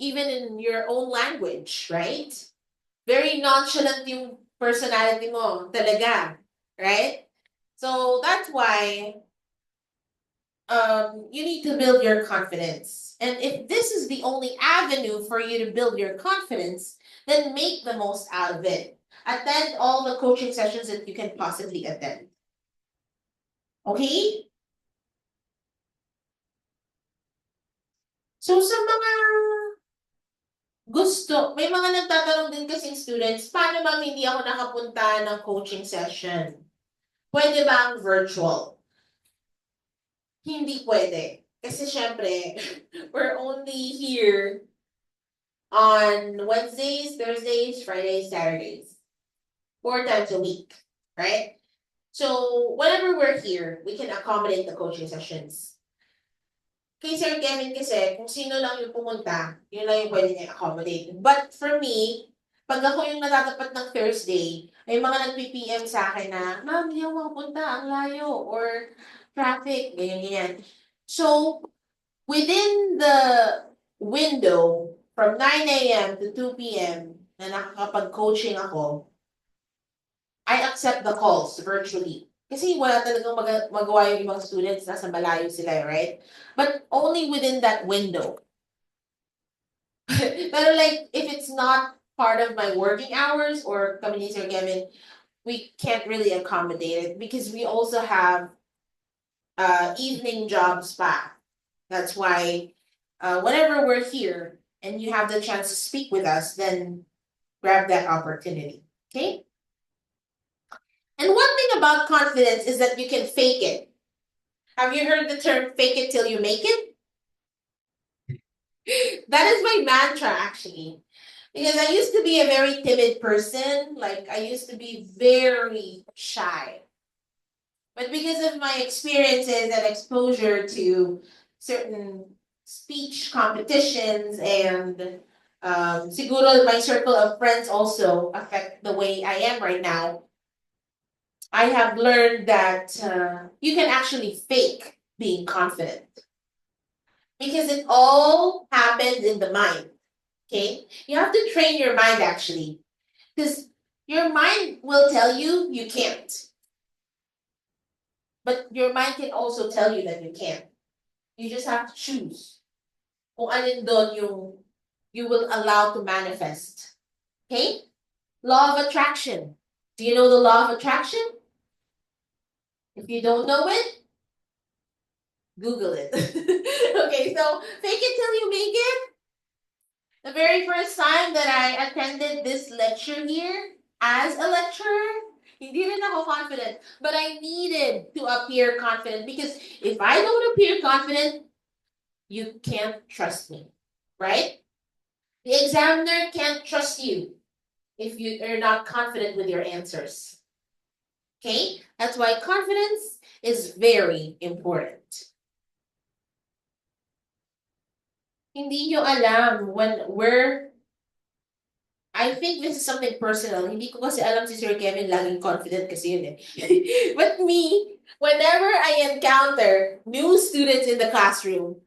Even in your own language, right? Very nonchalant yung personality mo, talaga, right? So that's why you need to build your confidence. And if this is the only avenue for you to build your confidence, then make the most out of it. Attend all the coaching sessions that you can possibly attend. Okay? So sa mga gusto, may mga nagtatanong din kasing students, paano bang hindi ako nakapunta ng coaching session? Pwede ba ang virtual? Hindi pwede. Kasi syempre, we're only here on Wednesdays, Thursdays, Fridays, Saturdays. 4 times a week, right? So whenever we're here, we can accommodate the coaching sessions. Kay Sir Kevin kasi, kung sino lang yung pumunta, yun lang yung pwede niya accommodate. But for me, pag ako yung natatapat ng Thursday, may mga nag-PM sa akin na, ma'am, hindi ako makapunta, ang layo, or traffic, ganyan. So, within the window, from 9 a.m. to 2 p.m. na nakakapag-coaching ako, I accept the calls virtually. Kasi wala talagang magawa yung ibang students, nasa malayo sila, right? But only within that window. Pero like, if it's not part of my working hours or community or Kevin, we can't really accommodate it because we also have evening jobs pa. That's why whenever we're here and you have the chance to speak with us, then grab that opportunity. Okay? And one thing about confidence is that you can fake it. Have you heard the term fake it till you make it? That is my mantra actually. Because I used to be a very timid person. Like I used to be very shy. But because of my experiences and exposure to certain speech competitions and siguro my circle of friends also affect the way I am right now. I have learned that you can actually fake being confident because it all happens in the mind. Okay, you have to train your mind actually, because your mind will tell you you can't, but your mind can also tell you that you can. You just have to choose kung alin doon yung you will allow to manifest. Okay? Law of attraction. Do you know the law of attraction? If you don't know it, Google it. Okay, so fake it till you make it. The very first time that I attended this lecture here as a lecturer, hindi rin ako confident, but I needed to appear confident because if I don't appear confident, you can't trust me, right? The examiner can't trust you if you are not confident with your answers. Okay? That's why confidence is very important. Hindi nyo alam when we're I think this is something personal. Hindi ko kasi alam si Sir Kevin laging confident kasi yun eh. But me, whenever I encounter new students in the classroom,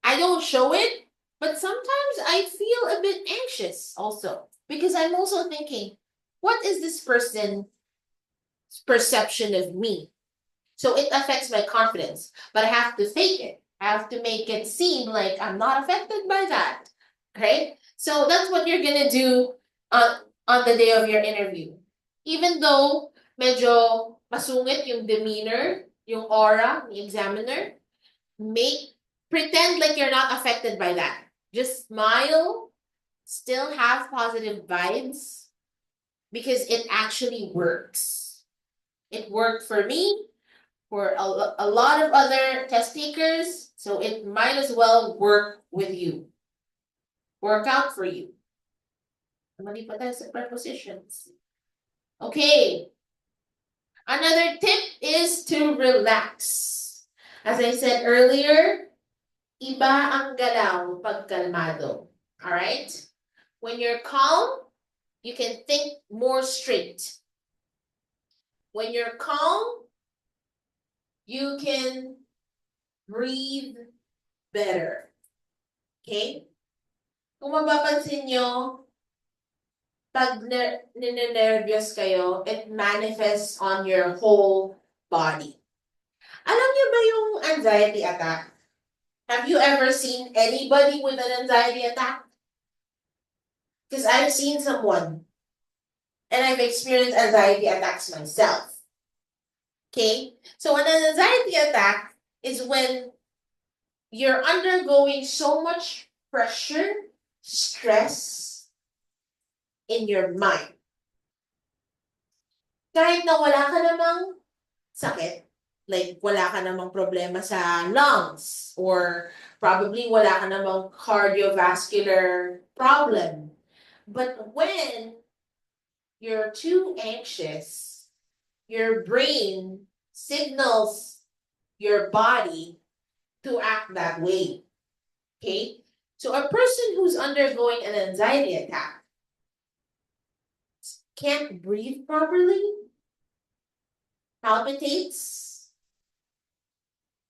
I don't show it, but sometimes I feel a bit anxious also. Because I'm also thinking, what is this person's perception of me? So it affects my confidence, but I have to fake it. I have to make it seem like I'm not affected by that. Okay? So that's what you're gonna do on the day of your interview. Even though medyo masungit yung demeanor, yung aura, the examiner, pretend like you're not affected by that. Just smile, still have positive vibes, because it actually works. It worked for me, for a lot of other test takers, so it might as well work with you. Work out for you. Mali pa tayo sa prepositions. Okay. Another tip is to relax. As I said earlier, iba ang galaw pag kalmado. Alright? When you're calm, you can think more straight. When you're calm, you can breathe better. Okay? Kung mapapansin nyo, pag ninenervyos kayo, it manifests on your whole body. Alam niyo ba yung anxiety attack? Have you ever seen anybody with an anxiety attack? Because I've seen someone, and I've experienced anxiety attacks myself. Okay? So an anxiety attack is when you're undergoing so much pressure, stress in your mind. Kahit na wala ka namang sakit, like wala ka namang problema sa lungs, or probably wala ka namang cardiovascular problem. But when you're too anxious, your brain signals your body to act that way. Okay? So a person who's undergoing an anxiety attack can't breathe properly, palpitates,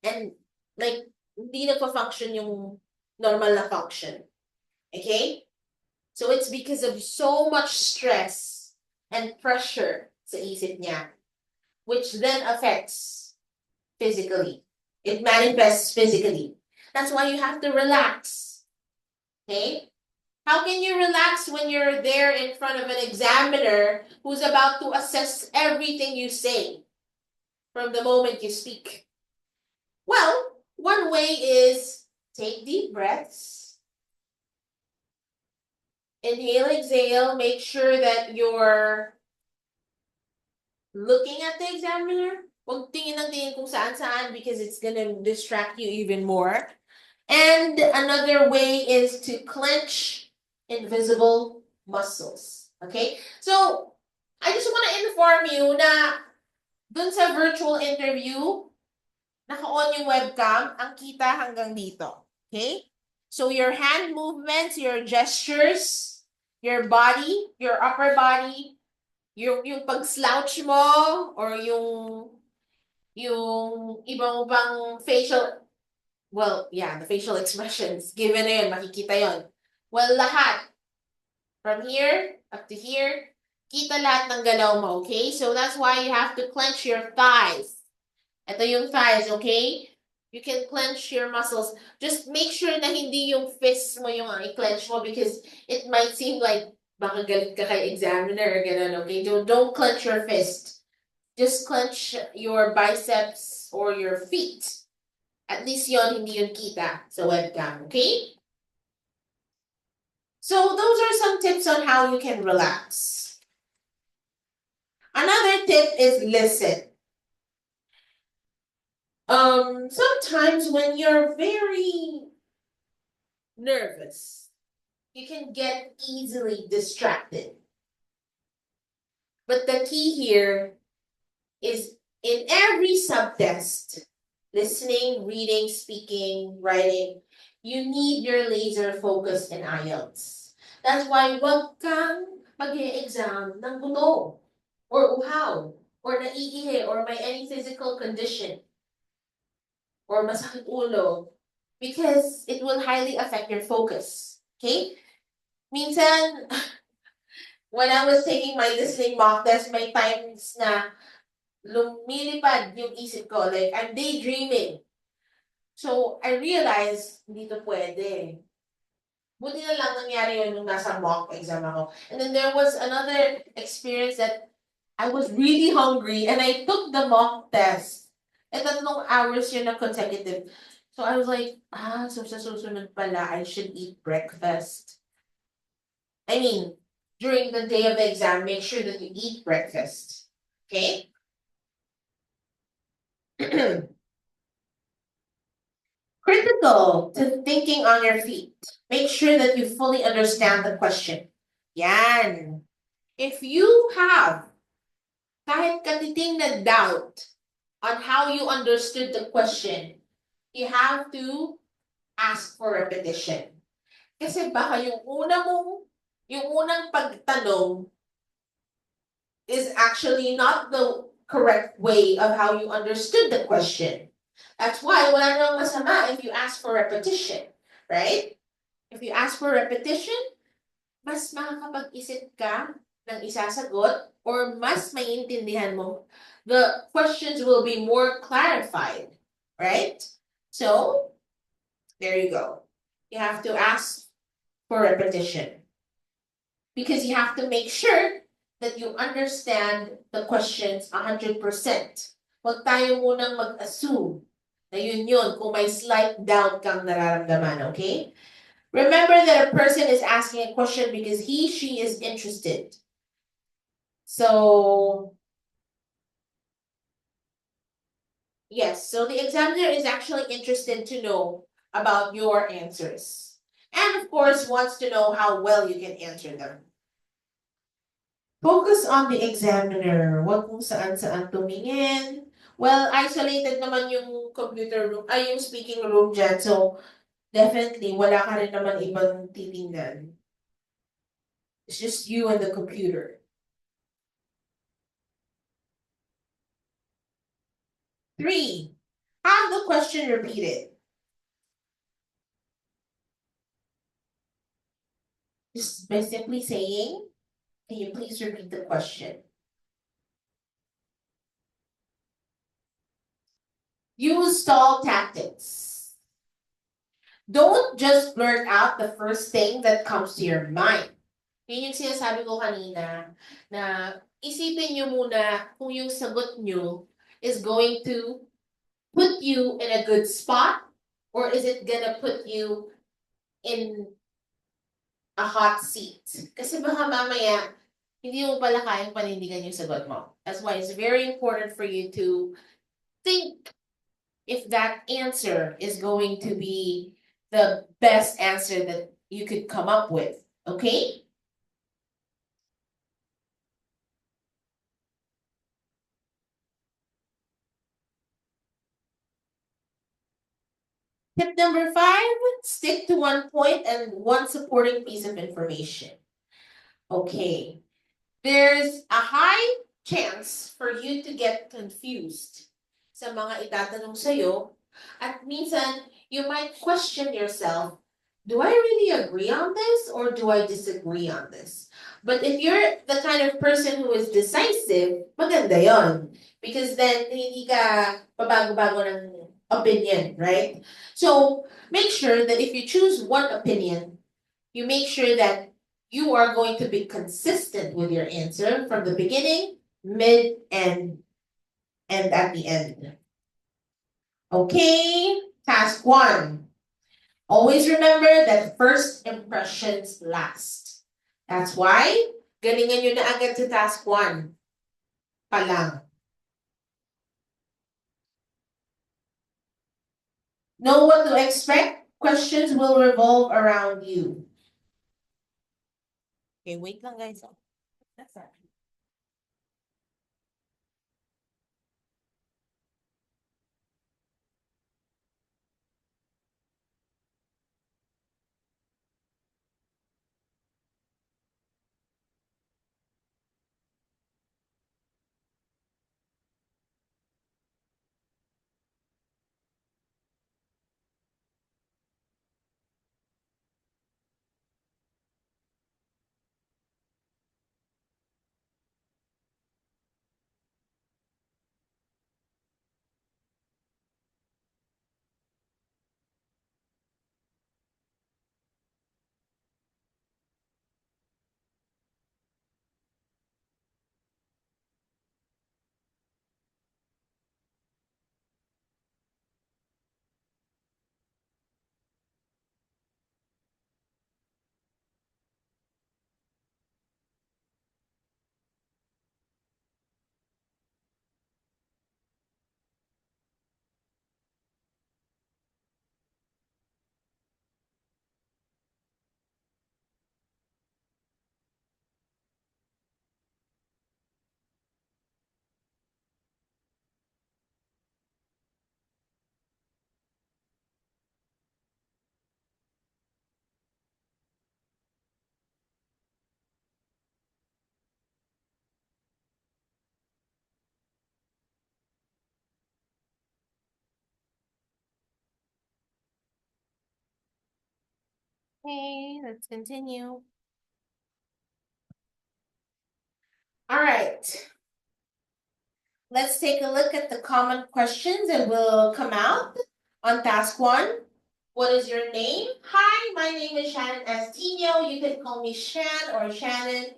and like hindi nagpa-function yung normal na function. Okay? So it's because of so much stress and pressure sa isip niya, which then affects physically. It manifests physically. That's why you have to relax. Okay? How can you relax when you're there in front of an examiner who's about to assess everything you say from the moment you speak? Well, one way is take deep breaths. Inhale, exhale, make sure that you're looking at the examiner. Huwag tingin ng tingin kung saan-saan because it's gonna distract you even more. And another way is to clench invisible muscles. Okay? So, I just want to inform you na dun sa virtual interview, naka-on yung webcam, ang kita hanggang dito. Okay? So your hand movements, your gestures, your body, your upper body, yung pag-slouch mo, or yung ibang facial, well, yeah, the facial expressions, given na yun, makikita yun. Well, lahat, from here up to here, kita lahat ng galaw mo, okay? So that's why you have to clench your thighs. Ito yung thighs, okay? You can clench your muscles. Just make sure na hindi yung fist mo yung i-clench mo, because it might seem like baka galit ka kay examiner or ganun, okay? Don't clench your fist. Just clench your biceps or your feet. At least yon hindi yun kita sa webcam, okay? So those are some tips on how you can relax. Another tip is listen. Sometimes when you're very nervous, you can get easily distracted. But the key here is in every subtest, listening, reading, speaking, writing, you need your laser focus in IELTS. That's why wag kang mag-e-exam ng gulo, or uhaw, or naiihi, or may any physical condition, or masakit ulo, because it will highly affect your focus. Okay? Minsan, when I was taking my listening mock test, may times na lumilipad yung isip ko, like I'm daydreaming. So I realized, hindi to pwede. Buti na lang nangyari yun nung nasa mock exam ako. And then there was another experience that I was really hungry and I took the mock test. At 3 hours yun na consecutive. So I was like, so sa susunod pala, I should eat breakfast. I mean, during the day of the exam, make sure that you eat breakfast. Okay? Critical to thinking on your feet. Make sure that you fully understand the question. Yan. If you have kahit katiting na doubt on how you understood the question, you have to ask for repetition. Kasi baka yung unang pagtanong is actually not the correct way of how you understood the question. That's why wala nang masama if you ask for repetition, right? If you ask for repetition, mas makakapag-isip ka ng isasagot, or mas maiintindihan mo. The questions will be more clarified, right? So, there you go. You have to ask for repetition, because you have to make sure that you understand the questions 100%. Huwag tayo munang mag-assume na yun, kung may slight doubt kang nararamdaman, okay? Remember that a person is asking a question because she is interested. So, yes, so the examiner is actually interested to know about your answers. And of course, wants to know how well you can answer them. Focus on the examiner. Huwag kung saan-saan tumingin. Well, isolated naman yung computer room, yung speaking room dyan. So, definitely, wala ka rin naman ibang titingnan. It's just you and the computer. 3, have the question repeated. Just by simply saying, can you please repeat the question? Use stall tactics. Don't just blurt out the first thing that comes to your mind. Yun yung sinasabi ko kanina, na isipin nyo muna kung yung sagot nyo is going to put you in a good spot, or is it gonna put you in a hot seat? Kasi baka mamaya, hindi mo pala kayang panindigan yung sagot mo. That's why it's very important for you to think if that answer is going to be the best answer that you could come up with, okay? Tip number 5, stick to one point and one supporting piece of information. Okay. There's a high chance for you to get confused sa mga itatanong sa'yo. At minsan, you might question yourself, do I really agree on this or do I disagree on this? But if you're the kind of person who is decisive, maganda yon. Because then, hindi ka pabago-bago ng opinion, right? So, make sure that if you choose one opinion, you make sure that you are going to be consistent with your answer from the beginning, mid, and at the end. Okay, task 1. Always remember that first impressions last. That's why, galingan nyo na agad sa task 1 pa lang. Know what to expect. Questions will revolve around you. Okay, wait lang guys. That's that. Okay, let's continue. All right. Let's take a look at the common questions and we'll come out on task 1. What is your name? Hi, my name is Shannon Astino. You can call me Shan or Shannon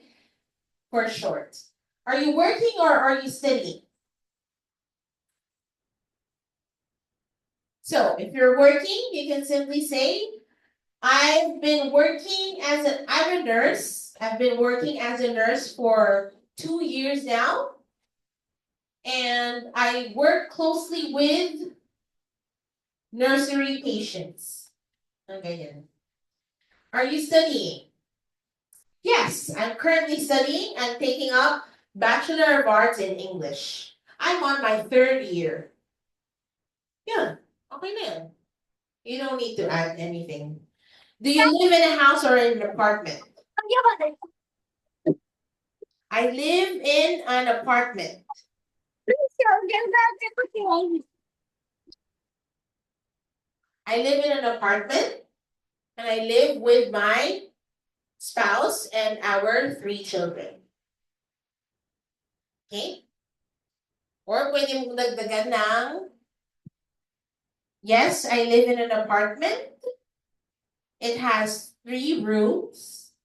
for short. Are you working or are you studying? So if you're working, you can simply say, I'm a nurse. I've been working as a nurse for 2 years now. And I work closely with nursery patients. Okay. Are you studying? Yes, I'm currently studying. I'm taking up Bachelor of Arts in English. I'm on my 3rd year. Yeah, okay na yan. You don't need to add anything. Do you live in a house or in an apartment? I live in an apartment. I live in an apartment and I live with my spouse and our 3 children. Okay? Or pwede mong dagdagan ng, yes, I live in an apartment. It has 3 rooms.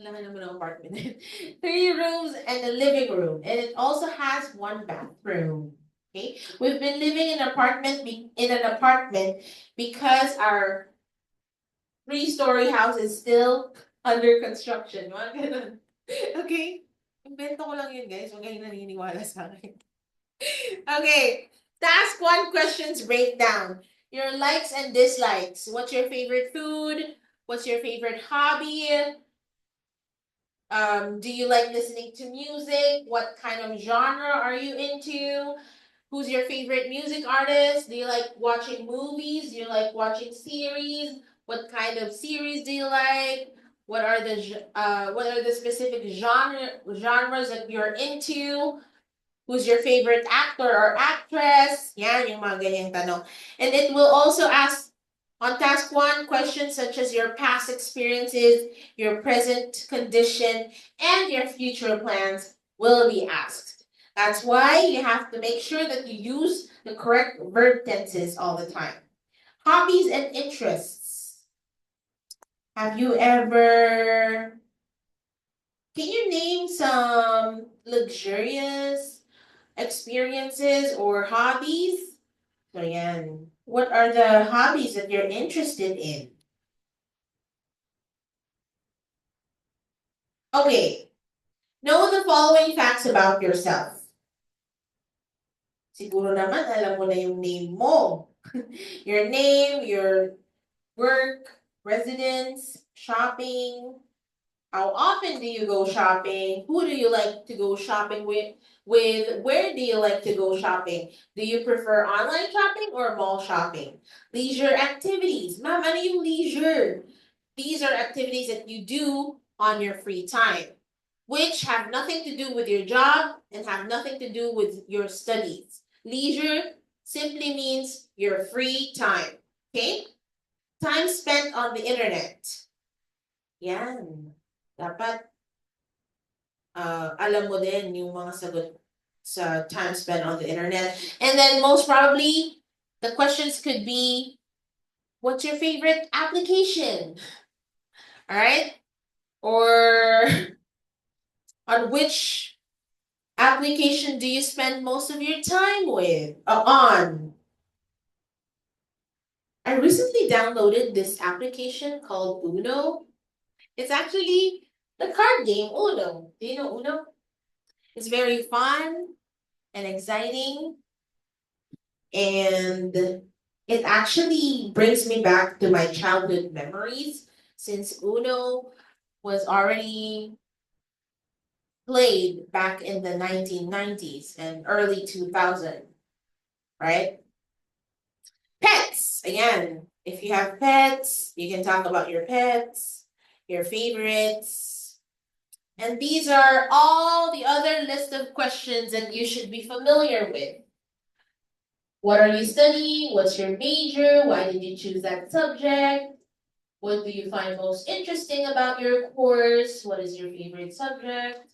Laman naman ng apartment. 3 rooms and a living room. And it also has 1 bathroom. Okay? We've been living in an apartment because our 3-story house is still under construction. Mga ganun. Okay? Invento ko lang yun, guys. Huwag kayong naniniwala sa akin. Okay. Task 1 questions breakdown. Your likes and dislikes. What's your favorite food? What's your favorite hobby? Do you like listening to music? What kind of genre are you into? Who's your favorite music artist? Do you like watching movies? Do you like watching series? What kind of series do you like? What are the specific genres that you're into? Who's your favorite actor or actress? Yan, yung mga ganyang tanong. And it will also ask on task 1 questions such as your past experiences, your present condition, and your future plans will be asked. That's why you have to make sure that you use the correct verb tenses all the time. Hobbies and interests. Have you ever... Can you name some luxurious experiences or hobbies? So yan. What are the hobbies that you're interested in? Okay. Know the following facts about yourself. Siguro naman alam mo na yung name mo. Your name, your work, residence, shopping. How often do you go shopping? Who do you like to go shopping with? Where do you like to go shopping? Do you prefer online shopping or mall shopping? Leisure activities. Ma'am, ano yung leisure? These are activities that you do on your free time, which have nothing to do with your job and have nothing to do with your studies. Leisure simply means your free time. Okay? Time spent on the internet. Yan. Dapat alam mo din yung mga sagot sa time spent on the internet. And then most probably, the questions could be, what's your favorite application? All right? Or on which application do you spend most of your time on? I recently downloaded this application called Uno. It's actually the card game Uno. Do you know Uno? It's very fun and exciting. And it actually brings me back to my childhood memories since Uno was already played back in the 1990s and early 2000, right? Pets, again, if you have pets, you can talk about your pets, your favorites. And these are all the other list of questions that you should be familiar with. What are you studying? What's your major? Why did you choose that subject? What do you find most interesting about your course? What is your favorite subject?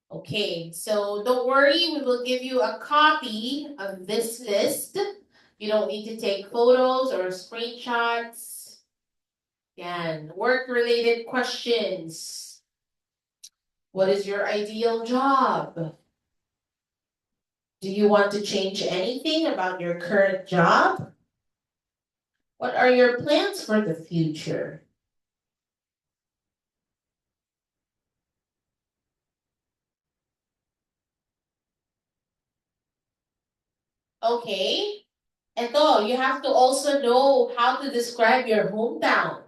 Okay, so don't worry, we will give you a copy of this list. You don't need to take photos or screenshots. Yan, work-related questions. What is your ideal job? Do you want to change anything about your current job? What are your plans for the future? Okay. Ito, you have to also know how to describe your hometown.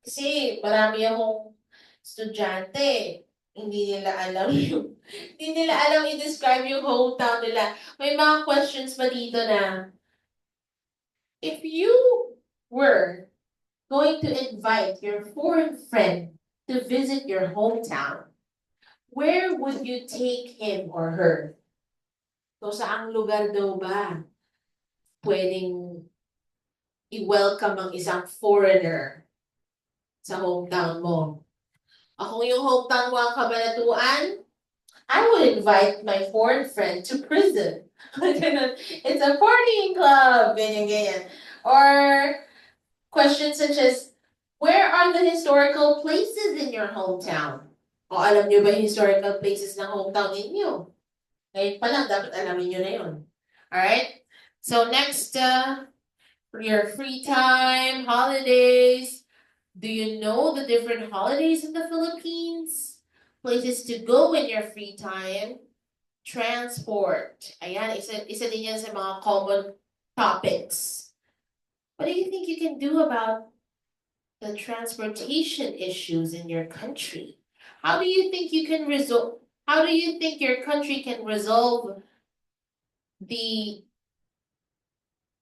Kasi marami akong estudyante, hindi nila alam hindi nila alam i-describe yung hometown nila. May mga questions pa dito na, if you were going to invite your foreign friend to visit your hometown, where would you take him or her? So, saang lugar daw ba pwedeng i-welcome ang isang foreigner sa hometown mo? Ako yung hometown mo ang Cabanatuan, I would invite my foreign friend to prison. It's a partying club, ganyan. Or questions such as, where are the historical places in your hometown? O alam niyo ba yung historical places ng hometown ninyo? Ngayon pa lang, dapat alamin niyo na yun. Alright? So next, for your free time, holidays, do you know the different holidays in the Philippines? Places to go in your free time. Transport. Ayan, isa din yan sa mga common topics. What do you think you can do about the transportation issues in your country? How do you think you can how do you think your country can resolve the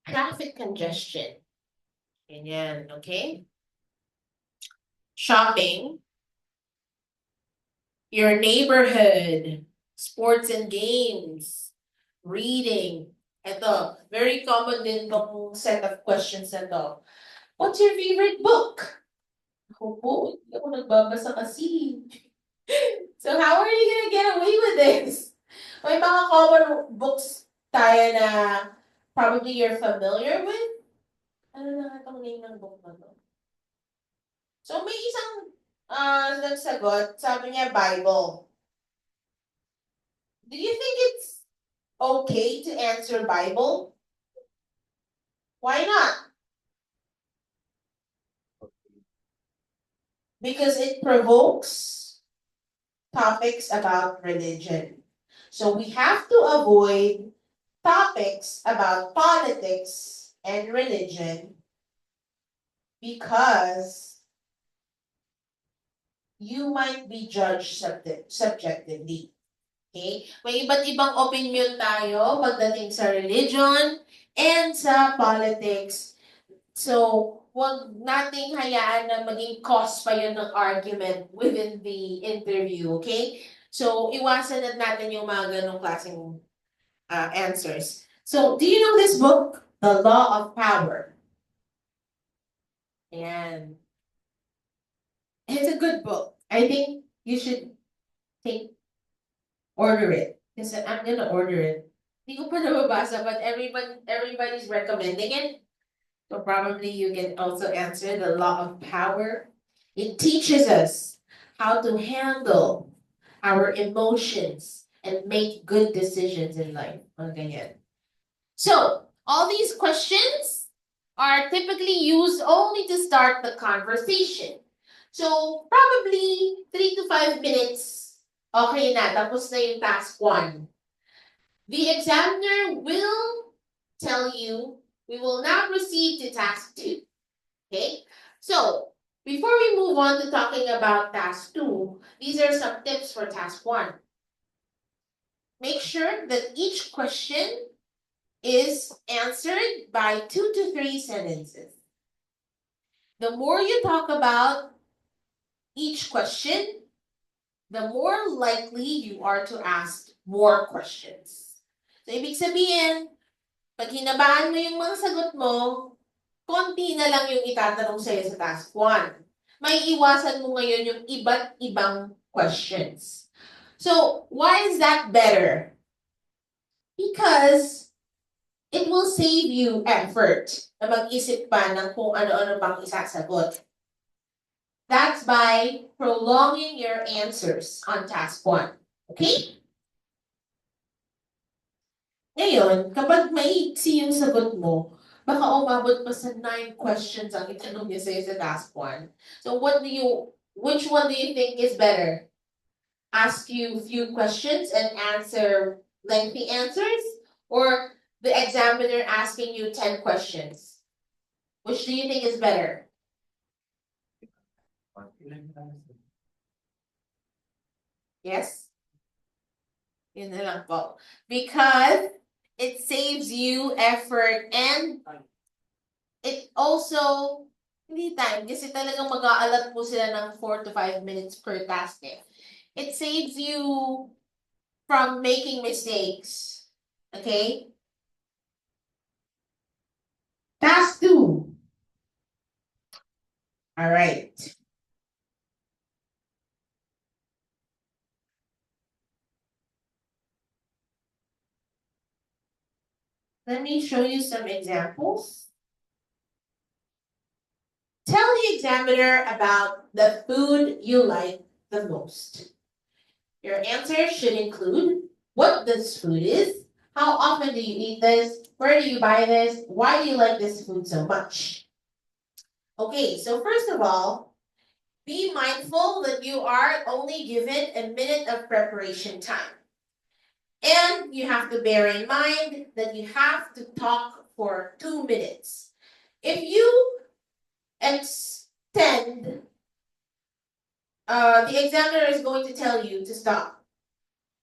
traffic congestion. Ganyan, okay? Shopping, your neighborhood, sports and games, reading. Ito, very common din tong set of questions na to. What's your favorite book? Ako po, hindi ako nagbabasa kasi. So how are you gonna get away with this? May mga common books tayo na probably you're familiar with. Ano na itong name ng book na to? So may isang nagsagot, sabi niya Bible. Do you think it's okay to answer Bible? Why not? Because it provokes topics about religion. So we have to avoid topics about politics and religion because you might be judged subjectively. Okay? May iba't ibang opinion tayo pagdating sa religion and sa politics. So, huwag nating hayaan na maging cause pa yun ng argument within the interview, okay? So, iwasan na natin yung mga ganong klaseng answers. So, do you know this book? The Law of Power. Ayan. It's a good book. I think you should order it. Kasi I'm gonna order it. Hindi ko pa nababasa, but everybody's recommending it. So probably you can also answer the law of power. It teaches us how to handle our emotions and make good decisions in life. Okay. So all these questions are typically used only to start the conversation. So probably 3 to 5 minutes, okay na, tapos na yung task 1. The examiner will tell you we will now proceed to task 2. Okay? So, before we move on to talking about task 2, these are some tips for task 1. Make sure that each question is answered by 2 to 3 sentences. The more you talk about each question, the more likely you are to ask more questions. So, ibig sabihin, pag hinabaan mo yung mga sagot mo, konti na lang yung itatanong sa'yo sa task 1. May iwasan mo ngayon yung iba't ibang questions. So, why is that better? Because it will save you effort na mag-isip pa ng kung ano-ano pang isasagot. That's by prolonging your answers on task 1. Okay? Ngayon, kapag maiksi yung sagot mo, baka umabot pa sa 9 questions ang itanong niya sa'yo sa task 1. So which one do you think is better? Ask you few questions and answer lengthy answers? Or the examiner asking you 10 questions? Which do you think is better? Yes? Yun na lang po. Because it saves you effort and it also, hindi time, kasi talagang mag-aalat po sila ng 4 to 5 minutes per task eh. It saves you from making mistakes. Okay? Task 2. All right. Let me show you some examples. Tell the examiner about the food you like the most. Your answer should include what this food is, how often do you eat this, where do you buy this, why do you like this food so much? Okay, so first of all, be mindful that you are only given a minute of preparation time. And you have to bear in mind that you have to talk for 2 minutes. If you extend, the examiner is going to tell you to stop.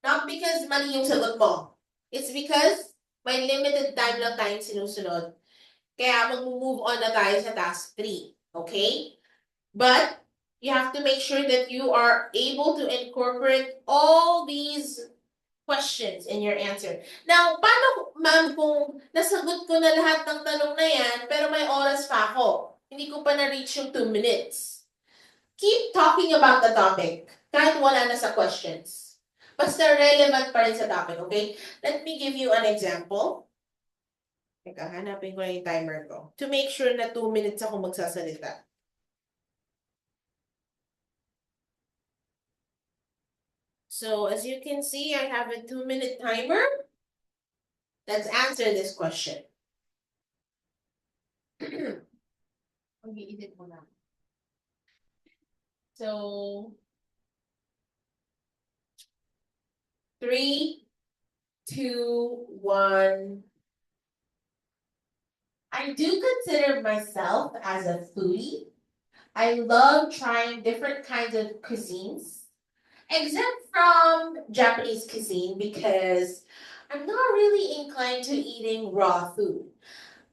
Not because mali yung sagot mo. It's because May limited time lang tayong sinusunod. Kaya mag-move on na tayo sa task 3. Okay? But you have to make sure that you are able to incorporate all these questions in your answer. Now, paano, ma'am, kung nasagot ko na lahat ng tanong na yan, pero may oras pa ako? Hindi ko pa na-reach yung 2 minutes. Keep talking about the topic, kahit wala na sa questions. Basta relevant pa rin sa topic, okay? Let me give you an example. Teka, hanapin ko na yung timer ko. To make sure na 2 minutes ako magsasalita. So, as you can see, I have a 2-minute timer. Let's answer this question. Mag-iisip mo na. So, 3, 2, 1. I do consider myself as a foodie. I love trying different kinds of cuisines, except from Japanese cuisine because I'm not really inclined to eating raw food.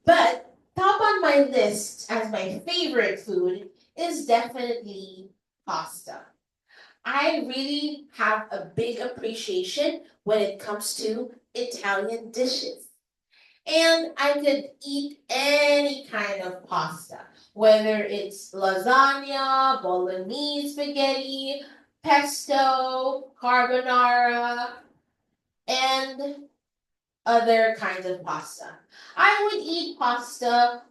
But top on my list as my favorite food is definitely pasta. I really have a big appreciation when it comes to Italian dishes. And I could eat any kind of pasta, whether it's lasagna, bolognese spaghetti, pesto, carbonara, and other kinds of pasta. I would eat pasta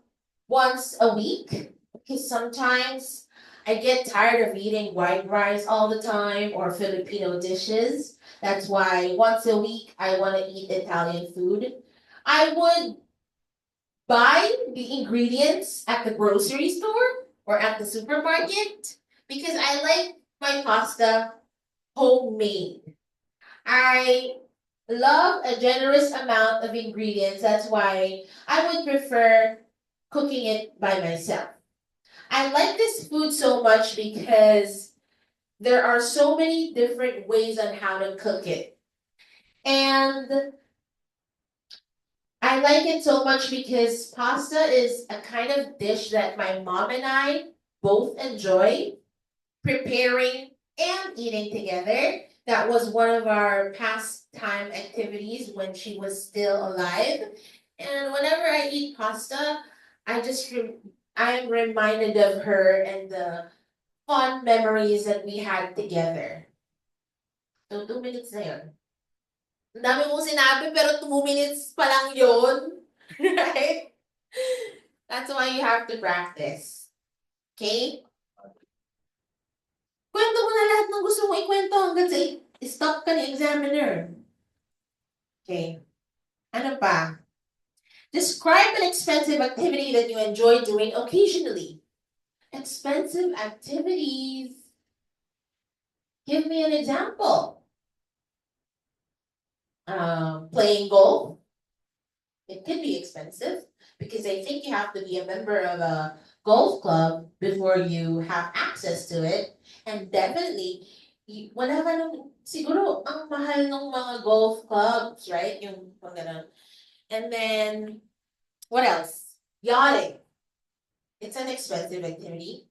once a week because sometimes I get tired of eating white rice all the time or Filipino dishes. That's why once a week I want to eat Italian food. I would buy the ingredients at the grocery store or at the supermarket because I like my pasta homemade. I love a generous amount of ingredients. That's why I would prefer cooking it by myself. I like this food so much because there are so many different ways on how to cook it. And I like it so much because pasta is a kind of dish that my mom and I both enjoy preparing and eating together. That was one of our pastime activities when she was still alive. And whenever I eat pasta, I am reminded of her and the fun memories that we had together. So 2 minutes na yun. Ang dami mong sinabi pero 2 minutes pa lang yun. Right? That's why you have to practice. Okay? Kwento mo na lahat ng gusto mong ikwento hanggang sa stop ka ni examiner. Okay. Ano pa? Describe an expensive activity that you enjoy doing occasionally. Expensive activities. Give me an example. Playing golf. It could be expensive because I think you have to be a member of a golf club before you have access to it. And definitely, wala ka nung, siguro, ang mahal ng mga golf clubs, right? Yung pang ganun. And then, what else? Yachting. It's an expensive activity.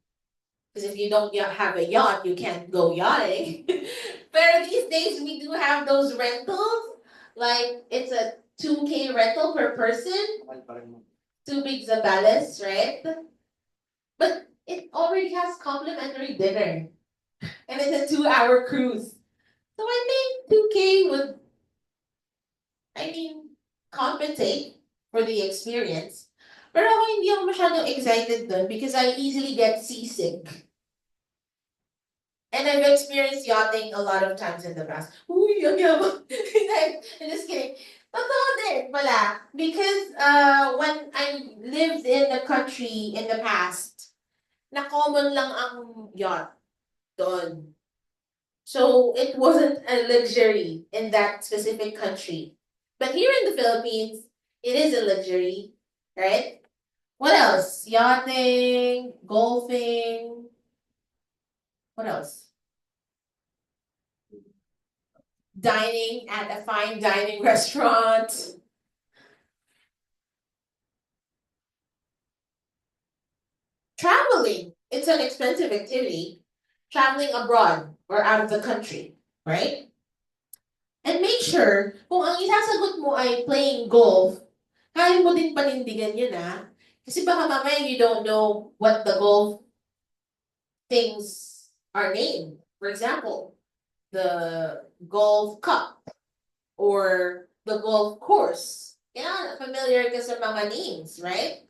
Because if you don't have a yacht, you can't go yachting. But these days, we do have those rentals. Like, it's a 2K rental per person. 2 big Zambales, right? But it already has complimentary dinner. And it's a 2-hour cruise. So I think 2K would, compensate for the experience. Pero ako hindi ako masyadong excited dun because I easily get seasick. And I've experienced yachting a lot of times in the past. Uy, ang yaman. I'm just kidding. Totoo din pala. Because when I lived in the country in the past, na common lang ang yacht doon. So it wasn't a luxury in that specific country. But here in the Philippines, it is a luxury, right? What else? Yachting, golfing. What else? Dining at a fine dining restaurant. traveling, it's an expensive activity. Traveling abroad or out of the country, right? And make sure, kung ang isasagot mo ay playing golf, kaya mo din panindigan yun Kasi baka mamaya you don't know what the golf things are named. For example, the golf cup or the golf course. Yeah, familiar ka sa mga names, right?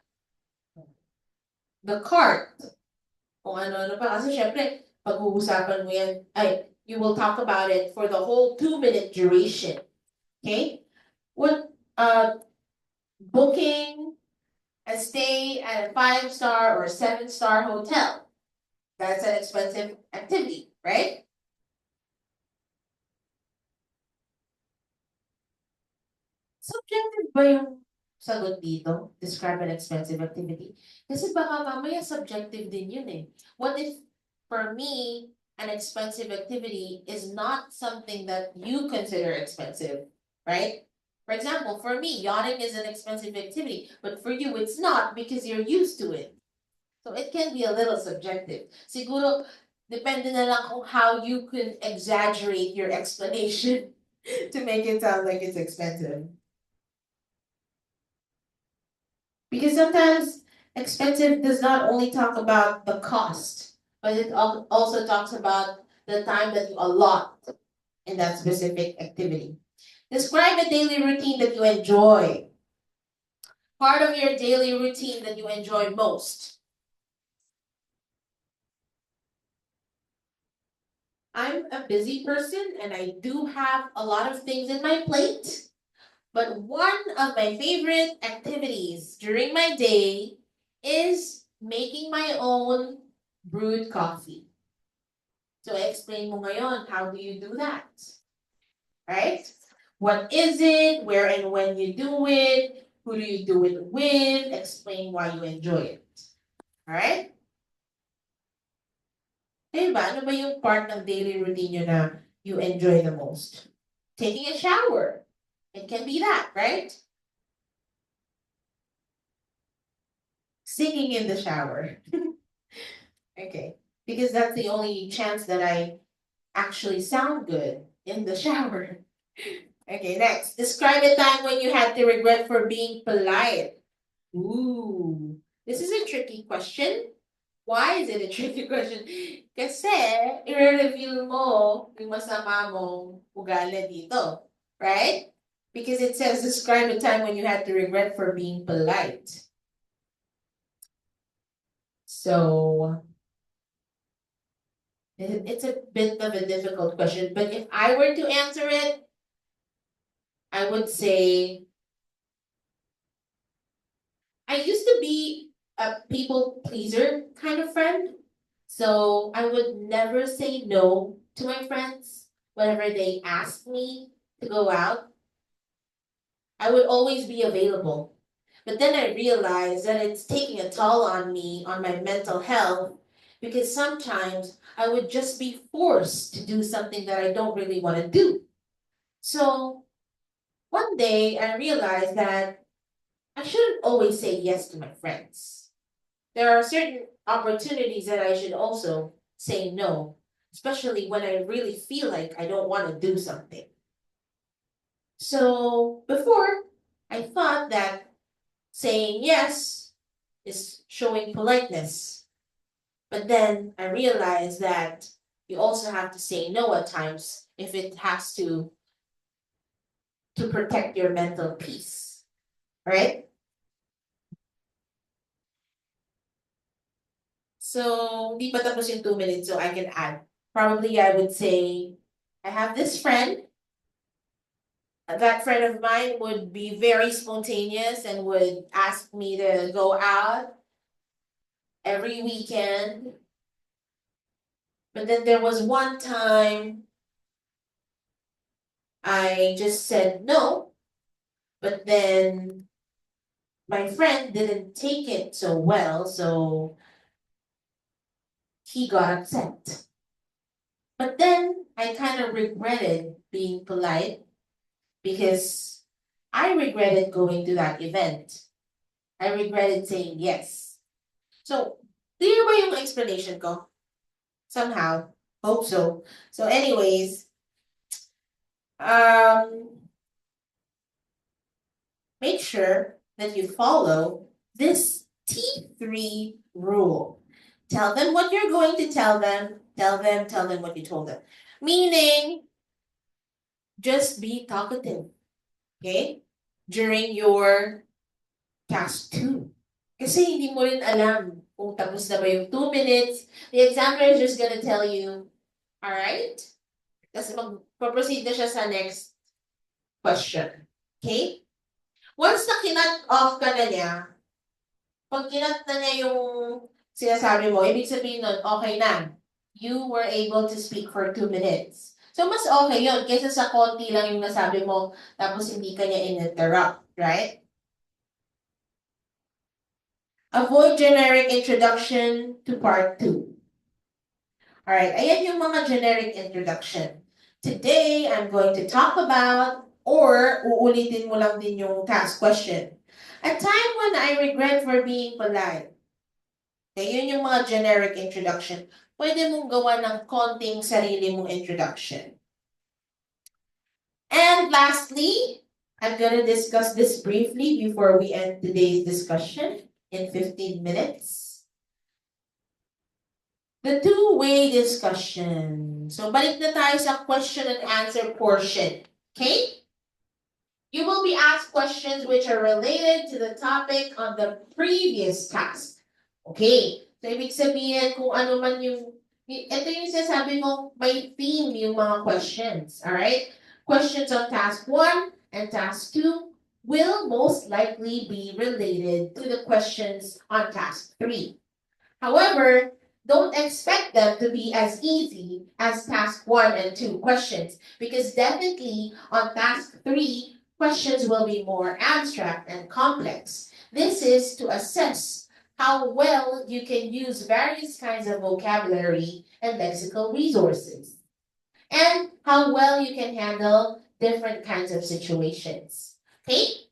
The cart. Kung ano-ano pa. Kasi syempre, pag-uusapan mo yan, you will talk about it for the whole 2-minute duration. Okay? What, booking a stay at a 5-star or 7-star hotel. That's an expensive activity, right? Subjective ba yung sagot dito? Describe an expensive activity. Kasi baka mamaya subjective din yun What if, for me, an expensive activity is not something that you consider expensive, right? For example, for me, yachting is an expensive activity, but for you, it's not because you're used to it. So it can be a little subjective. Siguro, depende na lang kung how you can exaggerate your explanation to make it sound like it's expensive. Because sometimes expensive does not only talk about the cost, but it also talks about the time that you allot in that specific activity. Describe a daily routine that you enjoy. Part of your daily routine that you enjoy most. I'm a busy person and I do have a lot of things in my plate. But one of my favorite activities during my day is making my own brewed coffee. So explain mo ngayon, how do you do that? Right? What is it? Where and when you do it? Who do you do it with? Explain why you enjoy it. Alright? Eh ba, ano ba yung part ng daily routine nyo na you enjoy the most? Taking a shower. It can be that, right? Singing in the shower. Okay. Because that's the only chance that I actually sound good in the shower. Okay, next. Describe a time when you had to regret for being polite. Ooh, this is a tricky question. Why is it a tricky question? Kasi, i-review mo yung masama mong ugali dito. Right? Because it says, describe a time when you had to regret for being polite. So, it's a bit of a difficult question, but if I were to answer it, I would say I used to be a people pleaser kind of friend. So I would never say no to my friends whenever they asked me to go out. I would always be available. But then I realized that it's taking a toll on me, on my mental health, because sometimes I would just be forced to do something that I don't really want to do. So one day I realized that I shouldn't always say yes to my friends. There are certain opportunities that I should also say no, especially when I really feel like I don't want to do something. So before, I thought that saying yes is showing politeness. But then I realized that you also have to say no at times if it has to protect your mental peace. Right? So, di pa tapos yung 2 minutes, so I can add. Probably I would say, I have this friend. That friend of mine would be very spontaneous and would ask me to go out every weekend. But then there was one time I just said no, but then my friend didn't take it so well, so he got upset. But then I kind of regretted being polite because I regretted going to that event. I regretted saying yes. So Clear ba yung explanation ko? Somehow. Hope so. So anyways, make sure that you follow this T3 rule. Tell them what you're going to tell them. Tell them what you told them. Meaning, just be talkative. Okay? During your task 2. Kasi hindi mo rin alam kung tapos na ba yung 2 minutes. The examiner is just gonna tell you, alright? Tapos mag-proceed na siya sa next question. Okay? Once na kinat off ka na niya, pag kinat na niya yung sinasabi mo, ibig sabihin nun, okay na. You were able to speak for 2 minutes. So, mas okay yun kaysa sa konti lang yung nasabi mo tapos hindi ka niya in-interrupt, right? Avoid generic introduction to part 2. Alright, ayan yung mga generic introduction. Today, I'm going to talk about, or uulitin mo lang din yung task question. A time when I regret for being polite. Okay, yun yung mga generic introduction. Pwede mong gawa ng konting sarili mong introduction. And lastly, I'm going to discuss this briefly before we end today's discussion in 15 minutes. The two-way discussion. So, balik na tayo sa question and answer portion. Okay? You will be asked questions which are related to the topic on the previous task. Okay? So, ibig sabihin kung ano man yung, ito yung sinasabi mo, may theme yung mga questions. Alright? Questions on task 1 and task 2 will most likely be related to the questions on task 3. However, don't expect them to be as easy as task 1 and 2 questions, because definitely on task 3, questions will be more abstract and complex. This is to assess how well you can use various kinds of vocabulary and lexical resources, and how well you can handle different kinds of situations. Okay?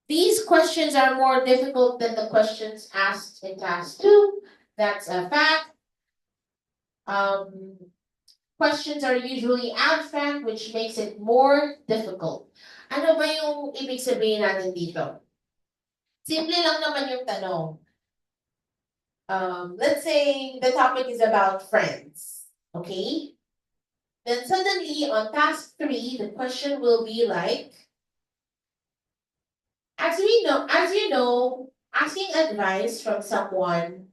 These questions are more difficult than the questions asked in task 2. That's a fact. Questions are usually abstract, which makes it more difficult. Ano ba yung ibig sabihin natin dito? Simple lang naman yung tanong. Let's say the topic is about friends. Okay? Then suddenly on task 3, the question will be like, as you know, asking advice from someone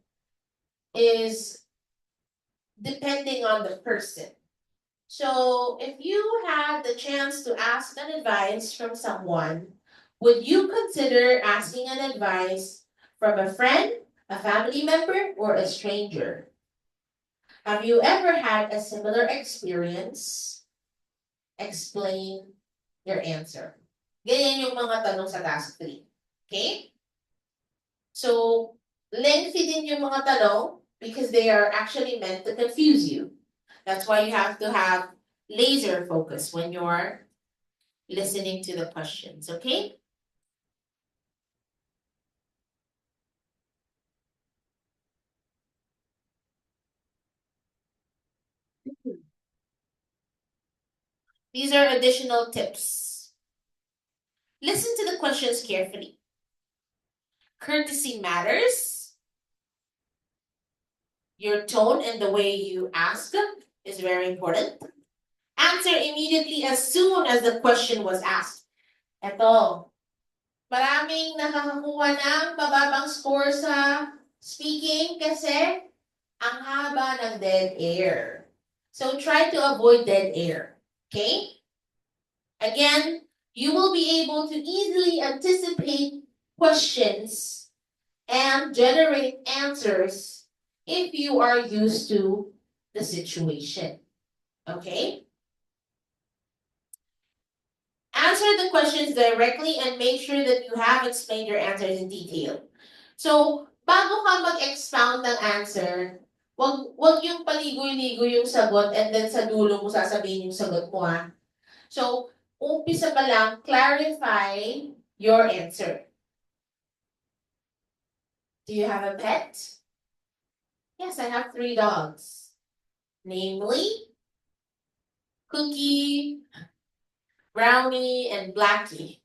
is depending on the person. So if you had the chance to ask an advice from someone, would you consider asking an advice from a friend, a family member, or a stranger? Have you ever had a similar experience? Explain your answer. Ganyan yung mga tanong sa task 3. Okay? So, lengthy din yung mga tanong because they are actually meant to confuse you. That's why you have to have laser focus when you're listening to the questions, okay? These are additional tips. Listen to the questions carefully. Courtesy matters. Your tone and the way you ask is very important. Answer immediately as soon as the question was asked. Ito, maraming nakakakuha ng mababang score sa speaking kasi ang haba ng dead air. So try to avoid dead air. Okay? Again, you will be able to easily anticipate questions and generate answers if you are used to the situation. Okay? Answer the questions directly and make sure that you have explained your answers in detail. So, bago ka mag-expound ng answer, wag yung paligoy-ligoy yung sagot and then sa dulo mo sasabihin yung sagot mo ha. So, umpisa pa lang, clarify your answer. Do you have a pet? Yes, I have 3 dogs. Namely, Cookie, Brownie, and Blackie.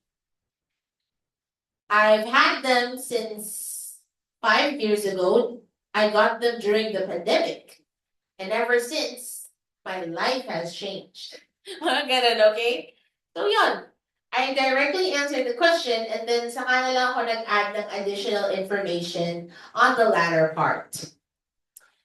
I've had them since 5 years ago. I got them during the pandemic. And ever since, my life has changed. Mga ganun, okay? So yun, I directly answered the question and then saka na lang ako nag-add ng additional information on the latter part.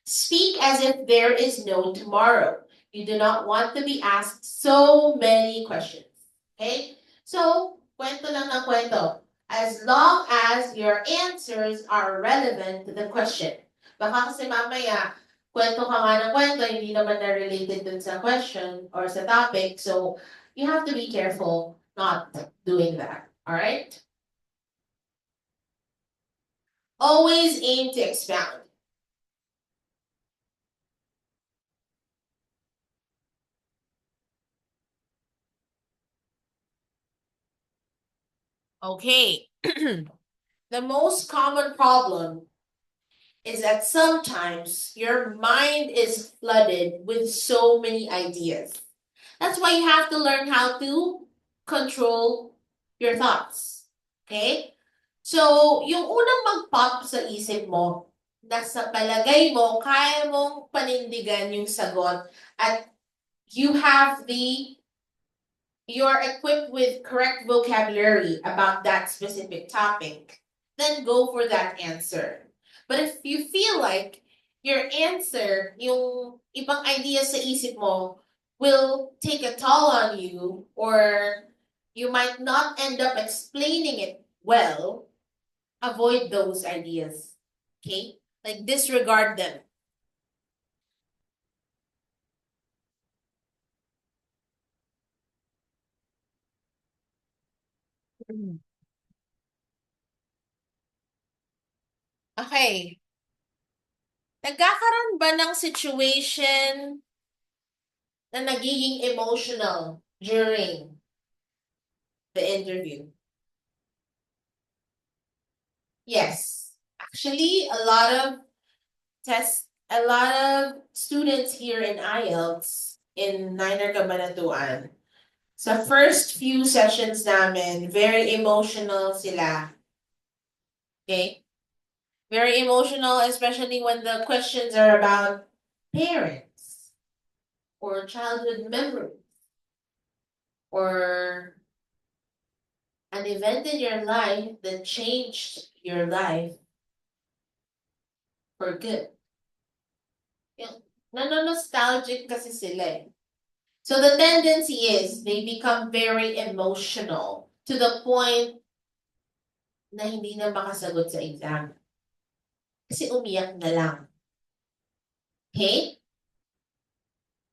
Speak as if there is no tomorrow. You do not want to be asked so many questions. Okay? So, kwento lang ng kwento. As long as your answers are relevant to the question. Baka kasi mamaya, kwento ka nga ng kwento, hindi naman na related dun sa question or sa topic. So, you have to be careful not doing that. Alright? Always aim to expound. Okay. The most common problem is that sometimes your mind is flooded with so many ideas. That's why you have to learn how to control your thoughts. Okay? So, yung unang mag-pop sa isip mo, nasa palagay mo, kaya mong panindigan yung sagot at you're equipped with correct vocabulary about that specific topic, then go for that answer. But if you feel like your answer, yung ibang ideas sa isip mo, will take a toll on you, or you might not end up explaining it well, avoid those ideas. Okay? Like disregard them. Okay. Nagkakaroon ba ng situation na nagiging emotional during the interview? Yes. Actually, a lot of students here in IELTS in Niner Cabanatuan, sa first few sessions namin, very emotional sila. Okay? Very emotional, especially when the questions are about parents or childhood memories or an event in your life that changed your life for good. Yung nano-nostalgic kasi sila eh. So the tendency is they become very emotional to the point na hindi na makasagot sa exam. Kasi umiyak na lang. Okay?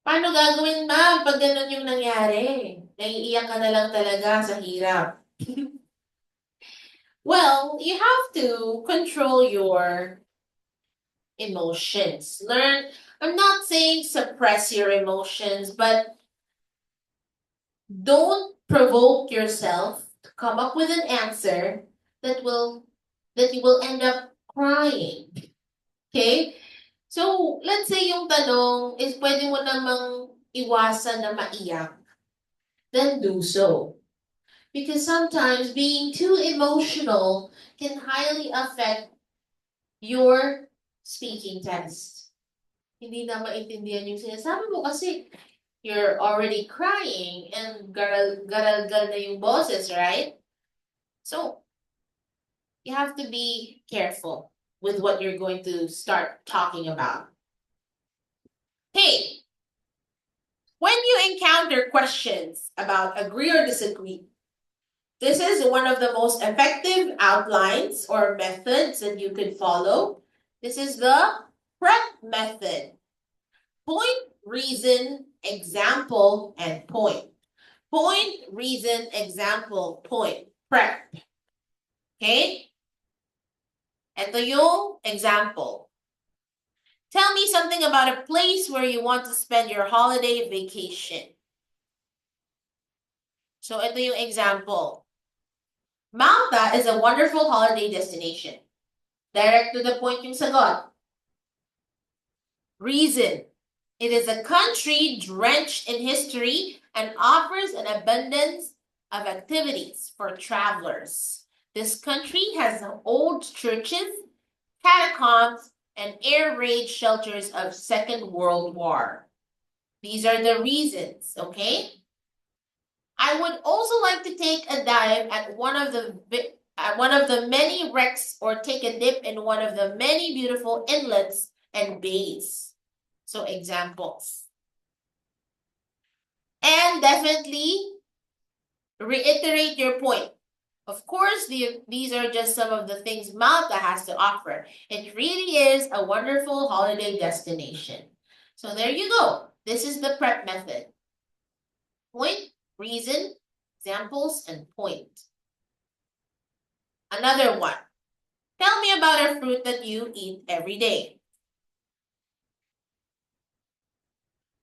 Paano gagawin, ma'am, pag ganun yung nangyari? Naiiyak ka na lang talaga sa hirap. Well, you have to control your emotions. I'm not saying suppress your emotions, but don't provoke yourself to come up with an answer that you will end up crying. Okay? So, let's say yung tanong is pwede mo namang iwasan na maiyak, then do so. Because sometimes being too emotional can highly affect your speaking test. Hindi na maintindihan yung sinasabi mo kasi you're already crying and garal-gal na yung boses, right? So, you have to be careful with what you're going to start talking about. Hey, when you encounter questions about agree or disagree, this is one of the most effective outlines or methods that you could follow. This is the PREP method. Point, reason, example, and point. Point, reason, example, point. PREP. Okay? Ito yung example. Tell me something about a place where you want to spend your holiday vacation. So ito yung example. Malta is a wonderful holiday destination. Direct to the point yung sagot. Reason. It is a country drenched in history and offers an abundance of activities for travelers. This country has old churches, catacombs, and air raid shelters of Second World War. These are the reasons, okay? I would also like to take a dive at one of the many wrecks, or take a dip in one of the many beautiful inlets and bays. So examples. And definitely reiterate your point. Of course, these are just some of the things Malta has to offer. It really is a wonderful holiday destination. So there you go. This is the prep method. Point, reason, examples, and point. Another one. Tell me about a fruit that you eat every day.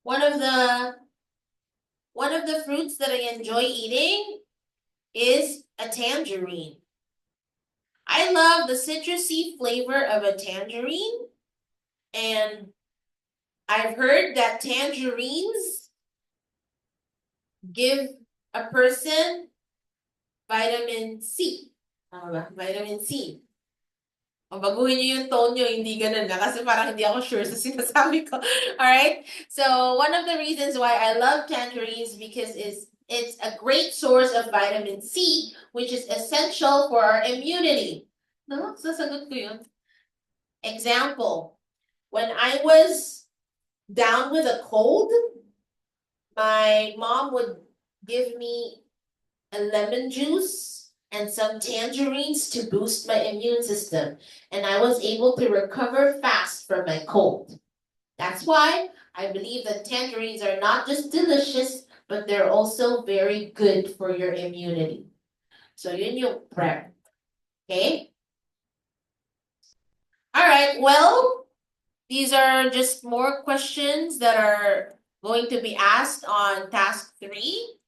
One of the fruits that I enjoy eating is a tangerine. I love the citrusy flavor of a tangerine, and I've heard that tangerines give a person vitamin C. Vitamin C. O, baguhin niyo yung tone niyo, hindi ganun na, kasi parang hindi ako sure sa sinasabi ko. Alright? So, one of the reasons why I love tangerines because it's a great source of vitamin C, which is essential for our immunity. No? Sasagot ko yun. Example, when I was down with a cold, my mom would give me a lemon juice and some tangerines to boost my immune system, and I was able to recover fast from my cold. That's why I believe that tangerines are not just delicious, but they're also very good for your immunity. So yun yung prep. Okay? All right, well, these are just more questions that are going to be asked on task 3.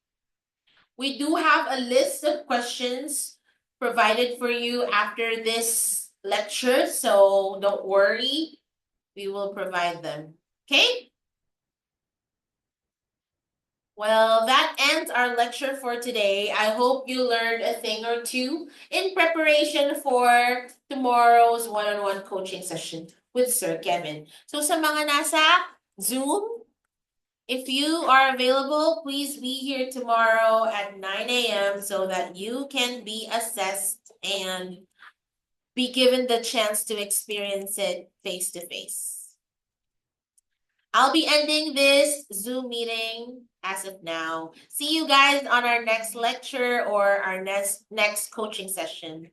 We do have a list of questions provided for you after this lecture, so don't worry, we will provide them. Okay? Well, that ends our lecture for today. I hope you learned a thing or two in preparation for tomorrow's one-on-one coaching session with Sir Kevin. So sa mga nasa Zoom, if you are available, please be here tomorrow at 9 a.m. so that you can be assessed and be given the chance to experience it face-to-face. I'll be ending this Zoom meeting as of now. See you guys on our next lecture or our next coaching session.